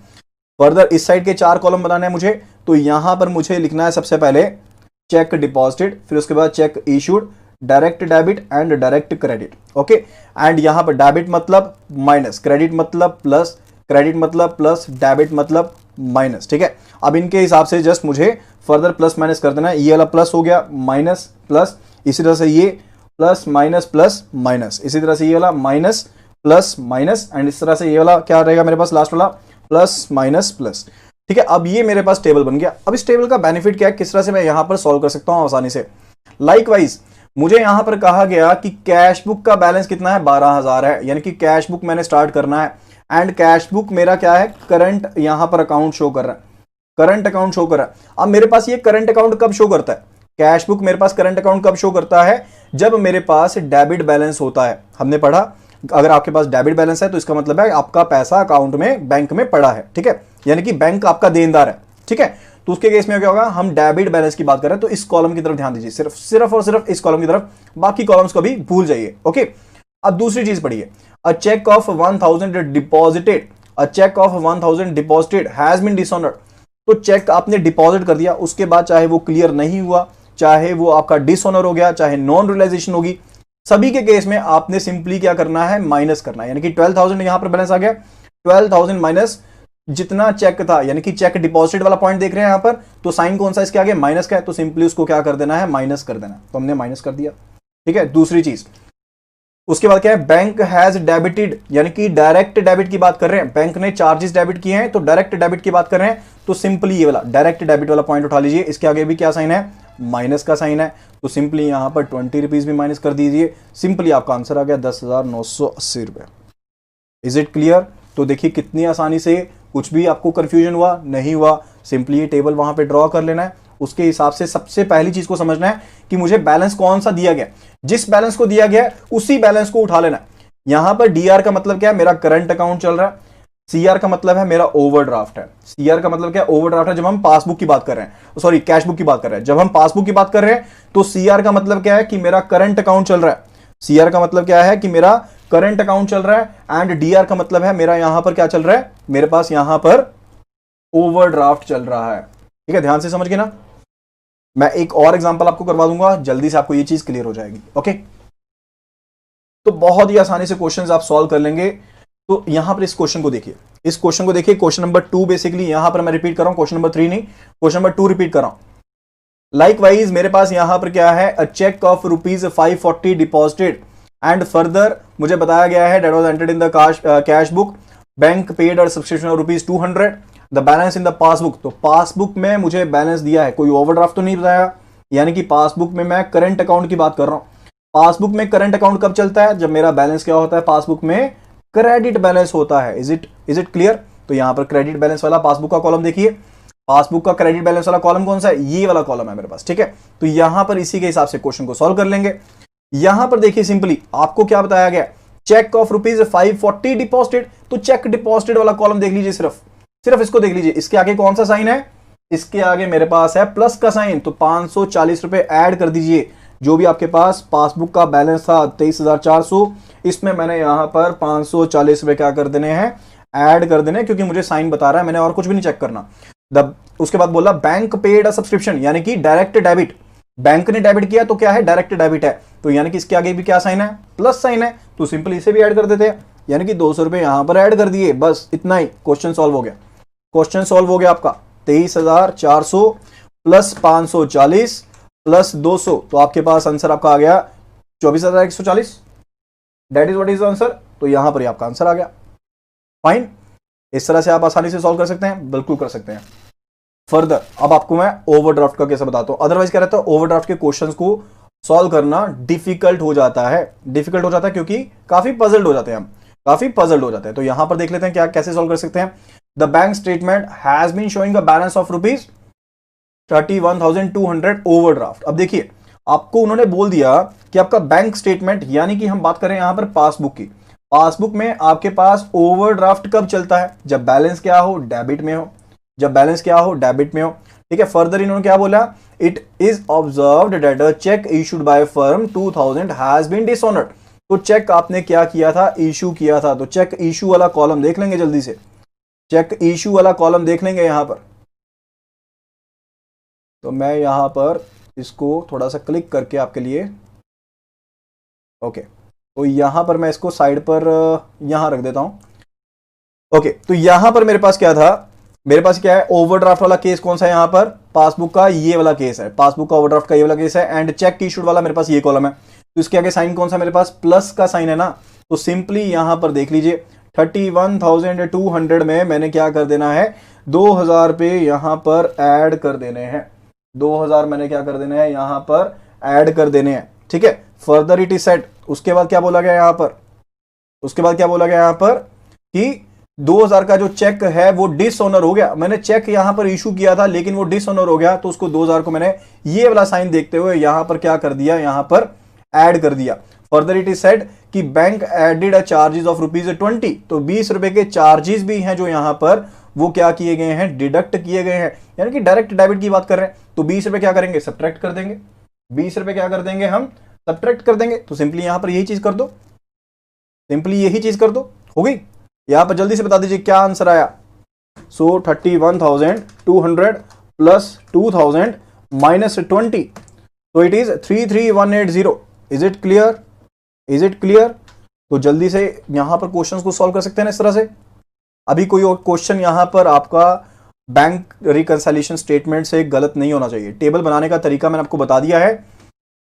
[SPEAKER 1] फर्दर इस साइड के 4 कॉलम बनाने हैं मुझे। तो यहां पर मुझे लिखना है सबसे पहले चेक डिपॉजिटेड, फिर उसके बाद check issued, direct debit and direct credit. Okay, and यहां पर डेबिट मतलब माइनस, क्रेडिट मतलब प्लस, क्रेडिट मतलब प्लस, डेबिट मतलब माइनस। ठीक है, अब इनके हिसाब से जस्ट मुझे फर्दर प्लस माइनस कर देना है। ये वाला प्लस हो गया, माइनस प्लस, इसी तरह से ये प्लस माइनस प्लस माइनस, इसी तरह से ये वाला माइनस प्लस माइनस, एंड इस तरह से ये वाला क्या रहेगा मेरे पास लास्ट वाला प्लस माइनस प्लस। ठीक है, अब ये मेरे पास टेबल बन गया। अब इस टेबल का बेनिफिट क्या है, किस तरह से मैं यहां पर सॉल्व कर सकता हूं आसानी से। लाइकवाइज मुझे यहां पर कहा गया कि कैश बुक का बैलेंस कितना है, 12,000 है, यानी कि कैश बुक मैंने स्टार्ट करना है। एंड कैश बुक मेरा क्या है, करंट यहां पर अकाउंट शो कर रहा है, करंट अकाउंट शो कर रहा है। अब मेरे पास ये करंट अकाउंट कब शो करता है, कैश बुक मेरे पास करंट अकाउंट कब शो करता है, जब मेरे पास डेबिट बैलेंस होता है। हमने पढ़ा अगर आपके पास डेबिट बैलेंस है तो इसका मतलब है आपका पैसा अकाउंट में बैंक में पड़ा है। ठीक है, यानी कि बैंक आपका देनदार है। ठीक है, तो उसके केस में क्या होगा, हम डेबिट बैलेंस की बात कर रहे हैं तो इस कॉलम की तरफ ध्यान दीजिए, सिर्फ और सिर्फ इस कॉलम की तरफ, बाकी कॉलम्स को भी भूल जाइए। ओके, अब दूसरी चीज पढ़िए, a cheque of 1000 deposited, a cheque of 1000 deposited has been dishonoured. तो चेक आपने डिपॉजिट कर दिया, उसके बाद चाहे वो क्लियर नहीं हुआ, चाहे वो आपका डिसऑनर हो गया, चाहे नॉन रियलाइजेशन होगी, सभी के केस में आपने सिंपली क्या करना है, माइनस करना है। यानी कि 12,000 यहां पर बैलेंस आ गया, 12,000 माइनस जितना चेक था, यानी कि चेक डिपॉजिट वाला पॉइंट देख रहे हैं यहां पर, तो साइन कौन सा इसके आगे, माइनस का है, तो सिंपली उसको क्या कर देना है, माइनस कर देना है। तो हमने माइनस कर दिया। ठीक है, दूसरी चीज उसके बाद क्या है, बैंक हैज डेबिटेड, यानी कि डायरेक्ट डेबिट की बात कर रहे हैं, बैंक ने चार्जेस डेबिट किए हैं तो डायरेक्ट डेबिट की बात कर रहे हैं। तो सिंपली ये वाला डायरेक्ट डेबिट वाला पॉइंट उठा लीजिए, इसके आगे भी क्या साइन है, माइनस का साइन है। तो सिंपली यहां पर 20 रुपीज भी माइनस कर दीजिए, सिंपली आपका आंसर आ गया 10,980 रुपए। Is it clear. तो देखिए कितनी आसानी से, कुछ भी आपको कंफ्यूजन हुआ नहीं हुआ, सिंपली ये टेबल वहां पे ड्रॉ कर लेना है। उसके हिसाब से सबसे पहली चीज को समझना है कि मुझे बैलेंस कौन सा दिया गया, जिस बैलेंस को दिया गया उसी बैलेंस को उठा लेना है। यहां पर डीआर का मतलब क्या है, मेरा करंट अकाउंट चल रहा है, सीआर का मतलब है मेरा ओवरड्राफ्ट है। सीआर का मतलब क्या है, ओवरड्राफ्ट है जब हम पासबुक की बात कर रहे हैं, सॉरी कैश बुक की बात कर रहे हैं। जब हम पासबुक की बात कर रहे हैं तो सीआर का मतलब क्या है कि मेरा करंट अकाउंट चल रहा है, सीआर का मतलब क्या है कि मेरा करंट अकाउंट चल रहा है, एंड डीआर का मतलब है मेरा यहां पर क्या चल रहा है, मेरे पास यहां पर ओवरड्राफ्ट चल रहा है। ठीक है, ध्यान से समझ गए ना। मैं एक और एग्जांपल आपको करवा दूंगा, जल्दी से आपको ये चीज क्लियर हो जाएगी। ओके, तो बहुत ही आसानी से क्वेश्चंस आप सॉल्व कर लेंगे। तो यहां पर इस क्वेश्चन को देखिए, इस क्वेश्चन को देखिए, क्वेश्चन नंबर 2 बेसिकली यहां पर मैं रिपीट कर रहा हूं, क्वेश्चन नंबर 3 नहीं, क्वेश्चन नंबर 2 रिपीट कर रहा हूं। लाइकवाइज मेरे पास यहां पर क्या है, a cheque of ₹540 deposited and further मुझे बताया गया है that was entered in the cash book, bank paid और subscription of ₹200, the balance in the passbook. तो पासबुक में मुझे बैलेंस दिया है, कोई ओवरड्राफ्ट तो नहीं बताया, यानी कि पासबुक में मैं करंट अकाउंट की बात कर रहा हूं। पासबुक में करंट अकाउंट कब चलता है, जब मेरा बैलेंस क्या होता है, पासबुक में क्रेडिट बैलेंस होता है। Is it clear. तो यहां पर क्रेडिट बैलेंस वाला पासबुक का कॉलम देखिए, पासबुक का क्रेडिट बैलेंस वाला कॉलम कौन सा है, ये वाला कॉलम है मेरे पास। ठीक है, तो यहां पर इसी के हिसाब से क्वेश्चन को सॉल्व कर लेंगे। यहां पर देखिए सिंपली आपको क्या बताया गया, चेक ऑफ ₹540 डिपॉजिटेड, तो चेक डिपॉजिटेड वाला कॉलम देख लीजिए, सिर्फ इसको देख लीजिए। इसके आगे कौन सा साइन है, इसके आगे मेरे पास है प्लस का साइन, तो 540 रुपए ऐड कर दीजिए। जो भी आपके पास पासबुक का बैलेंस था 23,400, इसमें मैंने यहां पर 540 रुपए क्या कर देने हैं, ऐड कर देने, क्योंकि मुझे साइन बता रहा है, मैंने और कुछ भी नहीं चेक करना। उसके बाद बोला बैंक पेड अ सब्सक्रिप्शन, यानी कि डायरेक्ट डेबिट, बैंक ने डेबिट किया तो क्या है, डायरेक्ट डेबिट है, तो यानी कि इसके आगे भी क्या साइन है, प्लस साइन है, तो सिंपल इसे भी ऐड कर देते हैं, यानी कि 200 रुपए यहां पर ऐड कर दिए, बस इतना ही, क्वेश्चन सॉल्व हो गया। क्वेश्चन सॉल्व हो गया आपका, 23,400 प्लस 540 प्लस 200, तो आपके पास आंसर आपका आ गया 24,140। That is what is answer. तो यहां पर ही आपका आंसर आ गया। फाइन, इस तरह से आप आसानी से सॉल्व कर सकते हैं, बिल्कुल कर सकते हैं। फर्दर अब आपको मैं ओवरड्राफ्ट का कैसे बताता हूं। अदरवाइज क्या रहता है, ओवरड्राफ्ट के क्वेश्चंस को सॉल्व करना डिफिकल्ट हो जाता है, डिफिकल्ट हो जाता है क्योंकि काफी पजल्ड हो जाते हैं हम, काफी पजल्ड हो जाते हैं। तो यहां पर देख लेते हैं क्या कैसे सॉल्व कर सकते हैं। The bank statement has been showing a balance of rupees 31,200 overdraft. अब देखिए आपको उन्होंने बोल दिया कि आपका बैंक स्टेटमेंट, यानी कि हम बात करें यहां पर पासबुक की, पासबुक में आपके पास ओवरड्राफ्ट कब चलता है, जब बैलेंस क्या हो, डेबिट में हो, जब बैलेंस क्या हो, डेबिट में हो। ठीक है, फर्दर इन्होंने क्या बोला, it is observed that a cheque issued by firm 2000 has been dishonoured. तो चेक आपने क्या किया था, इशू किया था। तो चेक इशू वाला कॉलम देख लेंगे जल्दी से, चेक इशू वाला कॉलम देख लेंगे यहां पर। तो मैं यहां पर इसको थोड़ा सा क्लिक करके आपके लिए, ओके, तो यहां पर मैं इसको साइड पर यहां रख देता हूं। ओके, तो यहां पर मेरे पास क्या था, मेरे पास क्या है, ओवरड्राफ्ट वाला केस कौन सा है यहां पर, पासबुक का ये वाला केस है, पासबुक का ओवरड्राफ्ट का ये वाला केस है। एंड चेक इशूड वाला मेरे पास ये कॉलम है। तो इसके आगे साइन कौन सा मेरे पास, प्लस का साइन है ना। तो सिंपली यहां पर देख लीजिए 31,200 में मैंने क्या कर देना है, 2000 पे यहां पर ऐड कर देने हैं, 2000 मैंने क्या कर देने हैं यहां पर ऐड कर देने हैं। ठीक है, फर्दर इट इज सेट, उसके बाद क्या बोला गया यहां पर, उसके बाद क्या बोला गया यहां पर कि 2000 का जो चेक है वो डिसऑनर हो गया। मैंने चेक यहां पर इशू किया था लेकिन वो डिसऑनर हो गया, तो उसको 2000 को मैंने ये वाला साइन देखते हुए यहां पर क्या कर दिया, यहां पर ऐड कर दिया। फर्दर इट इज सेड कि bank added a charges of ₹20, तो 20 रुपए के चार्जेस भी हैं जो यहां पर वो क्या किए गए हैं, डिडक्ट किए गए हैं, यानी कि डायरेक्ट डेबिट की बात कर रहे हैं। तो 20 रुपए क्या करेंगे, सब्ट्रैक्ट कर देंगे, 20 रुपए क्या कर देंगे हम, सब्ट्रैक्ट कर देंगे। तो सिंपली यहां पर यही चीज कर दो, सिंपली यही चीज कर दो, हो गई। यहां पर जल्दी से बता दीजिए क्या आंसर आया। सो 31,200 प्लस 2000 माइनस 20, तो it is 33,180। Is it clear, is it clear. तो जल्दी से यहां पर क्वेश्चंस को सॉल्व कर सकते हैं ना इस तरह से। अभी कोई और क्वेश्चन यहां पर आपका बैंक रिकंसिलिएशन स्टेटमेंट से गलत नहीं होना चाहिए। टेबल बनाने का तरीका मैंने आपको बता दिया है,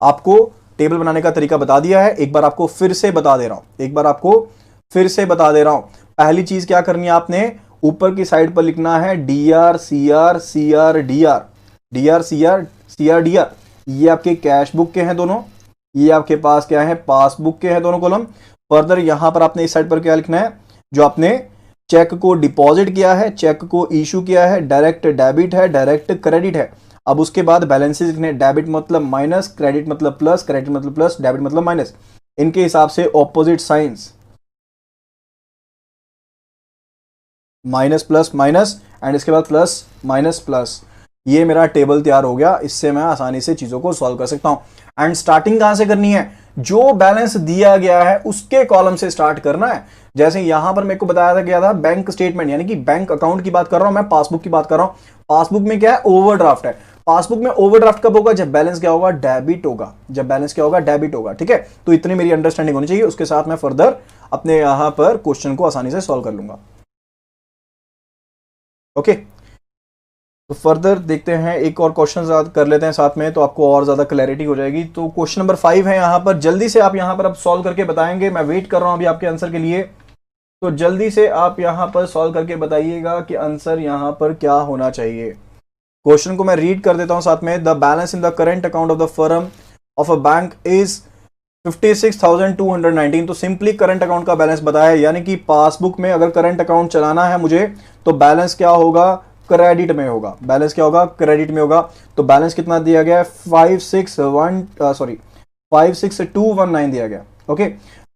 [SPEAKER 1] आपको टेबल बनाने का तरीका बता दिया है, एक बार आपको फिर से बता दे रहा हूं, एक बार आपको फिर से बता दे रहा हूं। पहली चीज क्या करनी है, आपने ऊपर की साइड पर लिखना है DR C R C R D R, DR C R C R D R. ये आपके कैश बुक के हैं दोनों, ये आपके पास क्या है, पासबुक के हैं दोनों कॉलम। फर्दर यहां पर आपने इस साइड पर क्या लिखना है, जो आपने चेक को डिपॉजिट किया है, चेक को इशू किया है, डायरेक्ट डेबिट है, डायरेक्ट क्रेडिट है। अब उसके बाद बैलेंसेस लिखने, डेबिट मतलब माइनस, क्रेडिट मतलब प्लस, क्रेडिट मतलब प्लस, डेबिट मतलब माइनस, इनके हिसाब से opposite science, minus plus minus and इसके बाद प्लस माइनस प्लस। ये मेरा टेबल तैयार हो गया, इससे मैं आसानी से चीजों को सॉल्व कर सकता हूं। एंड स्टार्टिंग कहां से करनी है, जो बैलेंस दिया गया है उसके कॉलम से स्टार्ट करना है। जैसे यहां पर मेरे को बताया गया था बैंक स्टेटमेंट, यानी कि बैंक अकाउंट की बात कर रहा हूं मैं, पासबुक की बात कर रहा हूं। पासबुक में क्या है, ओवरड्राफ्ट है। पासबुक में ओवरड्राफ्ट कब होगा, जब बैलेंस क्या होगा, डेबिट होगा, जब बैलेंस क्या होगा, डेबिट होगा। ठीक है, तो इतनी मेरी अंडरस्टैंडिंग होनी चाहिए, उसके साथ मैं फर्दर अपने यहां पर क्वेश्चन को आसानी से सॉल्व कर लूंगा। ओके, तो फर्दर देखते हैं, एक और क्वेश्चन कर लेते हैं साथ में, तो आपको और ज्यादा क्लैरिटी हो जाएगी। तो क्वेश्चन नंबर 5 है यहां पर, जल्दी से आप यहां पर अब सॉल्व करके बताएंगे, मैं वेट कर रहा हूं अभी आपके आंसर के लिए। तो जल्दी से आप यहां पर सॉल्व करके बताइएगा कि आंसर यहां पर क्या होना चाहिए। क्वेश्चन को मैं रीड कर देता हूं साथ में। The balance in the current account of the firm of a bank is 56,219। तो सिंपली करंट अकाउंट का बैलेंस बताया है, यानी कि पासबुक में अगर करंट अकाउंट चलाना है मुझे, तो बैलेंस क्या होगा, क्रेडिट में होगा। बैलेंस क्या होगा, क्रेडिट में होगा। तो बैलेंस कितना दिया गया है, 56,219 दिया गया। ओके,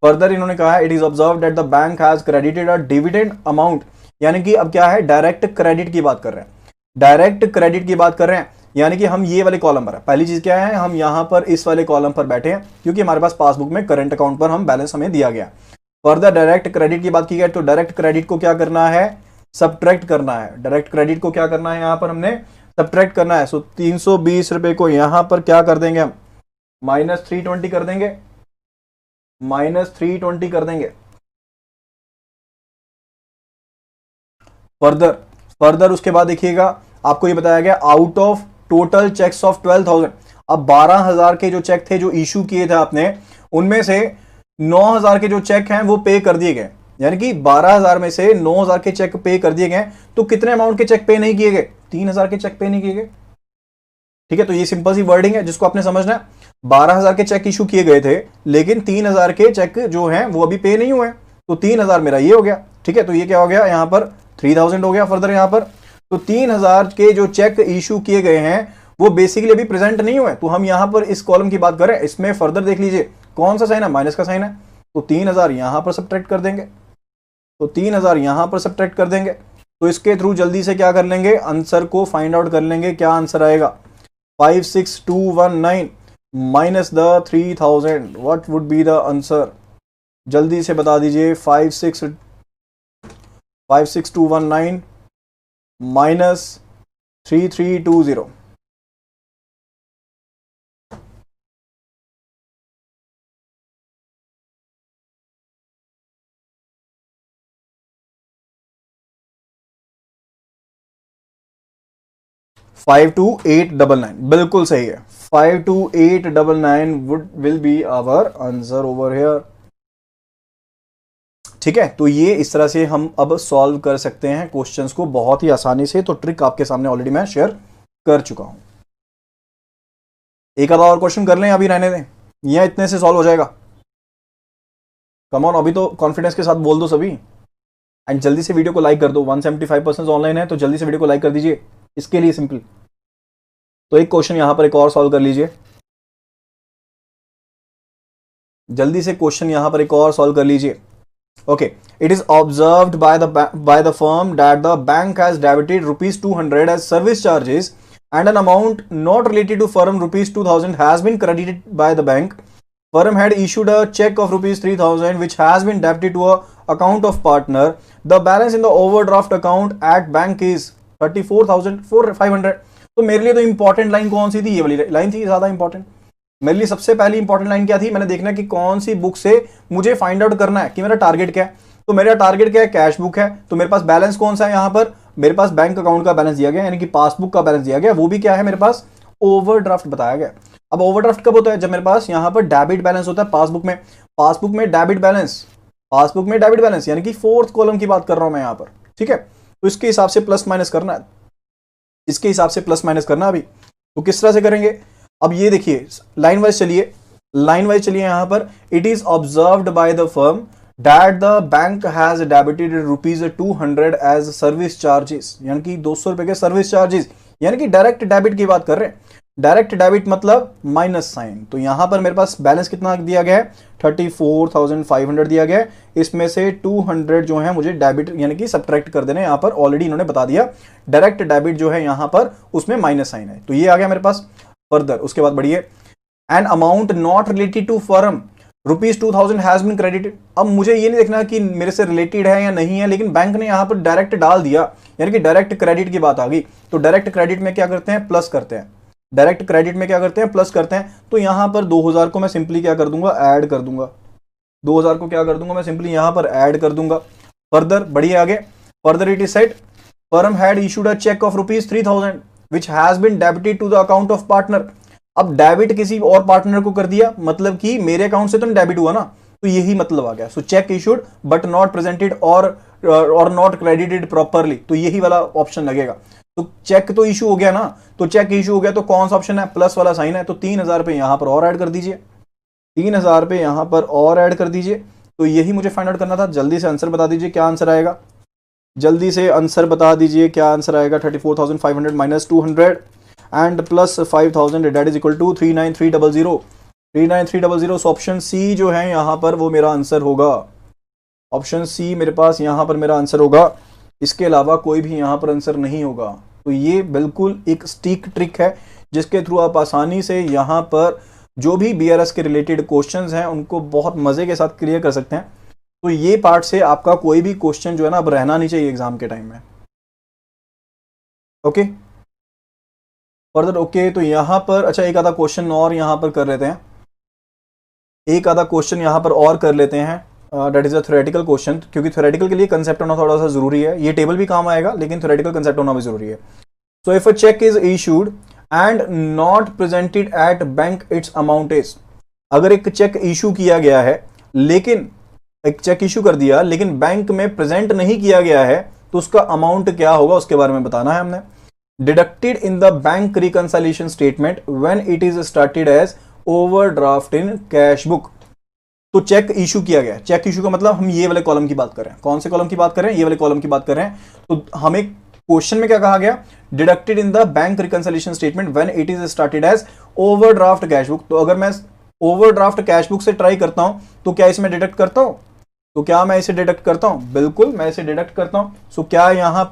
[SPEAKER 1] फर्दर इन्होंने कहा है it is observe that the bank has credited a dividend amount, यानी कि अब क्या है, डायरेक्ट क्रेडिट की बात कर रहे हैं, डायरेक्ट क्रेडिट की बात कर रहे हैं, यानी कि हम ये वाले कॉलम पर है। पहली चीज क्या है, हम यहां पर इस वाले कॉलम पर बैठे हैं क्योंकि हमारे पास पासबुक में करंट अकाउंट पर हम बैलेंस हमें दिया गया। फर्दर डायरेक्ट क्रेडिट की बात की गई, तो डायरेक्ट क्रेडिट को क्या करना है, सब्ट्रैक्ट करना है। डायरेक्ट क्रेडिट को क्या करना है, यहां पर हमने सब्ट्रैक्ट करना है। सो 320 रुपए को यहां पर क्या कर देंगे हम, माइनस 320 कर देंगे, माइनस 320 कर देंगे। फर्दर फर्दर उसके बाद देखिएगा, आपको ये बताया गया out of total cheques of 12,000। अब 12,000 के जो चेक थे जो इशू किए थे आपने, उनमें से 9,000 के जो चेक हैं वो पे कर दिए गए, यानी कि 12,000 में से 9,000 के चेक पे कर दिए गए, तो कितने अमाउंट के चेक पे नहीं किए गए? 3,000 के चेक पे नहीं किए गए। ठीक है, तो ये सिंपल सी वर्डिंग है जिसको आपने समझना है। 12,000 के चेक इशू किए गए थे, लेकिन 3,000 के चेक जो हैं वो अभी पे नहीं हुए, तो 3,000 मेरा ये हो गया। ठीक है, तो ये क्या हो गया यहां पर 3,000 हो गया फर्दर यहां पर। तो 3,000 के जो चेक इशू किए गए हैं वो बेसिकली अभी प्रेजेंट नहीं हुए, तो हम यहां पर इस कॉलम की बात करें, इसमें फर्दर देख लीजिए कौन सा साइन है, माइनस का साइन है, तो 3,000 यहां पर सब्ट्रैक्ट कर देंगे, तो 3,000 यहां पर सब्ट्रैक्ट कर देंगे। तो इसके थ्रू जल्दी से क्या कर लेंगे, आंसर को फाइंड आउट कर लेंगे। क्या आंसर आएगा? 56219 minus the 3,000, what would be the answer? जल्दी से बता दीजिए। 56219 minus 3320। Five two eight double nine, बिल्कुल सही है। 52899 will be our answer over here. ठीक है, तो ये इस तरह से हम अब सॉल्व कर सकते हैं क्वेश्चंस को बहुत ही आसानी से। तो ट्रिक आपके सामने ऑलरेडी मैं शेयर कर चुका हूं। एक आधा और क्वेश्चन कर लें, अभी रहने दें, या इतने से सॉल्व हो जाएगा? कम ऑन, अभी तो कॉन्फिडेंस के साथ बोल दो सभी, एंड जल्दी से वीडियो को लाइक कर दो। 175% ऑनलाइन है, तो जल्दी से वीडियो को लाइक कर दीजिए। इसके लिए सिंपल तो एक क्वेश्चन यहां पर एक और सॉल्व कर लीजिए, जल्दी से क्वेश्चन यहां पर एक और सॉल्व कर लीजिए। Okay, it is observed by the firm that the bank has debited rupees 200 as service charges and an amount not related to firm rupees 2,000 has been credited by the bank. Firm had issued a check of rupees 3,000 which has been debited to a account of partner. The balance in the overdraft account at bank is 34,500. तो मेरे लिए तो इंपॉर्टेंट लाइन कौन सी थी? ये वाली लाइन थी ज्यादा इंपॉर्टेंट। मेरे लिए सबसे पहली इंपॉर्टेंट लाइन क्या थी? मैंने देखना कि कौन सी बुक से मुझे फाइंड आउट करना है कि मेरा टारगेट क्या है। तो मेरा टारगेट क्या है? कैश बुक है। तो मेरे पास बैलेंस कौन सा है? यहां पर मेरे पास बैंक अकाउंट का बैलेंस दिया गया, यानी कि पासबुक का बैलेंस दिया गया। वो भी क्या है मेरे पास? ओवरड्राफ्ट बताया गया। अब ओवरड्राफ्ट कब होता है? जब मेरे पास यहां पर डेबिट बैलेंस होता है पासबुक में। पासबुक में डेबिट बैलेंस, यानी कि फोर्थ कॉलम की बात कर रहा हूं मैं यहां पर। ठीक है, तो इसके हिसाब से प्लस माइनस करना है, इसके हिसाब से प्लस माइनस करना। अभी तो किस तरह से करेंगे? अब ये देखिए, लाइन वाइज चलिए यहां पर। It is observed by the firm that the bank has debited rupees 200 as service charges, यानी कि 200 रुपए के सर्विस चार्जेस, यानी कि डायरेक्ट डेबिट की बात कर रहे हैं। डायरेक्ट डेबिट मतलब माइनस साइन। तो यहां पर मेरे पास बैलेंस कितना दिया गया है? 34,500 दिया गया है। इसमें से 200 जो है मुझे डेबिट यानी कि सब्ट्रैक्ट कर देना। यहां पर ऑलरेडी इन्होंने बता दिया, डायरेक्ट डेबिट जो है यहां पर उसमें माइनस साइन है, तो ये आ गया मेरे पास। फर्दर उसके बाद बढ़िए, an amount not related to firm rupees 2,000 has been credited. अब मुझे ये नहीं देखना कि मेरे से रिलेटेड है या नहीं है, लेकिन बैंक ने यहां पर डायरेक्ट डाल दिया, यानी कि डायरेक्ट क्रेडिट की बात आ गई। तो डायरेक्ट क्रेडिट में क्या करते हैं? प्लस करते हैं। डायरेक्ट क्रेडिट में क्या करते हैं? प्लस करते हैं। तो यहां पर 2,000 को मैं सिंपली क्या कर दूंगा? ऐड कर दूंगा। 2,000 को क्या कर दूंगा? मैं सिंपली यहां पर ऐड कर दूंगा। फर्दर बढ़िए आगे। Further it is said firm had issued a cheque of rupees 3,000 which has been debited to the account of partner. अब डेबिट किसी और पार्टनर को कर दिया, मतलब कि मेरे अकाउंट से तो डेबिट हुआ ना, तो यही मतलब आ गया। So check issued but not presented और नॉट क्रेडिटेड प्रॉपरली, तो यही वाला ऑप्शन लगेगा। तो चेक तो इशू हो गया ना, तो चेक इशू हो गया तो कौन सा ऑप्शन है? प्लस वाला साइन है। तो 3,000 पे यहां पर और ऐड कर दीजिए, 3,000 पे यहां पर और ऐड कर दीजिए। तो यही मुझे फाइंड आउट करना था। जल्दी से आंसर बता दीजिए, क्या आंसर आएगा? जल्दी से आंसर बता दीजिए, क्या आंसर आएगा? 34,500 minus 200 and plus 5,000 that is equal to 39300। 39300। So option C जो है यहां पर वो मेरा आंसर होगा। ऑप्शन सी मेरे पास यहां पर मेरा आंसर होगा। इसके अलावा कोई भी यहां पर आंसर नहीं होगा। तो ये बिल्कुल एक स्टिक ट्रिक है जिसके थ्रू आप आसानी से यहां पर जो भी बीआरएस के रिलेटेड क्वेश्चंस हैं उनको बहुत मजे के साथ क्लियर कर सकते हैं। तो ये पार्ट से आपका कोई भी क्वेश्चन जो है ना अब रहना नहीं चाहिए एग्जाम के टाइम में। Okay, further okay. तो यहां पर अच्छा एक आधा क्वेश्चन और यहां पर कर लेते हैं, एक आधा क्वेश्चन यहां पर और कर लेते हैं। That is a theoretical question, क्योंकि थ्योरेटिकल के लिए कंसेप्ट होना थोड़ा सा जरूरी है। ये टेबल भी काम आएगा लेकिन थ्योरेटिकल कंसेप्ट होना भी जरूरी है। So if a cheque is issued and not presented at bank its amount is. अगर एक चेक इशू किया गया है लेकिन एक चेक इशू कर दिया लेकिन बैंक में प्रेजेंट नहीं किया गया है, तो उसका अमाउंट क्या होगा उसके बारे में बताना है हमने। Deducted in the bank reconciliation statement when it is started as overdraft in cash book. तो चेक इशू किया गया, चेक इशू का मतलब हम ये वाले कॉलम की बात कर रहे हैं। कौन से कॉलम की बात कर रहे हैं? ये वाले कॉलम की बात कर रहे हैं। तो हमें क्वेश्चन में क्या कहा गया? Deducted in the bank reconciliation statement when it is started as overdraft cash book. तो अगर मैं ओवरड्राफ्ट कैश बुक से ट्राई करता हूं तो क्या इसमें डिडक्ट करता हूं? तो क्या मैं इसे डिडक्ट करता हूं? बिल्कुल मैं इसे डिडक्ट करता हूं। सो क्या यहां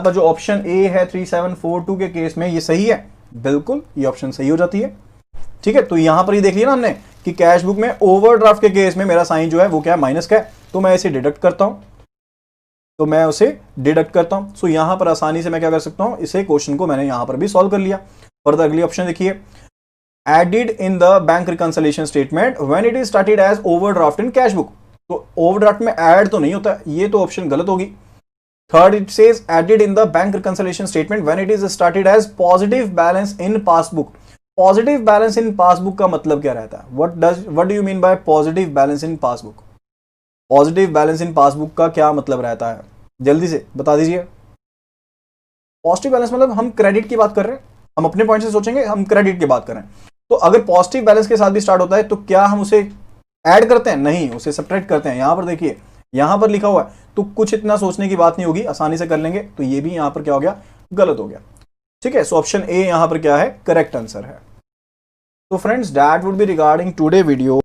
[SPEAKER 1] पर जो ऑप्शन ए है 3742 के केस में ये सही है? बिल्कुल ये ऑप्शन सही हो जाती है। ठीक है, तो यहां पर ये देख लिया ना हमने कि कैश बुक में ओवरड्राफ्ट के केस में मेरा साइन जो है वो क्या है? माइनस का है। तो मैं इसे डिडक्ट करता हूं, तो मैं उसे डिडक्ट करता हूं। सो यहां पर आसानी से मैं क्या कर सकता हूं? इसे क्वेश्चन को मैंने यहां पर भी सॉल्व कर लिया। और अगली ऑप्शन देखिए, added in the bank reconciliation statement when it is started as overdraft in cash book. तो ओवरड्राफ्ट में ऐड तो नहीं होता, ये तो ऑप्शन गलत होगी। Third, it says added in the bank reconciliation statement when it is started as positive balance in passbook. Positive balance in passbook का मतलब क्या रहता है? What do you mean by positive balance in passbook? Positive balance in passbook का क्या मतलब रहता है? जल्दी से बता दीजिए। पॉजिटिव बैलेंस मतलब हम क्रेडिट की बात कर रहे हैं, हम अपने पॉइंट से सोचेंगे, हम क्रेडिट की बात कर रहे हैं। तो अगर पॉजिटिव बैलेंस के साथ भी स्टार्ट होता है तो क्या हम उसे ऐड करते हैं? नहीं, उसे सब्ट्रैक्ट करते हैं। यहां पर देखिए, यहां पर लिखा हुआ है, तो कुछ इतना सोचने की बात नहीं होगी, आसानी से कर लेंगे। तो ये भी यहां पर क्या हो गया? गलत हो गया। ठीक है, सो ऑप्शन ए यहां पर क्या है? करेक्ट आंसर है। तो friends, that would B regarding today video.